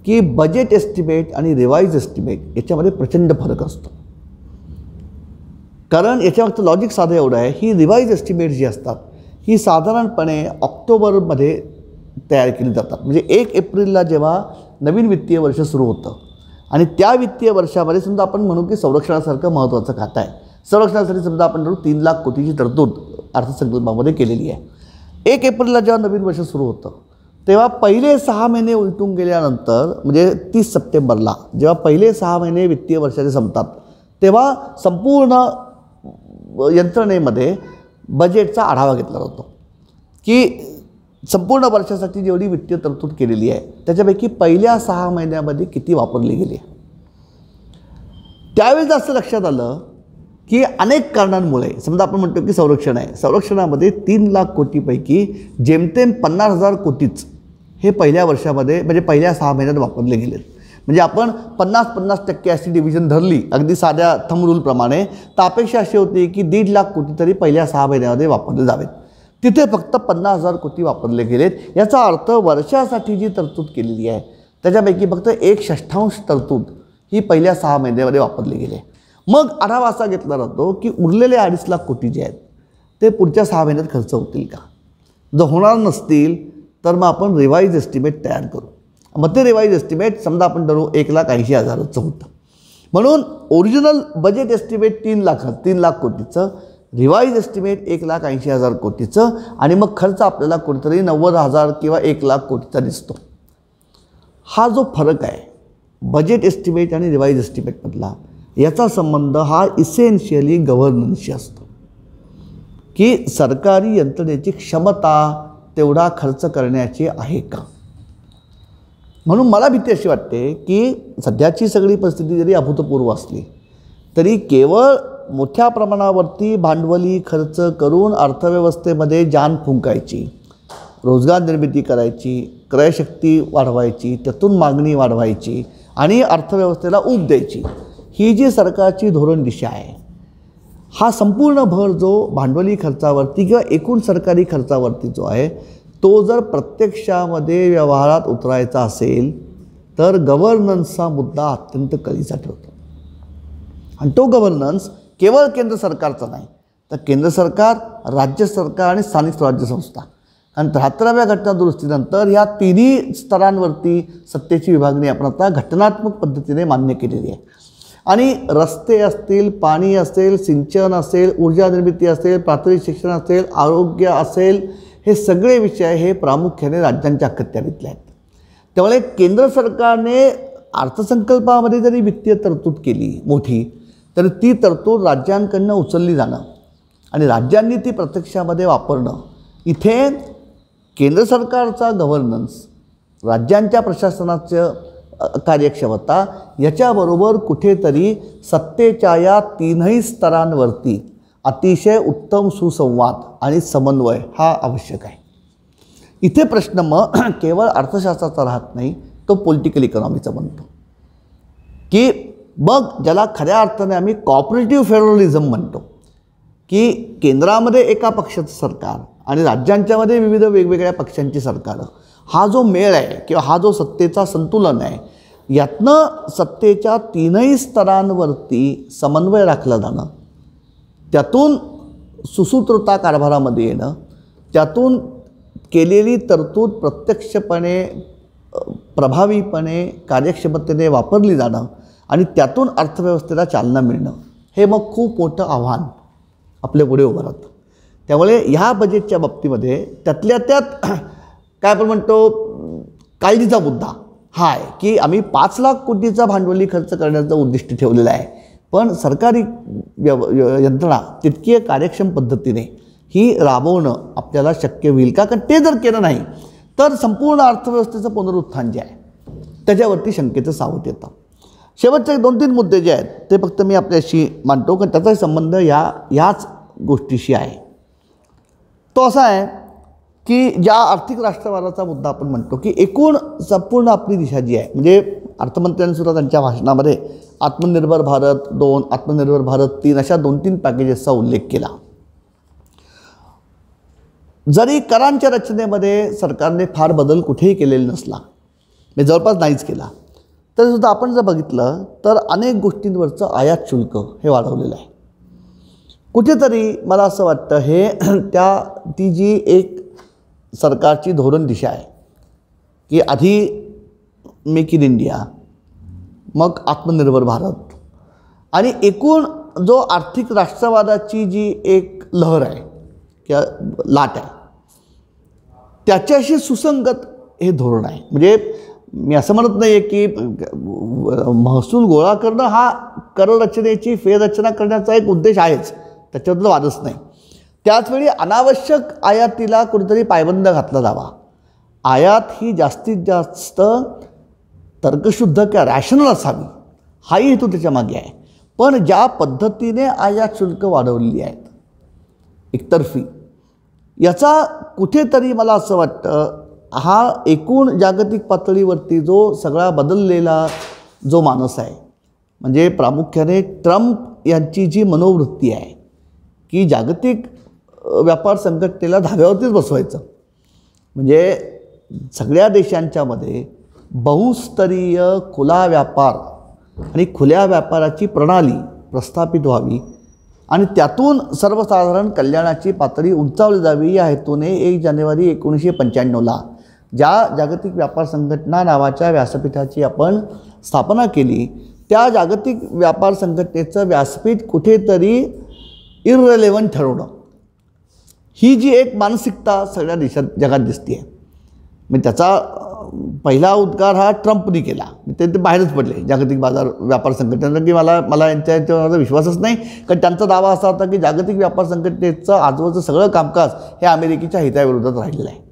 की बजेट एस्टिमेट आणि रिवाइज एस्टिमेट याच्यामध्ये प्रचंड फरक असतो. कारण याच्यामागचं लॉजिक साधं एवढं आहे, ही रिवाइज एस्टिमेट जी असतात ही साधारणपणे ऑक्टोबरमध्ये तयार केली जातात. म्हणजे 1 एप्रिलला जेव्हा नवीन वित्तीय वर्ष सुरू होतं आणि त्या वित्तीय वर्षामध्ये समजा आपण म्हणू की संरक्षणासारखं महत्त्वाचं खातं आहे, संरक्षणासाठी समजा आपण म्हणू 3 लाख कोटीची तरतूद अर्थसंकल्पामध्ये केलेली आहे. 1 एप्रिलला जेव्हा नवीन वर्ष सुरू होतं तेव्हा पहिले 6 महिने उलटून गेल्यानंतर म्हणजे 30 सप्टेंबरला जेव्हा पहिले 6 महिने वित्तीय वर्षाचे संपतात तेव्हा संपूर्ण यंत्रणेमध्ये बजेटचा आढावा घेतला जातो की संपूर्ण वर्षासाठी जेवढी वित्तीय तरतूद केलेली आहे त्याच्यापैकी पहिल्या 6 महिन्यामध्ये किती वापरली गेली. त्यावेळी असं लक्षात आलं की अनेक कारणांमुळे समजा आपण म्हणतो की संरक्षण आहे, संरक्षणामध्ये 3 लाख कोटीपैकी जेमतेम 50,000 कोटीच हे पहिल्या वर्षामध्ये म्हणजे पहिल्या 6 महिन्यात वापरले गेलेत. म्हणजे आपण 50-50% अशी डिव्हिजन धरली अगदी साध्या थंब रूलप्रमाणे तर अपेक्षा अशी होती की 1.5 लाख कोटी तरी पहिल्या 6 महिन्यामध्ये वापरले जावेत. तिथे फक्त 50,000 कोटी वापरले गेलेत. याचा अर्थ वर्षासाठी जी तरतूद केलेली आहे त्याच्यापैकी फक्त 1/6 तरतूद ही पहिल्या 6 महिन्यामध्ये वापरली गेली. मग आढावा असा घेतला जातो की उरलेले 2.5 लाख कोटी जे आहेत ते पुढच्या 6 महिन्यात खर्च होतील का. जर होणार नसतील तर मग आपण रिवाइज एस्टिमेट तयार करू. मग ते रिवाइज एस्टिमेट समजा आपण धरू 1,80,000चं होतं. म्हणून ओरिजिनल बजेट एस्टिमेट 3 लाख कोटीचं, रिवाइज एस्टिमेट 1,80,000 कोटीचं आणि मग खर्च आपल्याला कुठेतरी 90,000 किंवा 1 लाख कोटीचा दिसतो. हा जो फरक आहे बजेट एस्टिमेट आणि रिवाइज एस्टिमेटमधला याचा संबंध हा इसेन्शियली गव्हर्नन्सशी असतो की सरकारी यंत्रणेची क्षमता तेवढा खर्च करण्याची आहे का. म्हणून मला भीती अशी वाटते की सध्याची सगळी परिस्थिती जरी अभूतपूर्व असली तरी केवळ मोठ्या प्रमाणावरती भांडवली खर्च करून अर्थव्यवस्थेमध्ये जान फुंकायची, रोजगार निर्मिती करायची, क्रयशक्ती वाढवायची, त्यातून मागणी वाढवायची आणि अर्थव्यवस्थेला ऊब द्यायची, ही जी सरकारची धोरण दिशा आहे हा संपूर्ण भर जो भांडवली खर्चावरती किंवा एकूण सरकारी खर्चावरती जो आहे तो जर प्रत्यक्षामध्ये व्यवहारात उतरायचा असेल तर गव्हर्नन्सचा मुद्दा अत्यंत कळीचा ठरतो. आणि तो गव्हर्नन्स केवळ केंद्र सरकारचा नाही तर केंद्र सरकार, राज्य सरकार आणि स्थानिक स्वराज्य संस्था आणि 73व्या घटनादुरुस्तीनंतर ह्या तिन्ही स्तरांवरती सत्तेची विभागणी आपण आता घटनात्मक पद्धतीने मान्य केलेली आहे. आणि रस्ते असतील, पाणी असेल, सिंचन असेल, ऊर्जा निर्मिती असेल, प्राथमिक शिक्षण असेल, आरोग्य असेल, हे सगळे विषय हे प्रामुख्याने राज्यांच्या अखत्यारीतले आहेत. त्यामुळे केंद्र सरकारने अर्थसंकल्पामध्ये जरी वित्तीय तरतूद केली मोठी, तर ती तरतूद राज्यांकडनं उचलली जाणं आणि राज्यांनी ती प्रत्यक्षामध्ये वापरणं, इथे केंद्र सरकारचा गव्हर्नन्स, राज्यांच्या प्रशासनाचं कार्यक्षमता याच्याबरोबर कुठेतरी सत्तेच्या या तीनही स्तरांवरती अतिशय उत्तम सुसंवाद आणि समन्वय हा आवश्यक आहे. इथे प्रश्न मग केवळ अर्थशास्त्राचा राहत नाही, तो पॉलिटिकल इकॉनॉमीचा बनतो की मग ज्याला खऱ्या अर्थाने आम्ही कॉपरेटिव्ह फेडरलिझम म्हणतो, की केंद्रामध्ये एका पक्षाचं सरकार आणि राज्यांच्यामध्ये विविध वेगवेगळ्या पक्षांची सरकारं, हा जो मेळ आहे किंवा हा जो सत्तेचा संतुलन आहे, यातनं सत्तेच्या तीनही स्तरांवरती समन्वय राखला जाणं, त्यातून सुसूत्रता कारभारामध्ये येणं, त्यातून केलेली तरतूद प्रत्यक्षपणे प्रभावीपणे कार्यक्षमतेने वापरली जाणं आणि त्यातून अर्थव्यवस्थेला चालना मिळणं, हे मग खूप मोठं आव्हान आपल्या पुढे उभं राहतं. त्यामुळे ह्या बजेटच्या बाबतीमध्ये त्यातल्या त्यात काय आपण म्हणतो काळजीचा मुद्दा हा आहे की आम्ही 5 लाख कोटीचा भांडवली खर्च करण्याचं उद्दिष्ट ठेवलेलं आहे, पण सरकारी यंत्रणा तितकी कार्यक्षम पद्धतीने ही राबवणं आपल्याला शक्य होईल का? कारण ते जर केलं नाही तर संपूर्ण अर्थव्यवस्थेचं पुनरुत्थान जे आहे त्याच्यावरती शंकेचं सावट येतं. शेवटचे 2-3 मुद्दे जे आहेत ते फक्त मी आपल्याशी मांडतो, कारण त्याचाही संबंध ह्याच गोष्टीशी आहे. तो असा आहे की ज्या आर्थिक राष्ट्रवादाचा मुद्दा आपण म्हणतो की एकूण संपूर्ण आपली दिशा जी आहे, म्हणजे अर्थमंत्र्यांनी सुद्धा त्यांच्या भाषणामध्ये आत्मनिर्भर भारत 2, आत्मनिर्भर भारत 3 अशा 2-3 पॅकेजेसचा उल्लेख केला. जरी करांच्या रचनेमध्ये सरकारने फार बदल कुठेही केलेला नसला, म्हणजे जवळपास नाहीच केला, तरीसुद्धा आपण जर बघितलं तर अनेक गोष्टींवरचं आयात शुल्क हे वाढवलेलं आहे. कुठेतरी मला असं वाटतं हे ती जी एक सरकारची धोरण दिशा आहे की आधी मेक इन इंडिया, मग आत्मनिर्भर भारत आणि एकूण जो आर्थिक राष्ट्रवादाची जी एक लहर आहे किंवा लाट आहे त्याच्याशी सुसंगत हे धोरण आहे. म्हणजे मी असं म्हणत नाही आहे की महसूल गोळा करणं हा कररचनेची फेररचना करण्याचा एक उद्देश आहेच, त्याच्याबद्दल वादच नाही. त्याचवेळी अनावश्यक आयातीला कुठेतरी पायबंद घातला जावा. आयात ही जास्तीत जास्त तर्कशुद्ध किंवा रॅशनल असावी, हाही हेतू त्याच्यामागे आहे. पण ज्या पद्धतीने आयात शुल्क वाढवलेली आहेत एकतर्फी, याचा कुठेतरी मला असं वाटतं हा एकूण जागतिक पातळीवरती जो सगळा बदललेला जो मानस आहे, म्हणजे प्रामुख्याने ट्रम्प यांची जी मनोवृत्ती आहे की जागतिक व्यापार संघटनेला धाब्यावरतीच बसवायचं, म्हणजे सगळ्या देशांच्यामध्ये बहुस्तरीय खुला व्यापार आणि खुल्या व्यापाराची प्रणाली प्रस्थापित व्हावी आणि त्यातून सर्वसाधारण कल्याणाची पातळी उंचावली जावी, या हेतूने 1 जानेवारी 1995ला ज्या जागतिक व्यापार संघटना नावाच्या व्यासपीठाची आपण स्थापना केली, त्या जागतिक व्यापार संघटनेचं व्यासपीठ कुठेतरी इररिलेव्हंट ठरवणं, ही जी एक मानसिकता सगळ्या देशात जगात दिसते आहे. म्हणजे त्याचा पहिला उद्गार हा ट्रम्पनी केला, ते बाहेरच पडले जागतिक बाजार व्यापार संघटनेनं, की मला यांच्यावर विश्वासच नाही, कारण त्यांचा दावा असा होता की जागतिक व्यापार संघटनेचं आजवरचं सगळं कामकाज हे अमेरिकेच्या हिताविरोधात राहिलेलं आहे.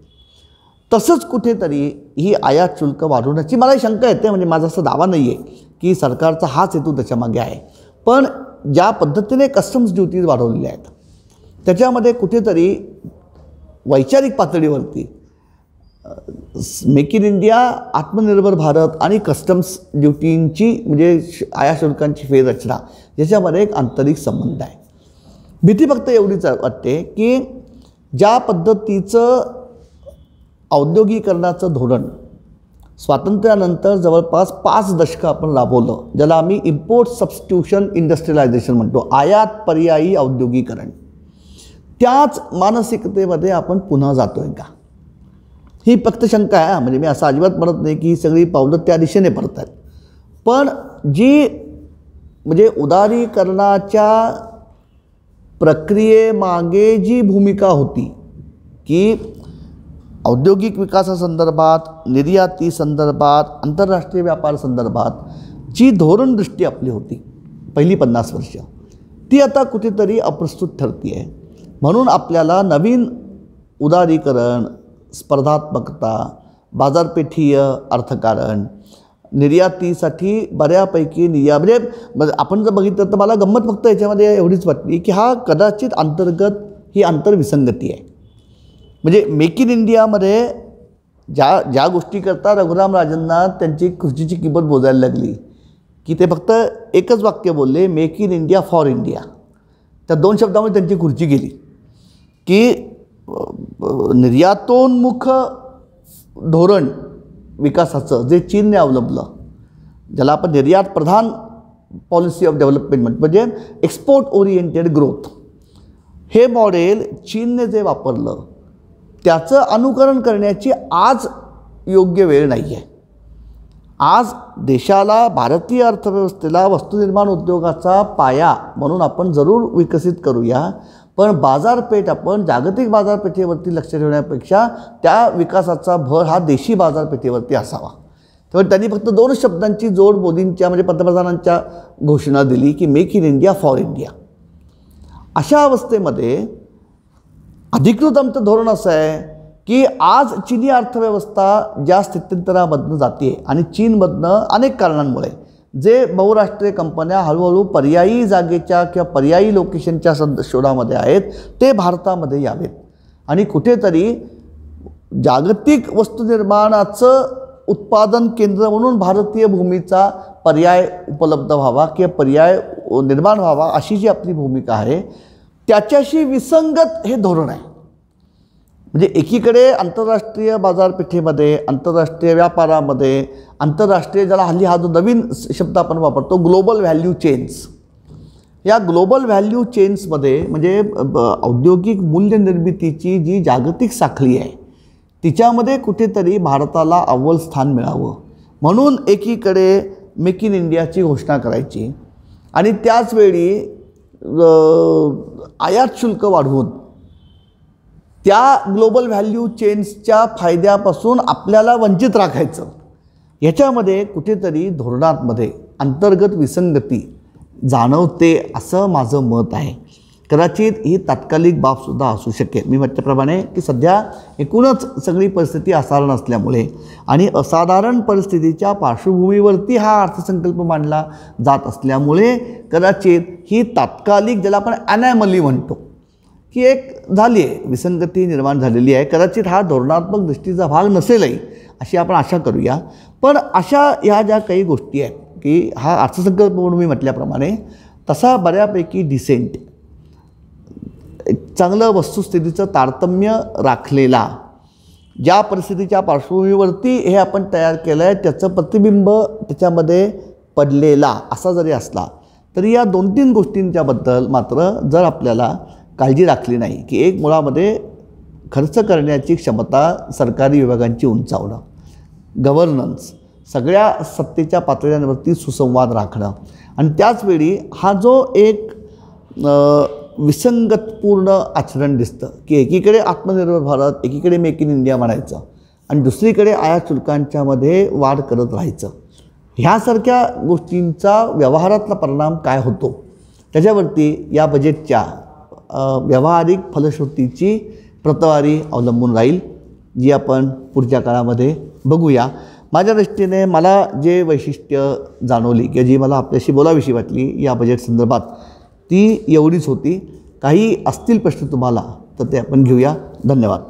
तसंच कुठेतरी ही आयात शुल्क वाढवण्याची मला शंका येते, म्हणजे माझा असा दावा नाही आहे की सरकारचा हाच हेतू त्याच्यामागे आहे, पण ज्या पद्धतीने कस्टम्स ड्युटीज वाढवलेल्या आहेत त्याच्यामध्ये कुठेतरी वैचारिक पातळीवरती मेक इन इंडिया, आत्मनिर्भर भारत आणि कस्टम्स ड्युटींची म्हणजे आयात शुल्कांची फेररचना याच्यामध्ये एक आंतरिक संबंध आहे. भीती फक्त एवढीच वाटते की ज्या पद्धतीचं औद्योगिकरणाचं धोरण स्वातंत्र्यानंतर जवळपास 5 दशकं आपण राबवलं, ज्याला आम्ही इम्पोर्ट सबस्टिट्यूशन इंडस्ट्रियलायझेशन म्हणतो, आयात पर्यायी औद्योगिकरण, त्याच मानसिकतेमध्ये आपण पुन्हा जातो आहे का? ही फक्त शंका आहे. म्हणजे मी असं अजिबात म्हणत नाही की ही सगळी पावलं त्या दिशेने पडत आहेत. पण जी म्हणजे उदारीकरणाच्या प्रक्रियेमागे जी भूमिका होती की औद्योगिक विकासासंदर्भात, निर्यातीसंदर्भात, आंतरराष्ट्रीय व्यापारासंदर्भात जी धोरणदृष्टी आपली होती पहिली 50 वर्ष, ती आता कुठेतरी अप्रस्तुत ठरती आहे. म्हणून आपल्याला नवीन उदारीकरण, स्पर्धात्मकता, बाजारपेठीय अर्थकारण, निर्यातीसाठी बऱ्यापैकी म्हणजे आपण जर बघितलं तर मला गंमत फक्त याच्यामध्ये एवढीच वाटली की हा कदाचित अंतर्गत ही आंतरविसंगती आहे. म्हणजे मेक इन इंडियामध्ये ज्या गोष्टी करता रघुराम राजनना त्यांची खुर्चीची किंमत मोजायला लागली की ते फक्त एकच वाक्य बोलले, make in India for India. त्या 2 शब्दामुळे त्यांची खुर्ची गेली की निर्यातोन्मुख धोरण विकासाचं जे चीनने अवलंबलं, ज्याला आपण निर्यात प्रधान पॉलिसी ऑफ डेव्हलपमेंट म्हणजे एक्सपोर्ट ओरिएंटेड ग्रोथ, हे मॉडेल चीनने जे वापरलं त्याचं अनुकरण करण्याची आज योग्य वेळ नाही आहे. आज देशाला, भारतीय अर्थव्यवस्थेला वस्तुनिर्माण उद्योगाचा पाया म्हणून आपण जरूर विकसित करूया, पण बाजारपेठ आपण जागतिक बाजारपेठेवरती लक्ष ठेवण्यापेक्षा त्या विकासाचा भर हा देशी बाजारपेठेवरती असावा. त्यामुळे त्यांनी फक्त 2 शब्दांची जोड मोदींच्या म्हणजे पंतप्रधानांच्या घोषणा दिली की make in India for India. अशा अवस्थेमध्ये अधिकृत आमचं धोरण असं आहे की आज चीनी अर्थव्यवस्था ज्या स्थित्यंतरामधनं जाते आणि चीनमधनं अनेक कारणांमुळे जे बहुराष्ट्रीय कंपन्या हळूहळू पर्यायी जागेच्या किंवा पर्यायी लोकेशनच्या शोधामध्ये आहेत ते भारतामध्ये यावेत आणि कुठेतरी जागतिक वस्तुनिर्माणाचं उत्पादन केंद्र म्हणून भारतीय भूमीचा पर्याय उपलब्ध व्हावा किंवा पर्याय निर्माण व्हावा अशी जी आपली भूमिका आहे त्याच्याशी विसंगत हे धोरण आहे. म्हणजे एकीकडे आंतरराष्ट्रीय बाजारपेठेमध्ये, आंतरराष्ट्रीय व्यापारामध्ये, आंतरराष्ट्रीय ज्याला हल्ली हा जो नवीन शब्द आपण वापरतो ग्लोबल व्हॅल्यू चेन्स, या ग्लोबल व्हॅल्यू चेन्समध्ये म्हणजे औद्योगिक मूल्यनिर्मितीची जी जागतिक साखळी आहे तिच्यामध्ये कुठेतरी भारताला अव्वल स्थान मिळावं म्हणून एकीकडे मेक इन इंडियाची घोषणा करायची आणि त्याचवेळी आयात शुल्क वाढवून त्या ग्लोबल व्हॅल्यू चेन्सच्या फायद्यापासून आपल्याला वंचित राखायचं. ह्याच्यामध्ये कुठेतरी धोरणांमध्ये अंतर्गत विसंगती जाणवते असं माझं मत आहे. कदाचित ही तात्कालिक बाबसुद्धा असू शकेल. मी म्हटल्याप्रमाणे की सध्या एकूणच सगळी परिस्थिती असाधारण असल्यामुळे आणि असाधारण परिस्थितीच्या पार्श्वभूमीवरती हा अर्थसंकल्प मांडला जात असल्यामुळे कदाचित ही तात्कालिक ज्याला आपण ॲनॅमली म्हणतो की एक झाली आहे, विसंगती निर्माण झालेली आहे. कदाचित हा धोरणात्मक दृष्टीचा भाग नसेलही अशी आपण आशा करूया. पण अशा ह्या ज्या काही गोष्टी आहेत की हा अर्थसंकल्प म्हणून मी म्हटल्याप्रमाणे तसा बऱ्यापैकी डिसेंट, चांगलं वस्तुस्थितीचं तारतम्य राखलेला, ज्या परिस्थितीच्या पार्श्वभूमीवरती हे आपण तयार केलं आहे त्याचं प्रतिबिंब त्याच्यामध्ये पडलेला असा जरी असला तरी या 2-3 गोष्टींच्याबद्दल मात्र जर आपल्याला काळजी राखली नाही की एक मुळामध्ये खर्च करण्याची क्षमता सरकारी विभागांची उंचावणं, गव्हर्नन्स, सगळ्या सत्तेच्या पातळ्यांवरती सुसंवाद राखणं आणि त्याचवेळी हा जो एक विसंगतपूर्ण आचरण दिसतं की एकीकडे आत्मनिर्भर भारत, एकीकडे मेक इन इंडिया म्हणायचं आणि दुसरीकडे आयात शुल्कांच्यामध्ये वाढ करत राहायचं, ह्यासारख्या गोष्टींचा व्यवहारातला परिणाम काय होतो त्याच्यावरती या बजेटच्या व्यावहारिक फलश्रुतीची प्रतवारी अवलंबून राहील, जी आपण पुढच्या काळामध्ये बघूया. माझ्या दृष्टीने मला जे वैशिष्ट्य जाणवली किंवा जी मला आपल्याशी बोलाविषयी वाटली या बजेट संदर्भात ती एवढीच होती. काही असतील प्रश्न तुम्हाला तर ते आपण घेऊया. धन्यवाद.